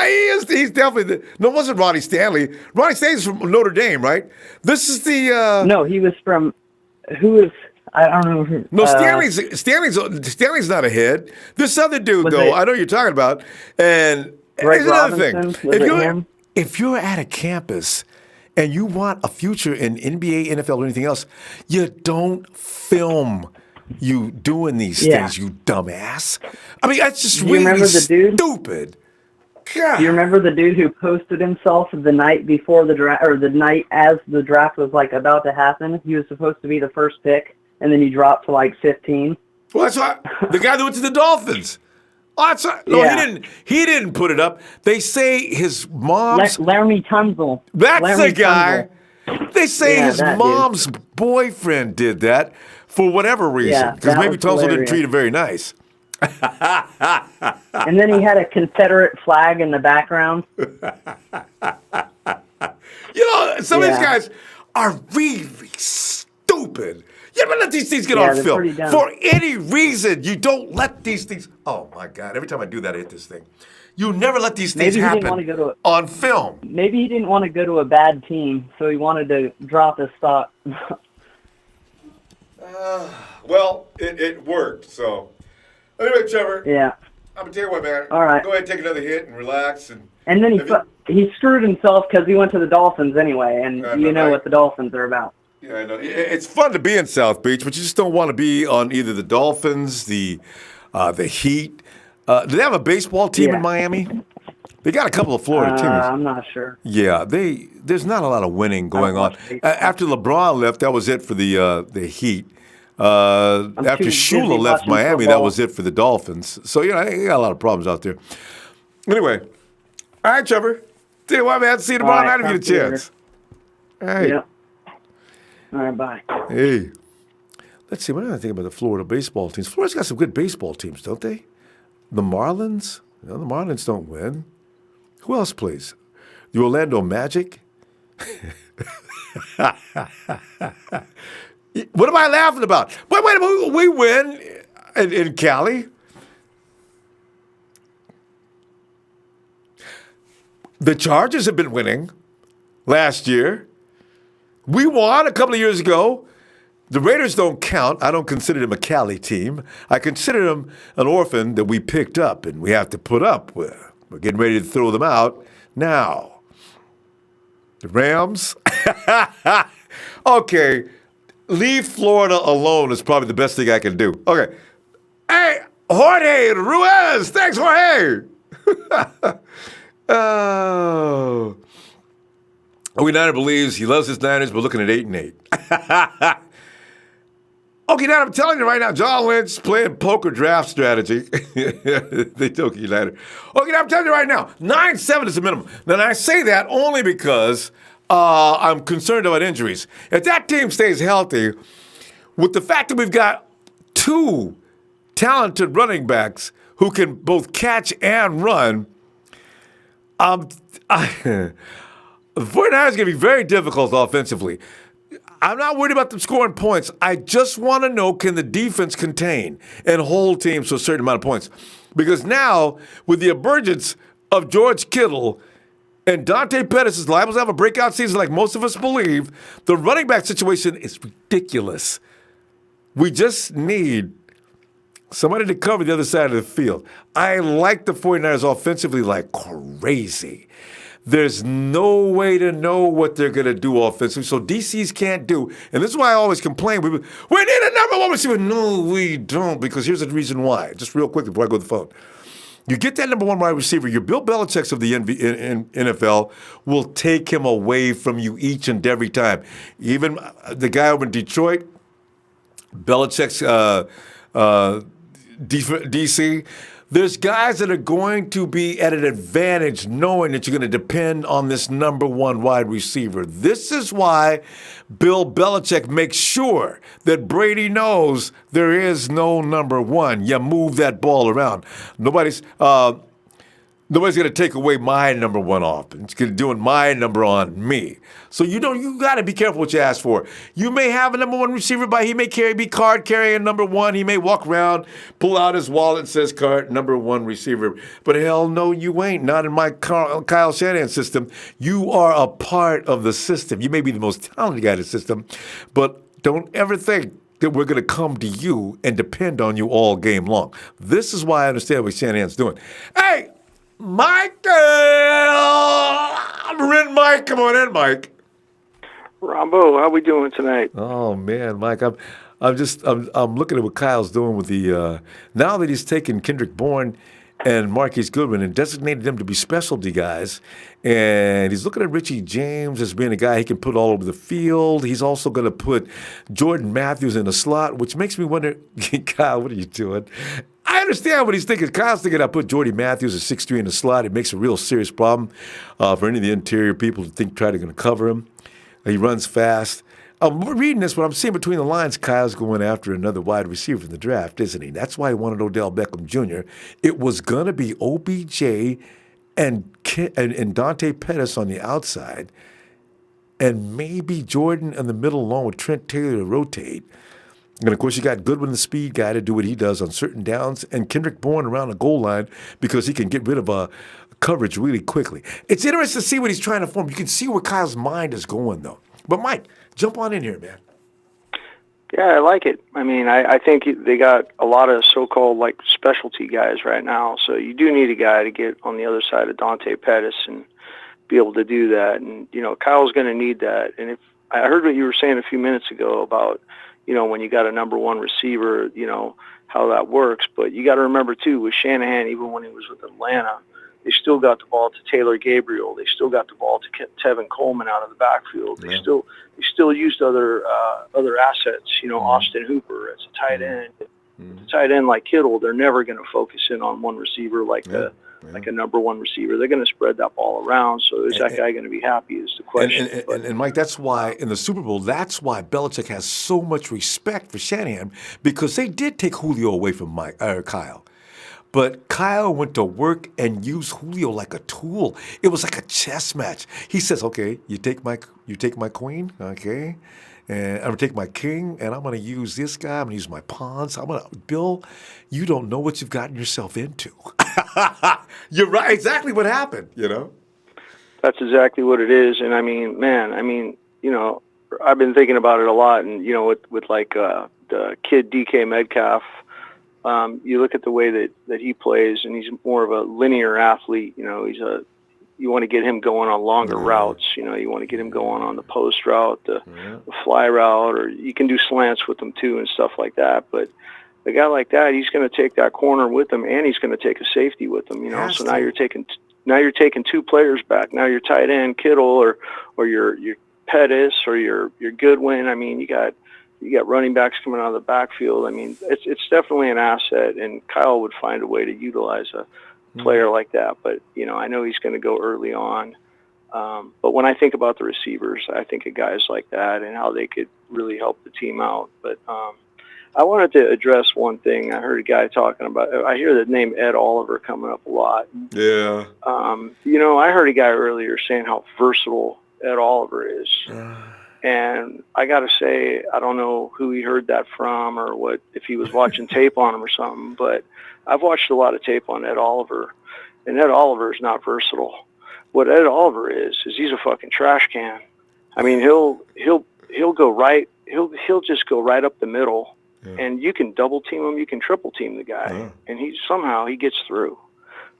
he's definitely it wasn't Ronnie Stanley. Ronnie Stanley's from Notre Dame, right? This is the No, he was from I don't know who. No, Stanley's not ahead. This other dude though, I know you're talking about. And here's another thing. If you're at a campus and you want a future in NBA, NFL, or anything else, you don't film you doing these things, you dumbass. I mean, that's just really stupid. God. Do you remember the dude who posted himself the night before the draft, or the night as the draft was like about to happen? He was supposed to be the first pick, and then he dropped to like 15. Well, that's why the guy that went to the Dolphins. Oh, that's right. No, Yeah. He didn't put it up. They say his mom's. Laramie Tunzel. That's Laramie the guy. They say Yeah, his that dude. mom's boyfriend did that for whatever reason. Yeah, Because that maybe was Tunzel didn't hilarious. treat him very nice. And then he had a Confederate flag in the background. Some of these Yeah. guys are really stupid. You never let these things get Yeah, on they're film. pretty dumb. For any reason, you don't let these things. Oh, my God. Every time I do that, I hit this thing. You never let these things Maybe he didn't happen want to go to on film. Maybe he didn't want to go to a bad team, so he wanted to drop his stock. Well, it worked. So, anyway, Trevor, Yeah. I'm going to tell you what, man. All right. Go ahead and take another hit and relax. And then If you- he screwed himself because he went to the Dolphins anyway, and I you know, know right? what the Dolphins are about. Yeah, I know. It's fun to be in South Beach, but you just don't want to be on either the Dolphins, the Heat. Do they have a baseball team in Yeah. Miami? They got a couple of Florida teams. I'm not sure. Yeah, there's not a lot of winning going on. watch baseball. After LeBron left, that was it for the Heat. After too Shula busy left watching Miami, that football. was it for the Dolphins. So, they got a lot of problems out there. Anyway, all right, Trevor. Tell you what, man, see you tomorrow All right, night if you talk get a to you chance. All right. Yep. All right, bye. Hey, let's see. What do I think about the Florida baseball teams? Florida's got some good baseball teams, don't they? The Marlins? The Marlins don't win. Who else plays? The Orlando Magic? What am I laughing about? Wait a minute. We win in Cali. The Chargers have been winning last year. We won a couple of years ago. The Raiders don't count. I don't consider them a Cali team. I consider them an orphan that we picked up and we have to put up with. We're getting ready to throw them out now. The Rams? Okay. Leave Florida alone is probably the best thing I can do. Okay. Hey, Jorge Ruiz. Thanks, Jorge. Oh. Niner believes he loves his Niners, but looking at 8-8. Okay, now I'm telling you right now, John Lynch playing poker draft strategy. They took United. Okay, now I'm telling you right now, 9-7 is the minimum. Now I say that only because I'm concerned about injuries. If that team stays healthy, with the fact that we've got two talented running backs who can both catch and run, the 49ers are going to be very difficult offensively. I'm not worried about them scoring points. I just want to know, can the defense contain and hold teams to a certain amount of points? Because now, with the emergence of George Kittle and Dante Pettis is liable to have a breakout season like most of us believe, the running back situation is ridiculous. We just need somebody to cover the other side of the field. I like the 49ers offensively like crazy. There's no way to know what they're going to do offensively, so DCs can't do. And this is why I always complain. We need a number one receiver. No, we don't, because here's the reason why. Just real quick before I go to the phone. You get that number one wide receiver, your Bill Belichick's of the NFL will take him away from you each and every time. Even the guy over in Detroit, Belichick's DC, there's guys that are going to be at an advantage knowing that you're going to depend on this number one wide receiver. This is why Bill Belichick makes sure that Brady knows there is no number one. You move that ball around. Nobody's going to take away my number one off. It's going to do my number on me. So you got to be careful what you ask for. You may have a number one receiver, but he may be card carrying number one. He may walk around, pull out his wallet and says card number one receiver. But hell no, you ain't. Not in my Kyle Shanahan system. You are a part of the system. You may be the most talented guy in the system, but don't ever think that we're going to come to you and depend on you all game long. This is why I understand what Shanahan's doing. Hey, Mike, Mike, come on in, Mike. Ronbo, how we doing tonight? Oh man, Mike, I'm looking at what Kyle's doing with the now that he's taken Kendrick Bourne and Marquise Goodwin and designated them to be specialty guys. And he's looking at Richie James as being a guy he can put all over the field. He's also going to put Jordan Matthews in the slot, which makes me wonder, Kyle, what are you doing? I understand what he's thinking. Kyle's thinking I put Jordy Matthews at 6'3" in the slot. It makes a real serious problem for any of the interior people to try to cover him. He runs fast. I'm reading this, but I'm seeing between the lines, Kyle's going after another wide receiver in the draft, isn't he? That's why he wanted Odell Beckham Jr. It was going to be OBJ and Dante Pettis on the outside, and maybe Jordan in the middle along with Trent Taylor to rotate. And, of course, you got Goodwin, the speed guy, to do what he does on certain downs, and Kendrick Bourne around the goal line because he can get rid of coverage really quickly. It's interesting to see what he's trying to form. You can see where Kyle's mind is going, though. But, Mike, jump on in here, man. Yeah, I like it. I mean, I think they got a lot of so-called like specialty guys right now. So you do need a guy to get on the other side of Dante Pettis and be able to do that. And, Kyle's going to need that. And if I heard what you were saying a few minutes ago about, when you got a number one receiver, how that works. But you got to remember, too, with Shanahan, even when he was with Atlanta, they still got the ball to Taylor Gabriel. They still got the ball to Tevin Coleman out of the backfield. They still used other assets. Austin Hooper as a tight end. A tight end like Kittle, they're never going to focus in on one receiver like a number one receiver. They're going to spread that ball around. So is that guy going to be happy is the question. And Mike, that's why in the Super Bowl, that's why Belichick has so much respect for Shanahan, because they did take Julio away from Kyle. But Kyle went to work and used Julio like a tool. It was like a chess match. He says, "Okay, you take my queen, okay, and I'm gonna take my king, and I'm gonna use this guy. I'm gonna use my pawns. Bill, you don't know what you've gotten yourself into." You're right. Exactly what happened. That's exactly what it is. And I mean, man, I've been thinking about it a lot. And with like the kid DK Metcalf. You look at the way that he plays, and he's more of a linear athlete. You want to get him going on longer routes. You want to get him going on the post route, the fly route, or you can do slants with him too and stuff like that. But a guy like that, he's going to take that corner with him, and he's going to take a safety with him. So now you're taking two players back. Now your tight end Kittle or your Pettis or your Goodwin. I mean, you got running backs coming out of the backfield. I mean, it's definitely an asset, and Kyle would find a way to utilize a player like that. But, I know he's going to go early on. But when I think about the receivers, I think of guys like that and how they could really help the team out. But I wanted to address one thing. I heard a guy talking about, I hear the name Ed Oliver coming up a lot. Yeah. I heard a guy earlier saying how versatile Ed Oliver is. And I got to say, I don't know who he heard that from or if he was watching tape on him or something, but I've watched a lot of tape on Ed Oliver, and Ed Oliver is not versatile. What Ed Oliver is he's a fucking trash can. I mean, he'll go right, he'll just go right up the middle, and you can double team him, you can triple team the guy, and he gets through.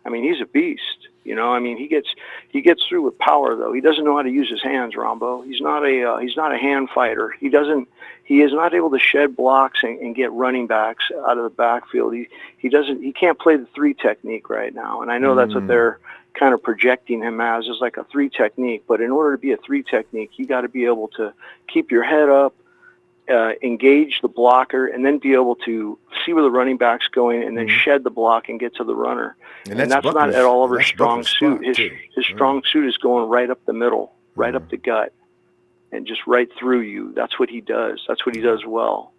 I mean, he's a beast. He gets through with power, though. He doesn't know how to use his hands, Ronbo. He's not a hand fighter. He is not able to shed blocks and get running backs out of the backfield. He can't play the 3 technique right now. And I know that's what they're kind of projecting him as, is like a 3 technique. But in order to be a 3 technique, you got to be able to keep your head up, engage the blocker, and then be able to see where the running back's going and then shed the block and get to the runner. And that's not Ed Oliver's strong suit. His strong suit is going right up the middle, right up the gut, and just right through you. That's what he does. That's what he does well.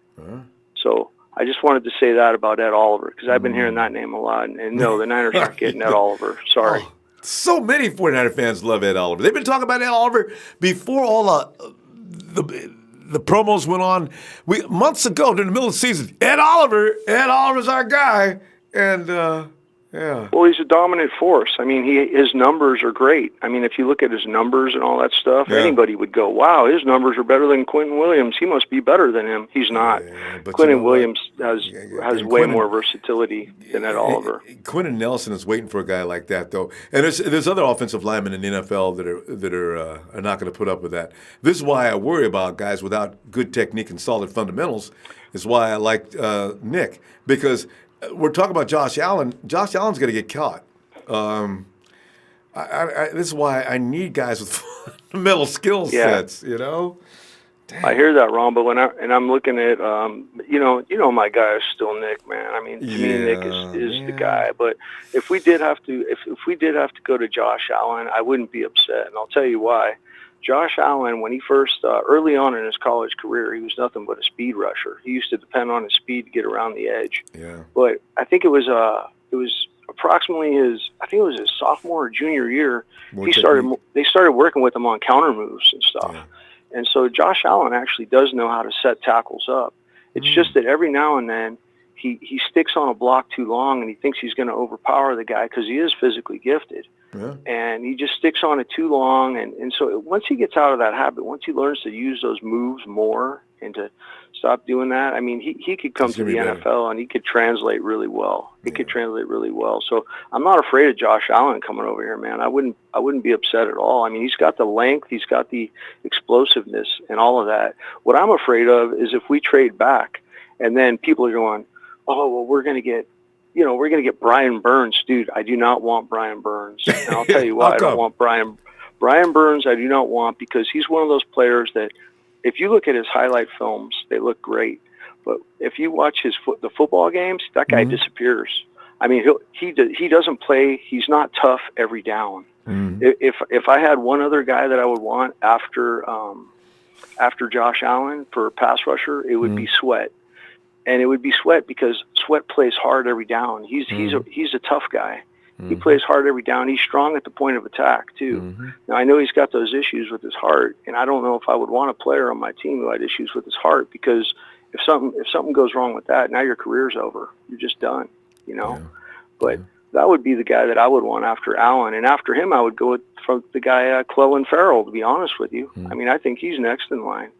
So I just wanted to say that about Ed Oliver, because I've been hearing that name a lot. And no, the Niners aren't getting Ed Oliver. Sorry. Oh, so many 49er fans love Ed Oliver. They've been talking about Ed Oliver before all the promos went on months ago during the middle of the season. Ed Oliver's our guy. And, yeah. Well, he's a dominant force. I mean, his numbers are great. I mean, if you look at his numbers and all that stuff, anybody would go, wow, his numbers are better than Quinnen Williams. He must be better than him. He's not. Quinnen Williams has way more versatility than Ed Oliver. Quentin Nelson is waiting for a guy like that, though. And there's other offensive linemen in the NFL that are not going to put up with that. This is why I worry about guys without good technique and solid fundamentals. Is why I like Nick, because we're talking about Josh Allen. Josh Allen's going to get caught. This is why I need guys with fundamental skill sets. You know. Damn. I hear that, Ronbo, and I'm looking at my guy is still Nick, man. I mean, to me, Nick is the guy. But if we did have to go to Josh Allen, I wouldn't be upset, and I'll tell you why. Josh Allen, when he first early on in his college career, he was nothing but a speed rusher. He used to depend on his speed to get around the edge. Yeah. But I think it was approximately his sophomore or junior year. They started working with him on counter moves and stuff. Yeah. And so Josh Allen actually does know how to set tackles up. It's just that every now and then he sticks on a block too long and he thinks he's going to overpower the guy because he is physically gifted. Yeah. And he just sticks on it too long. And so once he gets out of that habit, once he learns to use those moves more and to stop doing that, I mean, he could come to the NFL and he could translate really well. He could translate really well. So I'm not afraid of Josh Allen coming over here, man. I wouldn't be upset at all. I mean, he's got the length, he's got the explosiveness and all of that. What I'm afraid of is if we trade back and then people are going, oh, well, we're going to get Brian Burns. Dude, I do not want Brian Burns. And I'll tell you why I don't want Brian Burns. I do not want, because he's one of those players that if you look at his highlight films, they look great. But if you watch the football games, that guy disappears. I mean, he doesn't play. He's not tough every down. If I had one other guy that I would want after Josh Allen for a pass rusher, it would be Sweat. And it would be Sweat because Sweat plays hard every down. He's a tough guy. He plays hard every down. He's strong at the point of attack too. Now I know he's got those issues with his heart, and I don't know if I would want a player on my team who had issues with his heart, because if something goes wrong with that, now your career's over. You're just done, you know. Yeah. But that would be the guy that I would want after Allen, and after him I would go from the guy Clellan Ferrell. To be honest with you, I mean, I think he's next in line.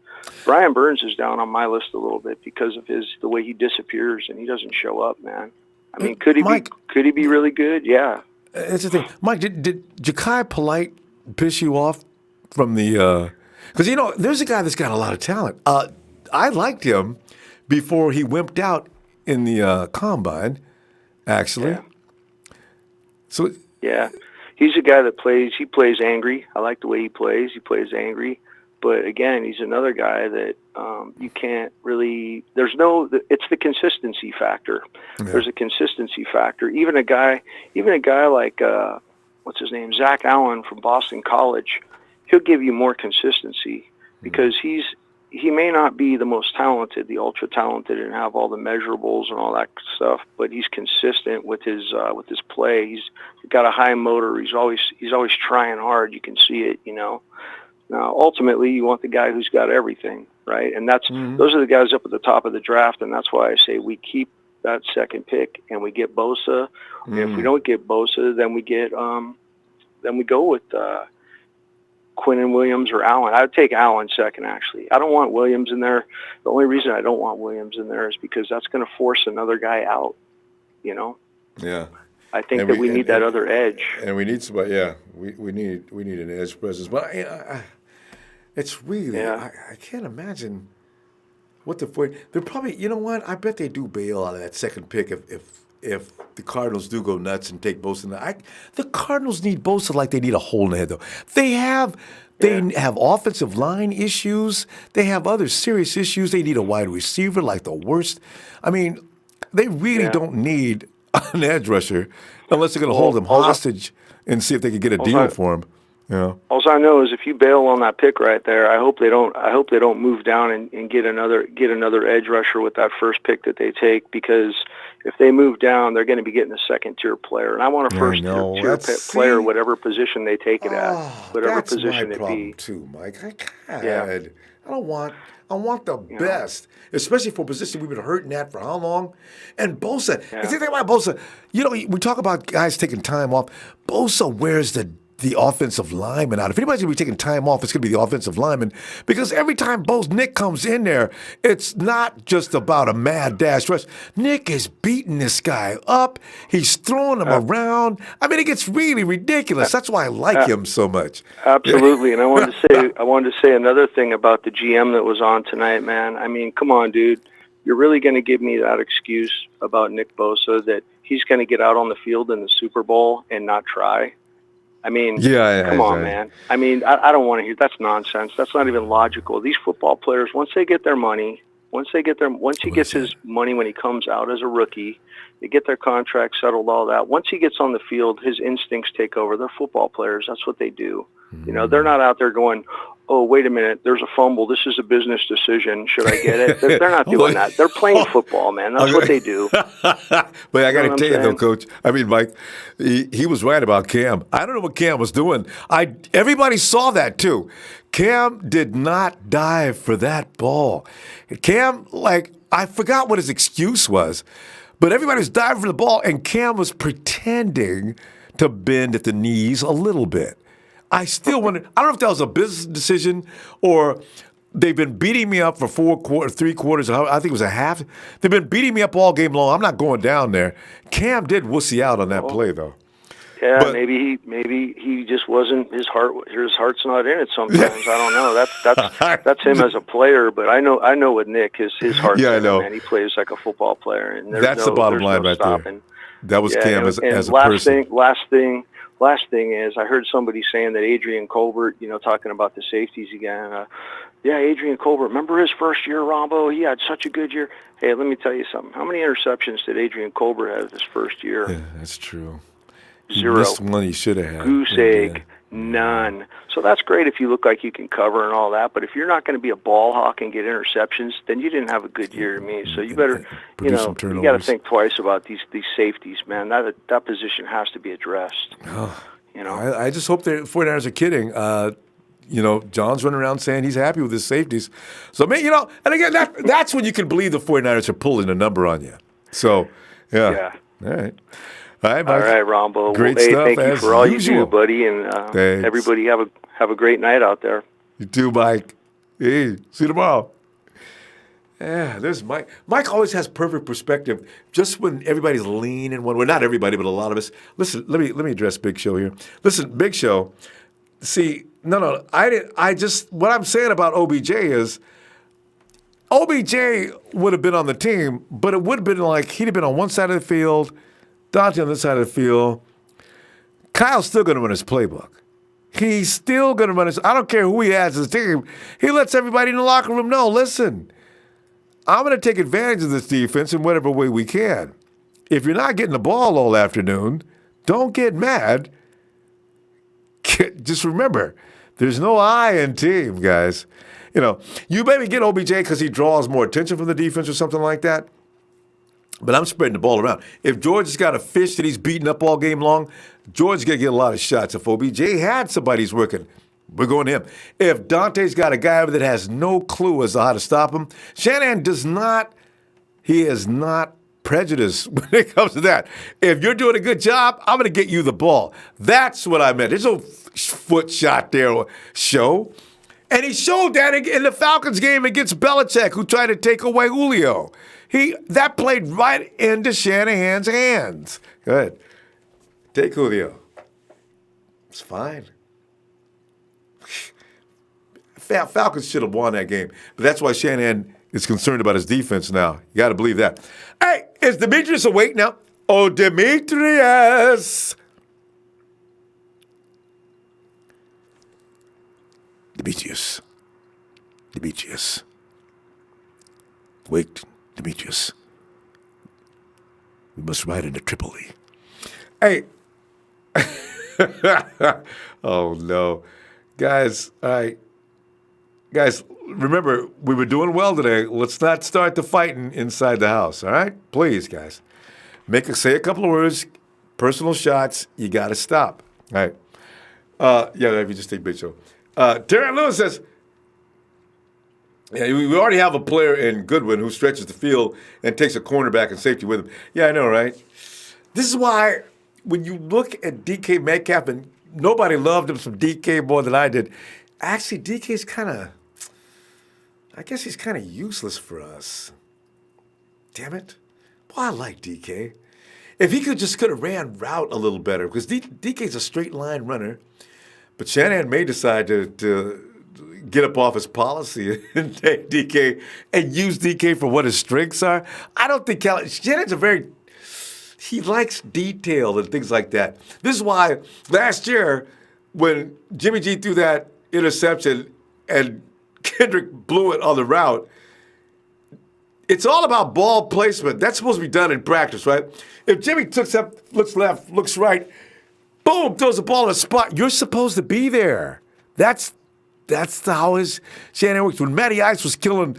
Brian Burns is down on my list a little bit because of the way he disappears and he doesn't show up, man. I mean, could he be really good? Yeah. That's the thing. Mike, did Ja'Kai Polite piss you off from the because there's a guy that's got a lot of talent. I liked him before he wimped out in the combine, actually. Yeah. So yeah. He's a guy that plays angry. I like the way he plays. He plays angry. But again, he's another guy that you can't really. It's the consistency factor. Yeah. There's a consistency factor. Even a guy like what's his name, Zach Allen from Boston College, he'll give you more consistency because he may not be the most talented, the ultra talented, and have all the measurables and all that stuff. But he's consistent with his play. He's got a high motor. He's always trying hard. You can see it, Now, ultimately, you want the guy who's got everything, right? And those are the guys up at the top of the draft, and that's why I say we keep that second pick and we get Bosa. And if we don't get Bosa, then we go with Quinnen Williams or Allen. I would take Allen second, actually. I don't want Williams in there. The only reason I don't want Williams in there is because that's going to force another guy out, Yeah. I think that we need that other edge. And we need somebody, we need an edge presence. But it's really, I can't imagine what they're probably, you know what? I bet they do bail out of that second pick if the Cardinals do go nuts and take Bosa. The Cardinals need Bosa like they need a hole in the head, though. They have offensive line issues. They have other serious issues. They need a wide receiver like the worst. I mean, they really don't need an edge rusher unless they're going to hold him hostage and see if they can get a deal for him. All I know is if you bail on that pick right there, I hope they don't move down and get another edge rusher with that first pick that they take, because if they move down, they're going to be getting a second tier player, and I want a first tier player, whatever position they take it at, whatever position it be. Too, Mike. I want the best, especially for a position we've been hurting at for how long? And Bosa, the thing about Bosa, we talk about guys taking time off. Bosa wears the offensive lineman out. If anybody's going to be taking time off, it's going to be the offensive lineman, because every time Nick comes in there, it's not just about a mad dash rush. Nick is beating this guy up. He's throwing him around. I mean, it gets really ridiculous. That's why I like him so much. Absolutely. And I wanted to say another thing about the GM that was on tonight, man. I mean, come on, dude. you're really going to give me that excuse about Nick Bosa that he's going to get out on the field in the Super Bowl and not try? I mean, come on, man. I mean, I don't want to hear that's nonsense. That's not even logical. These football players, once they get their money, once he gets his money when he comes out as a rookie, they get their contract settled, all that. Once he gets on the field, his instincts take over. They're football players. That's what they do. You know, they're not out there going, oh, wait a minute, there's a fumble. This is a business decision. Should I get it? They're not doing that. They're playing football, man. That's what they do. But I got to tell you, though, Coach, I mean, Mike, he was right about Cam. I don't know what Cam was doing. Everybody saw that, too. Cam did not dive for that ball. Cam, I forgot what his excuse was, but everybody was diving for the ball, and Cam was pretending to bend at the knees a little bit. I still wonder. I don't know if that was a business decision or they've been beating me up for 3 quarters. I think it was a half. They've been beating me up all game long. I'm not going down there. Cam did wussy out on that play, though. Yeah, but maybe he just wasn't his heart's not in it sometimes. I don't know. That's him as a player, but I know with Nick his heart's in it, man. He plays like a football player, and that's the bottom line right there. That was Cam as a person. Last thing is, I heard somebody saying that Adrian Colbert, talking about the safeties again. Adrian Colbert, remember his first year, Ronbo? He had such a good year. Hey, let me tell you something. How many interceptions did Adrian Colbert have his first year? Yeah, that's true. 0. He missed one he should have had. Goose egg, none. So that's great if you look like you can cover and all that, but if you're not going to be a ball hawk and get interceptions, then you didn't have a good year to me. So you better, you got to think twice about these safeties, man. That position has to be addressed. I just hope the 49ers are kidding. John's running around saying he's happy with his safeties. So, man, and again, that's when you can believe the 49ers are pulling a number on you. So, yeah. All right. All right, Mike. All right, Ronbo. Great stuff. Thank you for all usual. you do, buddy, and everybody have a great night out there. You too, Mike. Hey, see you tomorrow. Yeah, there's Mike. Mike always has perfect perspective. Just when everybody's leaning one way, not everybody, but a lot of us. Listen, let me address Big Show here. Listen, Big Show. See, no, what I'm saying about OBJ is OBJ would have been on the team, but it would have been like he'd have been on one side of the field, Dante on the side of the field. Kyle's still going to run his playbook. He's still going to run his. I don't care who he has as a team. He lets everybody in the locker room know, listen, I'm going to take advantage of this defense in whatever way we can. If you're not getting the ball all afternoon, don't get mad. Just remember, there's no I in team, guys. You maybe get OBJ because he draws more attention from the defense or something like that. But I'm spreading the ball around. If George has got a fish that he's beating up all game long, George's going to get a lot of shots. If OBJ had somebody who's working, we're going to him. If Dante's got a guy that has no clue as to how to stop him, Shanahan he is not prejudiced when it comes to that. If you're doing a good job, I'm going to get you the ball. That's what I meant. There's no foot shot there, Show. And he showed that in the Falcons game against Belichick, who tried to take away Julio. That played right into Shanahan's hands. Good. Take Julio. It's fine. Falcons should have won that game. But that's why Shanahan is concerned about his defense now. You got to believe that. Hey, is Demetrius awake now? Oh, Demetrius. Demetrius. Wake, Demetrius. We must ride into Tripoli. Hey. Oh, no. Guys, all right. Guys, remember, we were doing well today. Let's not start the fighting inside the house, all right? Please, guys. Say a couple of words, personal shots. You got to stop. All right. If you just take Big Show. Terry Lewis says, we already have a player in Goodwin who stretches the field and takes a cornerback and safety with him. Yeah, I know, right? This is why when you look at DK Metcalf, and nobody loved him from DK more than I did. Actually, DK's he's kind of useless for us. Damn it. Boy, I like DK. If he could have ran route a little better, because DK's a straight line runner, but Shanahan may decide to get up off his policy and take DK and use DK for what his strengths are. I don't think Shannon's he likes detail and things like that. This is why last year when Jimmy G threw that interception and Kendrick blew it on the route, it's all about ball placement. That's supposed to be done in practice, right? If Jimmy looks left, looks right, boom, throws the ball in a spot, you're supposed to be there. That's how his Shanahan works. When Matty Ice was killing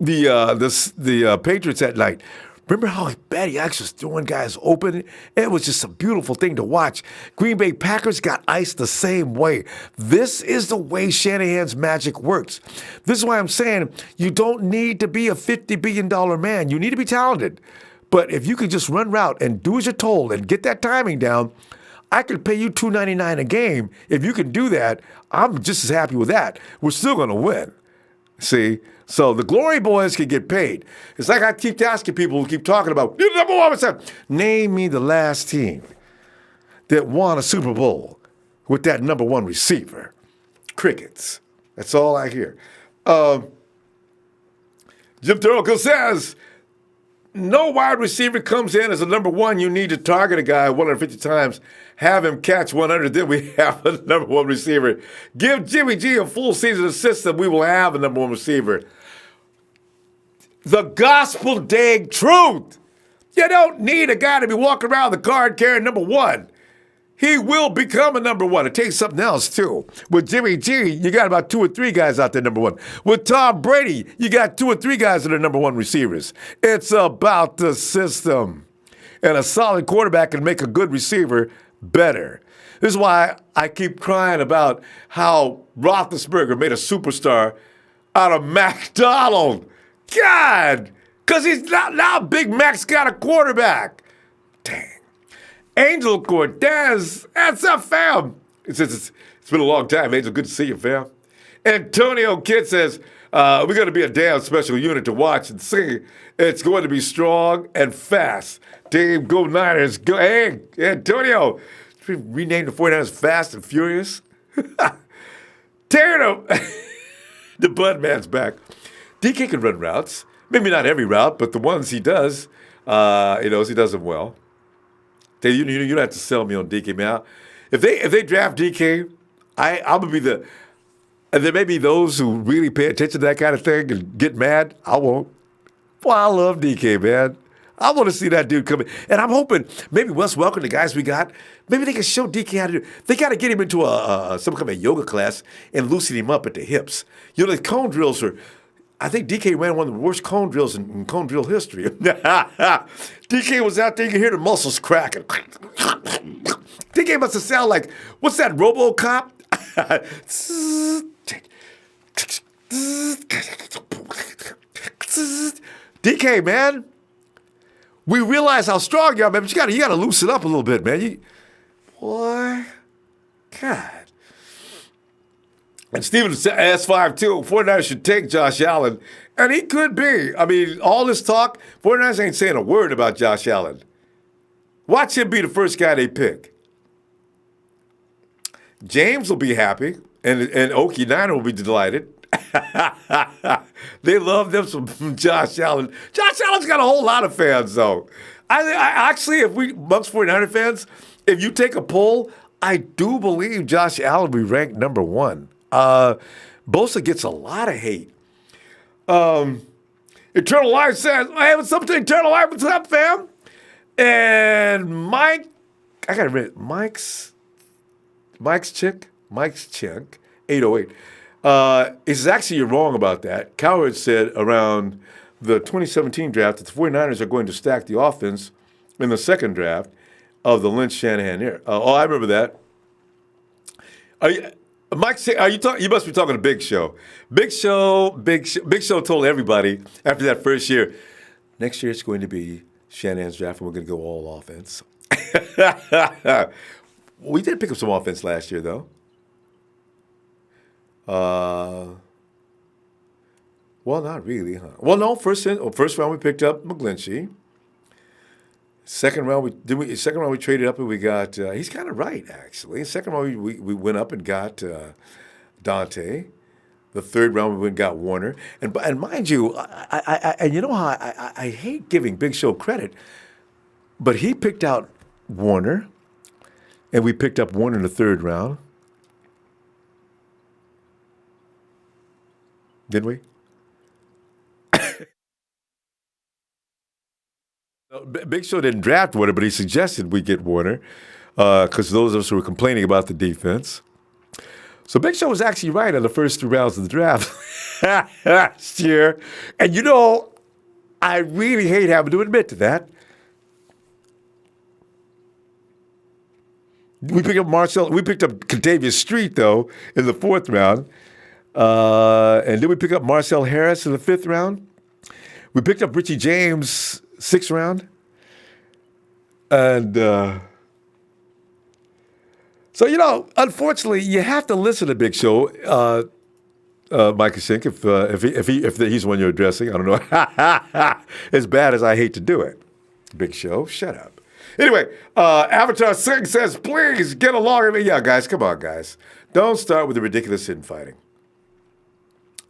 the Patriots that night, remember how Matty Ice was throwing guys open? It was just a beautiful thing to watch. Green Bay Packers got iced the same way. This is the way Shanahan's magic works. This is why I'm saying you don't need to be a $50 billion man. You need to be talented. But if you could just run route and do as you're told and get that timing down, I could pay you $2.99 a game. If you can do that, I'm just as happy with that. We're still going to win. See? So the Glory Boys can get paid. It's like I keep asking people who keep talking about, you're the number 1%. Name me the last team that won a Super Bowl with that number 1 receiver. Crickets. That's all I hear. Jim Thorogood says, no wide receiver comes in as a number 1. You need to target a guy 150 times, have him catch 100, then we have a number 1 receiver. Give Jimmy G a full season of system, we will have a number 1 receiver. The gospel dang truth. You don't need a guy to be walking around the card carrying number 1. He will become a number 1. It takes something else, too. With Jimmy G, you got about 2 or 3 guys out there number 1. With Tom Brady, you got 2 or 3 guys that are number 1 receivers. It's about the system. And a solid quarterback can make a good receiver better. This is why I keep crying about how Roethlisberger made a superstar out of McDonald. God! Because he's now Big Mac's got a quarterback. Dang. Angel Cortez, that's up, fam. It's been a long time, Angel. Good to see you, fam. Antonio Kidd says, we're going to be a damn special unit to watch and see. It's going to be strong and fast. Team Go Niners. Go. Hey, Antonio. We renamed the 49ers Fast and Furious. Tearing them. The Bud Man's back. DK can run routes. Maybe not every route, but the ones he does, he does them well. You don't have to sell me on DK, man. If they draft DK, I'm gonna be and there may be those who really pay attention to that kind of thing and get mad. I won't. Boy, I love DK, man. I want to see that dude come in. And I'm hoping maybe Wes Welker, the guys we got, maybe they can show DK how to do it. They got to get him into some kind of yoga class and loosen him up at the hips. The cone drills I think DK ran one of the worst cone drills in cone drill history. DK was out there, you could hear the muscles cracking. DK must have sounded like, what's that, RoboCop? DK, man, we realize how strong you are, man, but you got to loosen up a little bit, man. Boy, God. And Steven asked 5-2, 49ers should take Josh Allen. And he could be. I mean, all this talk, 49ers ain't saying a word about Josh Allen. Watch him be the first guy they pick. James will be happy, and Okie Niner will be delighted. They love them from Josh Allen. Josh Allen's got a whole lot of fans, though. I actually, amongst 49er fans, if you take a poll, I do believe Josh Allen will be ranked number 1. Bosa gets a lot of hate. Eternal Life says, hey, what's up to Eternal Life? What's up, fam? And Mike, I got to read it. Mike's chick, 808. It's actually, you're wrong about that. Coward said around the 2017 draft that the 49ers are going to stack the offense in the second draft of the Lynch-Shanahan era. I remember that. Mike, you must be talking to Big Show. Big Show told everybody after that first year, next year it's going to be Shanahan's draft and we're going to go all offense. We did pick up some offense last year, though. Well, not really, huh? Well, no, first round we picked up McGlinchey. Second round we traded up and we got. He's kind of right, actually. Second round we went up and got Dante. The third round, we went and got Warner. And mind you, and you know how I hate giving Big Show credit, but he picked out Warner, and we picked up Warner in the third round. Didn't we? Big Show didn't draft Warner, but he suggested we get Warner because those of us who were complaining about the defense. So Big Show was actually right on the first 3 rounds of the draft last year. And you know, I really hate having to admit to that. We picked up Contavious Street, though, in the 4th round. And then we pick up Marcel Harris in the 5th round. We picked up Richie James, 6th round. And so, you know, unfortunately, you have to listen to Big Show, Micah Sink, if he's the one you're addressing. I don't know. As bad as I hate to do it. Big Show, shut up. Anyway, Avatar Singh says, please get along. Yeah, guys, come on, guys. Don't start with the ridiculous infighting.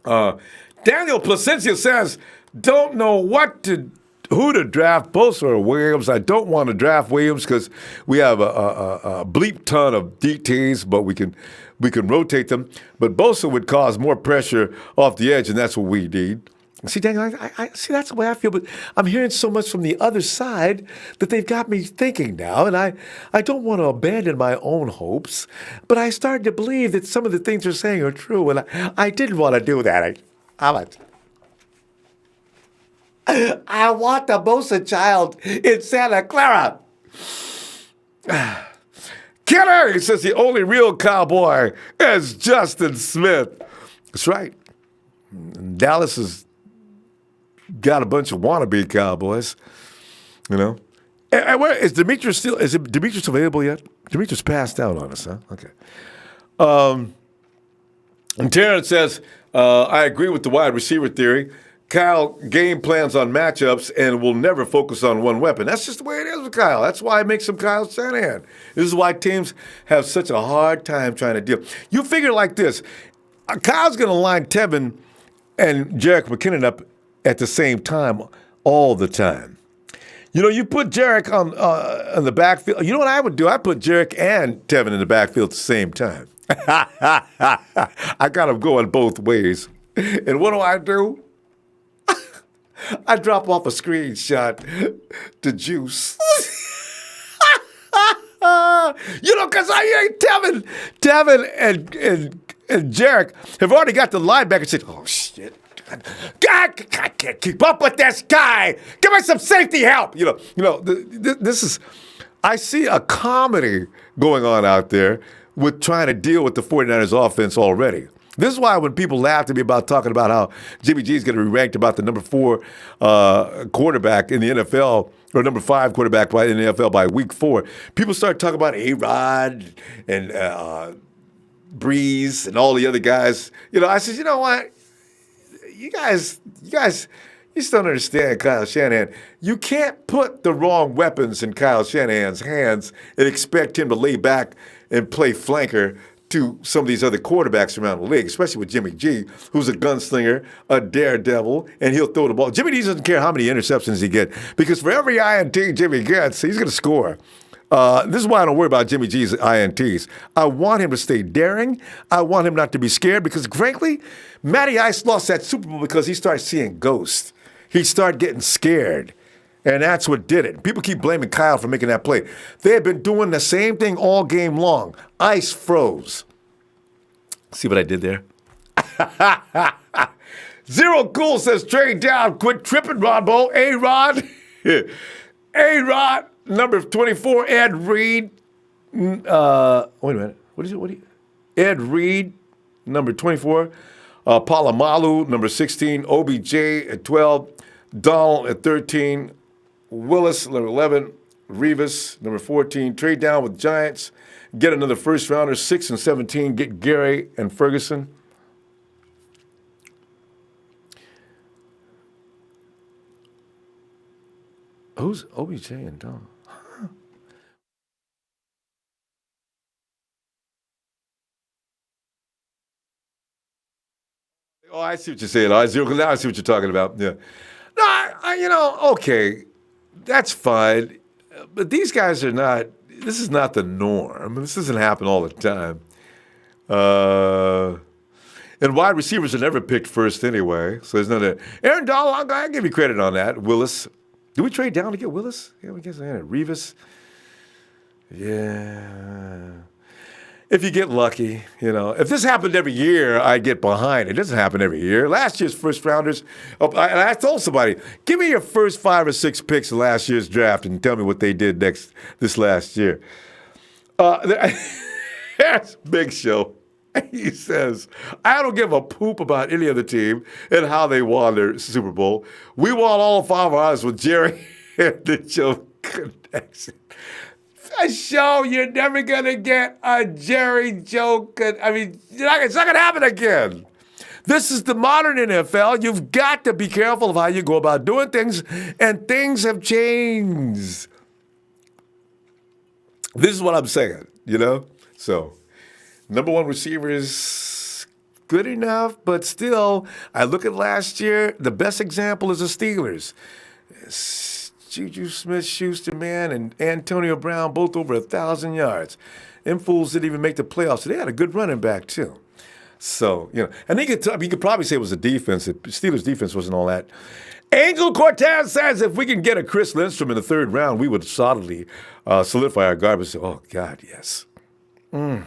Daniel Placencia says, don't know who to draft, Bosa or Williams. I don't want to draft Williams because we have a bleep ton of DTs, but we can rotate them. But Bosa would cause more pressure off the edge, and that's what we need. See, Daniel, I see that's the way I feel, but I'm hearing so much from the other side that they've got me thinking now, and I don't want to abandon my own hopes, but I started to believe that some of the things they're saying are true, and I didn't want to do that. I want the Bosa child in Santa Clara. Kenner says the only real cowboy is Justin Smith. That's right. Dallas has got a bunch of wannabe Cowboys, you know. And where is Demetrius still? Is Demetrius available yet? Demetrius passed out on us, huh? Okay. And Terrence says, I agree with the wide receiver theory. Kyle game plans on matchups and will never focus on one weapon. That's just the way it is with Kyle. That's why it makes him Kyle Shanahan. This is why teams have such a hard time trying to deal. You figure like this. Kyle's going to line Tevin and Jerick McKinnon up at the same time all the time. You know, you put Jerick on the backfield. You know what I would do? I'd put Jerick and Tevin in the backfield at the same time. I got them going both ways. And what do? I drop off a screenshot to Juice. You know, because Tevin and Jerick have already got the linebacker said, oh, shit. I can't keep up with this guy. Give me some safety help. You know. This is. I see a comedy going on out there with trying to deal with the 49ers offense already. This is why when people laugh at me about talking about how Jimmy G is going to be ranked about the number 4 quarterback in the NFL or number 5 quarterback in the NFL by week 4, people start talking about A-Rod and Breeze and all the other guys. You know, I said, you know what? You guys, you just don't understand Kyle Shanahan. You can't put the wrong weapons in Kyle Shanahan's hands and expect him to lay back and play flanker to some of these other quarterbacks around the league, especially with Jimmy G, who's a gunslinger, a daredevil, and he'll throw the ball. Jimmy G doesn't care how many interceptions he gets because for every INT Jimmy gets, he's going to score. This is why I don't worry about Jimmy G's INTs. I want him to stay daring. I want him not to be scared because, frankly, Matty Ice lost that Super Bowl because he started seeing ghosts. He started getting scared, and that's what did it. People keep blaming Kyle for making that play. They had been doing the same thing all game long. Ice froze. See what I did there? Zero Cool says, trade down, quit tripping, Ronbo. A-Rod. A-Rod. Number 24, Ed Reed. Wait a minute. What is it? Ed Reed, number 24. Palomalu, number 16. OBJ at 12. Donald at 13. Willis, number 11. Revis, number 14. Trade down with Giants. Get another first rounder, 6 and 17. Get Gary and Ferguson. Who's OBJ and Donald? I see what you're saying. Now I see what you're talking about. Yeah. No, okay, that's fine. But these guys are not. This is not the norm. This doesn't happen all the time. And wide receivers are never picked first anyway. So there's none of that. Aaron Donald, I'll give you credit on that. Willis. Did we trade down to get Willis? Yeah, we guess. Revis. Yeah. If you get lucky, If this happened every year, I'd get behind. It doesn't happen every year. Last year's first rounders, and I told somebody, give me your first 5 or 6 picks of last year's draft and tell me what they did this last year. That's Big Show. He says, I don't give a poop about any other team and how they won their Super Bowl. We won all 5 hours with Jerry and the Joe connection. A show you're never going to get a Jerry Joe. It's not going to happen again. This is the modern NFL. You've got to be careful of how you go about doing things, and things have changed. This is what I'm saying, So, number 1 receiver is good enough, but still, I look at last year, the best example is the Steelers. Juju Smith-Schuster, man, and Antonio Brown, both over 1,000 yards. Them fools didn't even make the playoffs. So they had a good running back, too. So, and you could probably say it was the defense. The Steelers' defense wasn't all that. Angel Cortez says if we can get a Chris Lindstrom in the 3rd round, we would solidly solidify our garbage. Oh, God, yes. Daniel,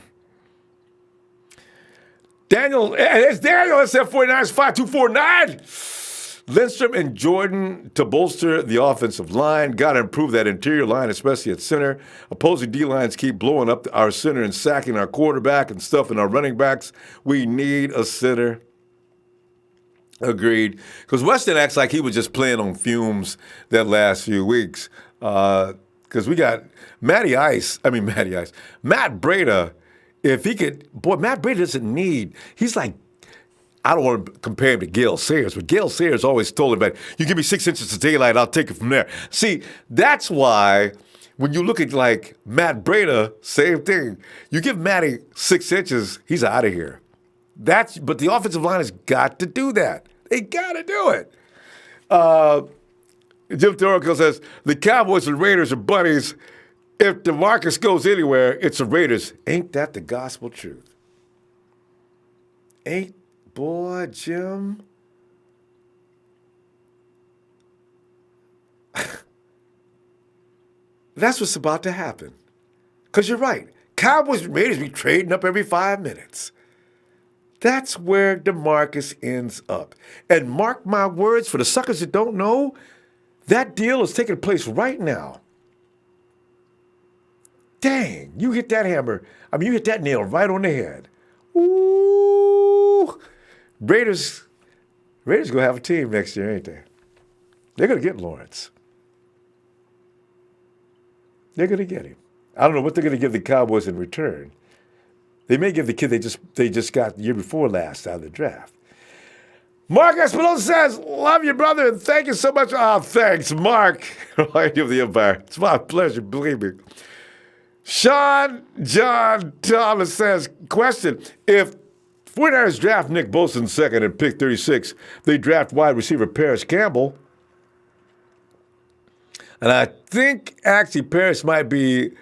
it's Daniel, SF49, 5249. Lindstrom and Jordan to bolster the offensive line. Got to improve that interior line, especially at center. Opposing D-lines keep blowing up our center and sacking our quarterback and stuffing our running backs. We need a center. Agreed. Because Weston acts like he was just playing on fumes that last few weeks. Because we got Matt Breida, if he could, Matt Breida doesn't need, he's like, I don't want to compare him to Gale Sayers, but Gale Sayers always told him that you give me 6 inches of daylight, I'll take it from there. See, that's why when you look at like Matt Breida, same thing. You give Matty 6 inches, he's out of here. But the offensive line has got to do that. They got to do it. Jim Thorogood says the Cowboys and Raiders are buddies. If DeMarcus goes anywhere, it's the Raiders. Ain't that the gospel truth? Boy, Jim. That's what's about to happen. Because you're right. Cowboys and Raiders be trading up every 5 minutes. That's where DeMarcus ends up. And mark my words, for the suckers that don't know, that deal is taking place right now. Dang, you hit that you hit that nail right on the head. Ooh. Raiders going to have a team next year, ain't they? They're going to get Lawrence. They're going to get him. I don't know what they're going to give the Cowboys in return. They may give the kid they just got the year before last out of the draft. Mark Espinosa says, love you, brother, and thank you so much. Oh, thanks, Mark. Light of the Empire. It's my pleasure, believe me. Sean John Thomas says, question, if 49ers draft Nick Bosa in 2nd and pick 36, they draft wide receiver Paris Campbell. And I think actually Paris might be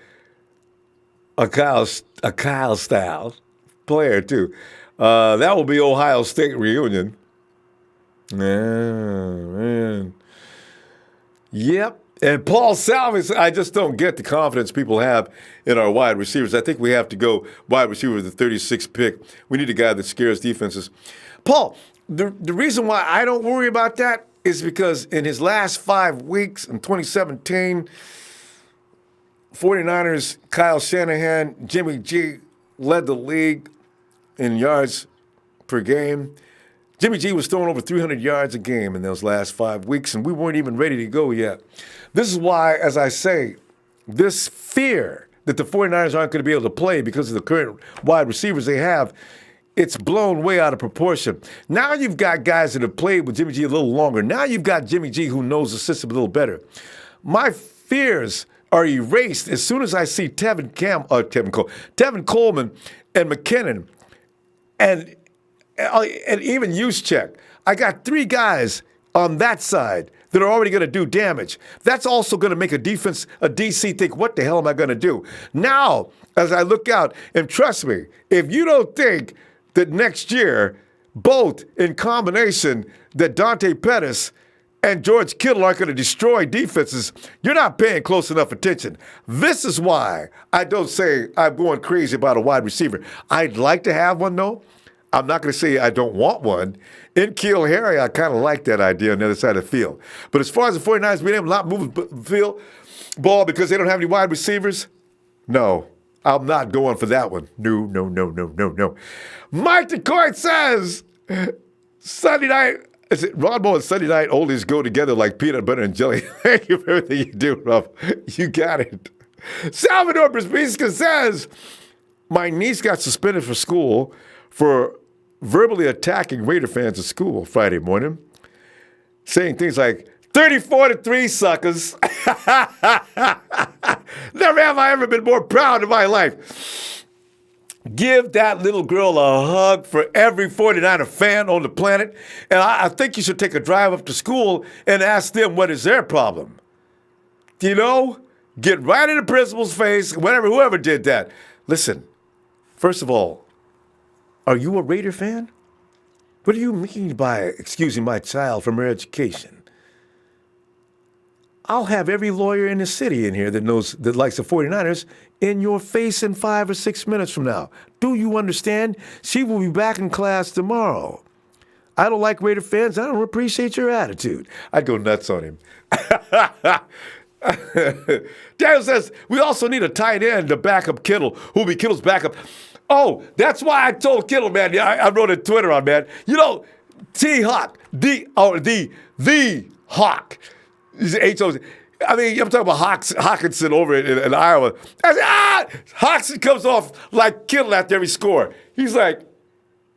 a Kyle Styles player too. That will be Ohio State reunion. Yeah, man. Yep. And Paul Salvis, I just don't get the confidence people have in our wide receivers. I think we have to go wide receiver with the 36th pick. We need a guy that scares defenses. Paul, the reason why I don't worry about that is because in his last 5 weeks in 2017, 49ers, Kyle Shanahan, Jimmy G led the league in yards per game. Jimmy G was throwing over 300 yards a game in those last 5 weeks, and we weren't even ready to go yet. This is why, as I say, this fear that the 49ers aren't going to be able to play because of the current wide receivers they have, it's blown way out of proportion. Now you've got guys that have played with Jimmy G a little longer. Now you've got Jimmy G who knows the system a little better. My fears are erased as soon as I see Tevin Coleman and McKinnon. And and even use check. I got 3 guys on that side that are already going to do damage. That's also going to make a DC think, what the hell am I going to do? Now, as I look out, and trust me, if you don't think that next year, both in combination, that Dante Pettis and George Kittle aren't going to destroy defenses, you're not paying close enough attention. This is why I don't say I'm going crazy about a wide receiver. I'd like to have one, though. I'm not going to say I don't want one. In Keel Harry, I kind of like that idea on the other side of the field. But as far as the 49ers being able to not move the field ball because they don't have any wide receivers, no, I'm not going for that one. No. Mike DeCourt says, Sunday night, is it Ronbo and Sunday night oldies go together like peanut butter and jelly? Thank you for everything you do, Rob. You got it. Salvador Brzezinski says, my niece got suspended for school for verbally attacking Raider fans at school Friday morning, saying things like, 34-3, suckers. Never have I ever been more proud in my life. Give that little girl a hug for every 49er fan on the planet. And I think you should take a drive up to school and ask them what is their problem. You know, get right in the principal's face, whoever did that. Listen, first of all, are you a Raider fan? What do you mean by excusing my child from her education? I'll have every lawyer in the city in here that likes the 49ers in your face in 5 or 6 minutes from now. Do you understand? She will be back in class tomorrow. I don't like Raider fans. I don't appreciate your attitude. I'd go nuts on him. Daniel says, we also need a tight end to back up Kittle, who'll be Kittle's backup. Oh, that's why I told Kittle, man. I wrote on Twitter on, man. You know, T-Hawk, the Hawk. He's H-O. I mean, I'm talking about Hawkinson over in Iowa. I said, Hawkinson comes off like Kittle after every score. He's like,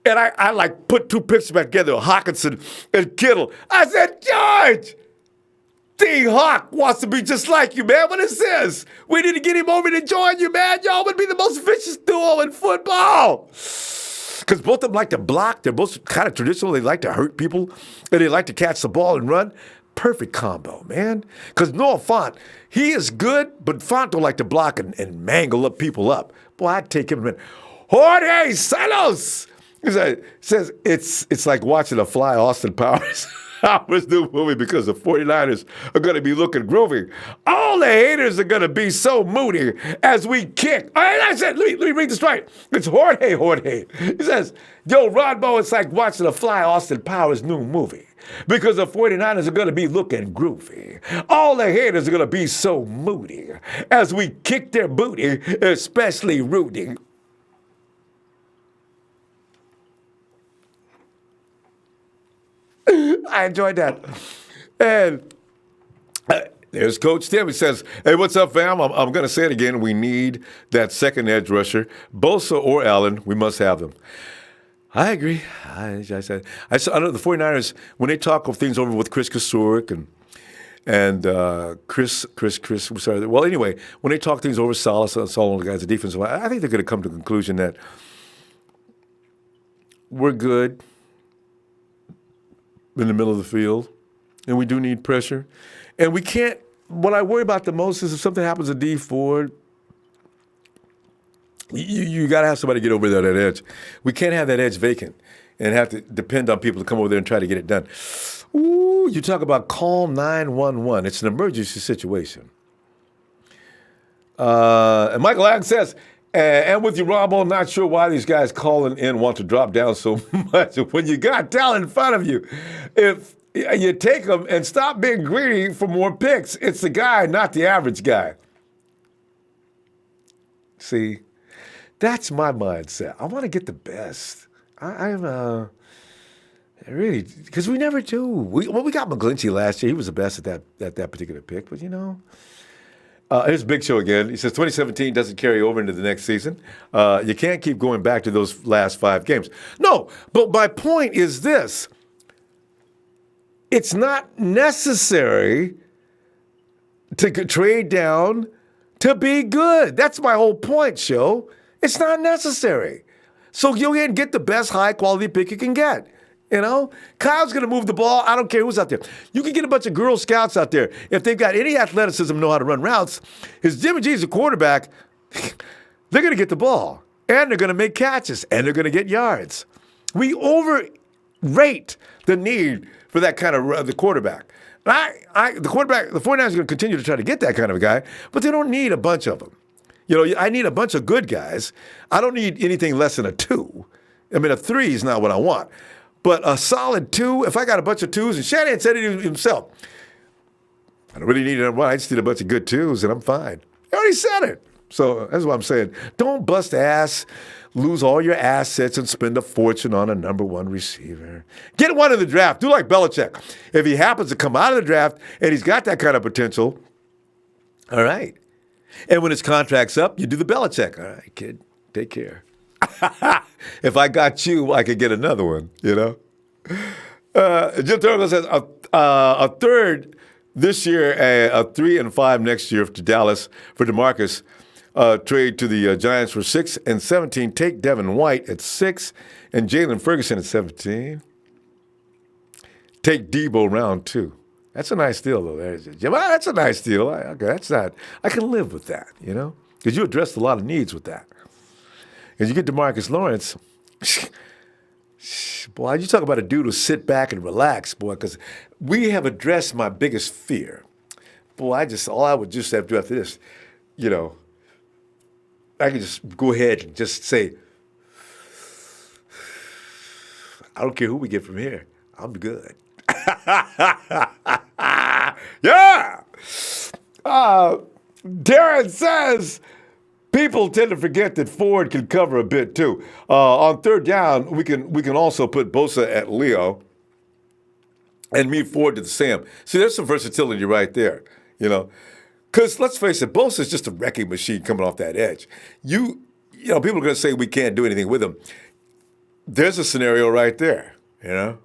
and I like put 2 pictures back together, Hawkinson and Kittle. I said, George, D-Hawk wants to be just like you, man. What is this? We need to get him over to join you, man. Y'all would be the most vicious duo in football. Because both of them like to block. They're both kind of traditional. They like to hurt people, and they like to catch the ball and run. Perfect combo, man. Because Noah Fant, he is good, but Fant don't like to block and mangle people up. Boy, I'd take him in. Jorge Salos! He says it's like watching a fly Austin Powers. His new movie because the 49ers are going to be looking groovy. All the haters are going to be so moody as we kick. All right, I said, let me read this right. It's Jorge. He says, yo, Ronbo, it's like watching a fly Austin Powers new movie because the 49ers are going to be looking groovy. All the haters are going to be so moody as we kick their booty, especially Rudy. I enjoyed that. And there's Coach Tim. He says, hey, what's up, fam? I'm going to say it again. We need that second edge rusher. Bosa or Allen, we must have them. I agree. I said I know the 49ers, when they talk things over with Chris Kasurik and Chris, sorry. Well, anyway, when they talk things over, Salas and all the guys, the defensive line, I think they're going to come to the conclusion that we're good in the middle of the field, and we do need pressure. And we can't, what I worry about the most is if something happens to D Ford, you got to have somebody get over there that edge. We can't have that edge vacant and have to depend on people to come over there and try to get it done. Ooh, you talk about call 911. It's an emergency situation. And Michael Agg says, and with you, Ronbo, not sure why these guys calling in want to drop down so much. When you got talent in front of you, if you take them and stop being greedy for more picks, it's the guy, not the average guy. See, that's my mindset. I want to get the best. I'm really, because we never do. We got McGlinchey last year. He was the best at that particular pick, but you know. Here's Big Show again. He says 2017 doesn't carry over into the next season. You can't keep going back to those last 5 games. No, but my point is this. It's not necessary to trade down to be good. That's my whole point, Show. It's not necessary. So you can get the best high-quality pick you can get. You know, Kyle's going to move the ball. I don't care who's out there. You can get a bunch of Girl Scouts out there. If they've got any athleticism, know how to run routes, his Jimmy G's a quarterback, they're going to get the ball. And they're going to make catches. And they're going to get yards. We overrate the need for that kind of the quarterback. The 49ers are going to continue to try to get that kind of a guy, but they don't need a bunch of them. You know, I need a bunch of good guys. I don't need anything less than a 2. I mean, a 3 is not what I want. But a solid 2, if I got a bunch of 2s, and Shanahan said it himself, I don't really need a 1. I just need a bunch of good 2s, and I'm fine. He already said it. So that's what I'm saying. Don't bust ass, lose all your assets, and spend a fortune on a number 1 receiver. Get one in the draft. Do like Belichick. If he happens to come out of the draft and he's got that kind of potential, all right. And when his contract's up, you do the Belichick. All right, kid, take care. If I got you, I could get another one, you know? Jim Turtle says a third this year, a 3 and 5 next year to Dallas for DeMarcus. Trade to the Giants for 6 and 17. Take Devin White at 6 and Jalen Ferguson at 17. Take Debo round 2. That's a nice deal, though. That's a nice deal. I can live with that, you know? Because you addressed a lot of needs with that. As you get DeMarcus Lawrence, boy, you talk about a dude who sit back and relax, boy, because we have addressed my biggest fear. Boy, all I would just have to do after this, you know, I can just go ahead and just say, I don't care who we get from here. I'm good. Yeah! Darren says, people tend to forget that Ford can cover a bit too. On third down, we can also put Bosa at Leo and move Ford to the Sam. See, there's some versatility right there, you know. Because let's face it, Bosa is just a wrecking machine coming off that edge. You know, people are going to say we can't do anything with him. There's a scenario right there, you know.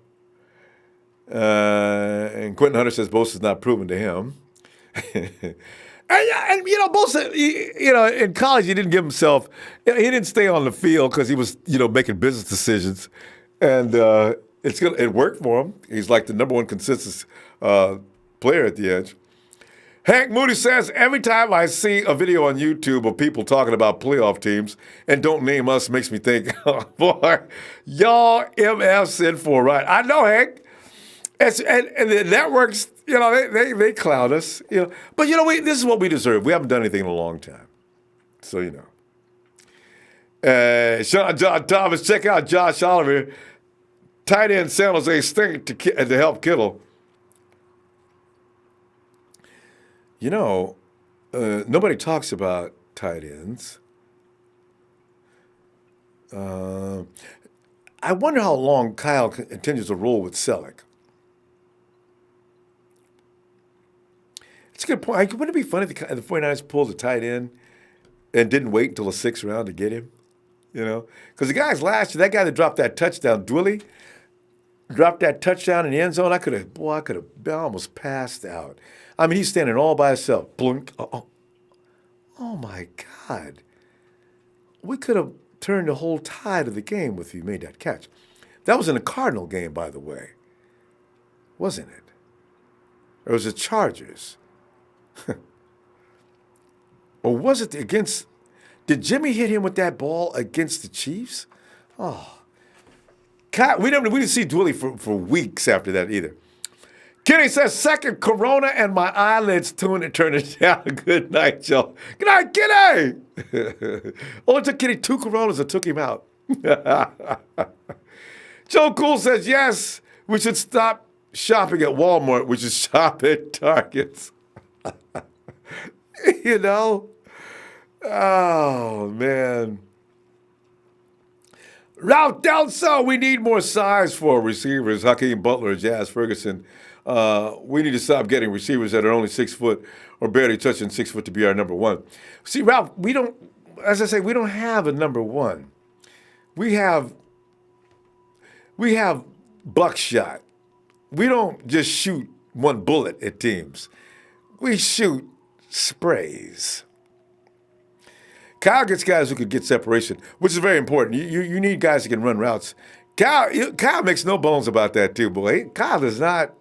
And Quentin Hunter says Bosa's not proven to him. And you know, Bosa, you know, in college he didn't give himself, he didn't stay on the field because he was, you know, making business decisions. And it worked for him. He's like the number 1 consensus player at the edge. Hank Moody says, every time I see a video on YouTube of people talking about playoff teams and don't name us, makes me think, oh, boy, y'all MFs in for a ride. I know, Hank. And the networks, you know, they clown us, you know. But, you know, this is what we deserve. We haven't done anything in a long time. So, you know. John Thomas, check out Josh Oliver, tight end San Jose State to help Kittle. You know, nobody talks about tight ends. I wonder how long Kyle continues to roll with Selleck. It's a good point. Wouldn't it be funny if the 49ers pulled the tight end and didn't wait until the 6th round to get him? You know? Because the guys last year, that guy that dropped that touchdown, Dwilly, dropped that touchdown in the end zone, I could have almost passed out. I mean, he's standing all by himself. Blink. Oh my God. We could have turned the whole tide of the game if he made that catch. That was in a Cardinal game, by the way. Wasn't it? Or was it Chargers? Or was it against... Did Jimmy hit him with that ball against the Chiefs? Oh. We didn't see Dwilly for weeks after that either. Kenny says, second Corona and my eyelids turn it down. Good night, Joe. Good night, Kenny. Only took Kenny 2 Coronas and took him out. Joe Cool says, yes, we should stop shopping at Walmart. We should shop at Targets. You know? Oh, man. Ralph Delso, we need more size for receivers. Hakeem Butler, Jazz Ferguson. We need to stop getting receivers that are only 6 foot or barely touching 6 foot to be our number 1. See, Ralph, we don't have a number 1. We have buckshot. We don't just shoot one bullet at teams. We shoot sprays. Kyle gets guys who can get separation, which is very important. You need guys who can run routes. Kyle makes no bones about that too, boy. Kyle does not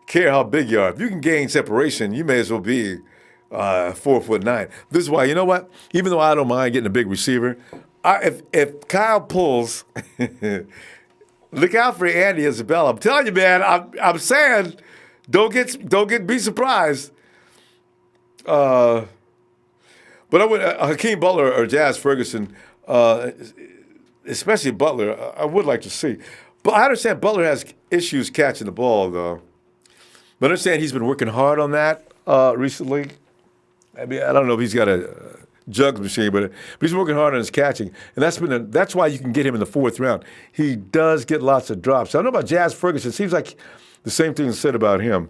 care how big you are. If you can gain separation, you may as well be 4'9". This is why, you know what? Even though I don't mind getting a big receiver, if Kyle pulls, look out for Andy Isabella. I'm telling you, man. I'm saying, be surprised. But I would Hakeem Butler or Jazz Ferguson, especially Butler, I would like to see. But I understand Butler has issues catching the ball, though. But I understand he's been working hard on that recently. I mean, I don't know if he's got a jugs machine, but he's working hard on his catching, and that's why you can get him in the 4th round. He does get lots of drops. I don't know about Jazz Ferguson. It seems like the same thing is said about him.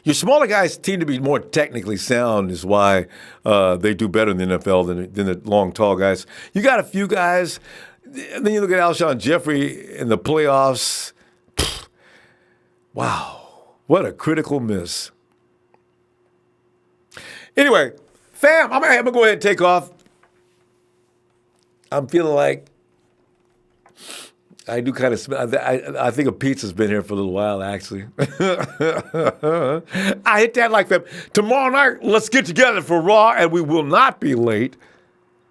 Your smaller guys seem to be more technically sound, is why they do better in the NFL than the long, tall guys. You got a few guys, and then you look at Alshon Jeffrey in the playoffs. Wow, what a critical miss. Anyway, fam, I'm going to go ahead and take off. I'm feeling like I do kind of smell. I think a pizza's been here for a little while, actually. I hit that like that. Tomorrow night, let's get together for Raw, and we will not be late.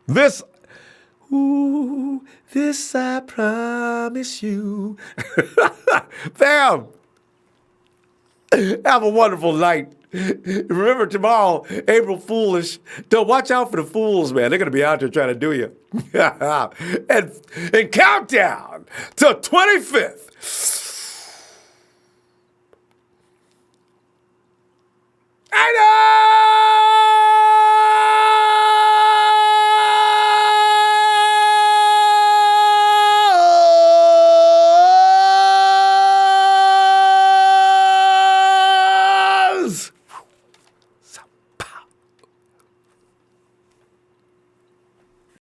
This I promise you. Fam, have a wonderful night. Remember tomorrow, April Foolish. Don't watch out for the fools, man. They're going to be out there trying to do you. and countdown to 25th.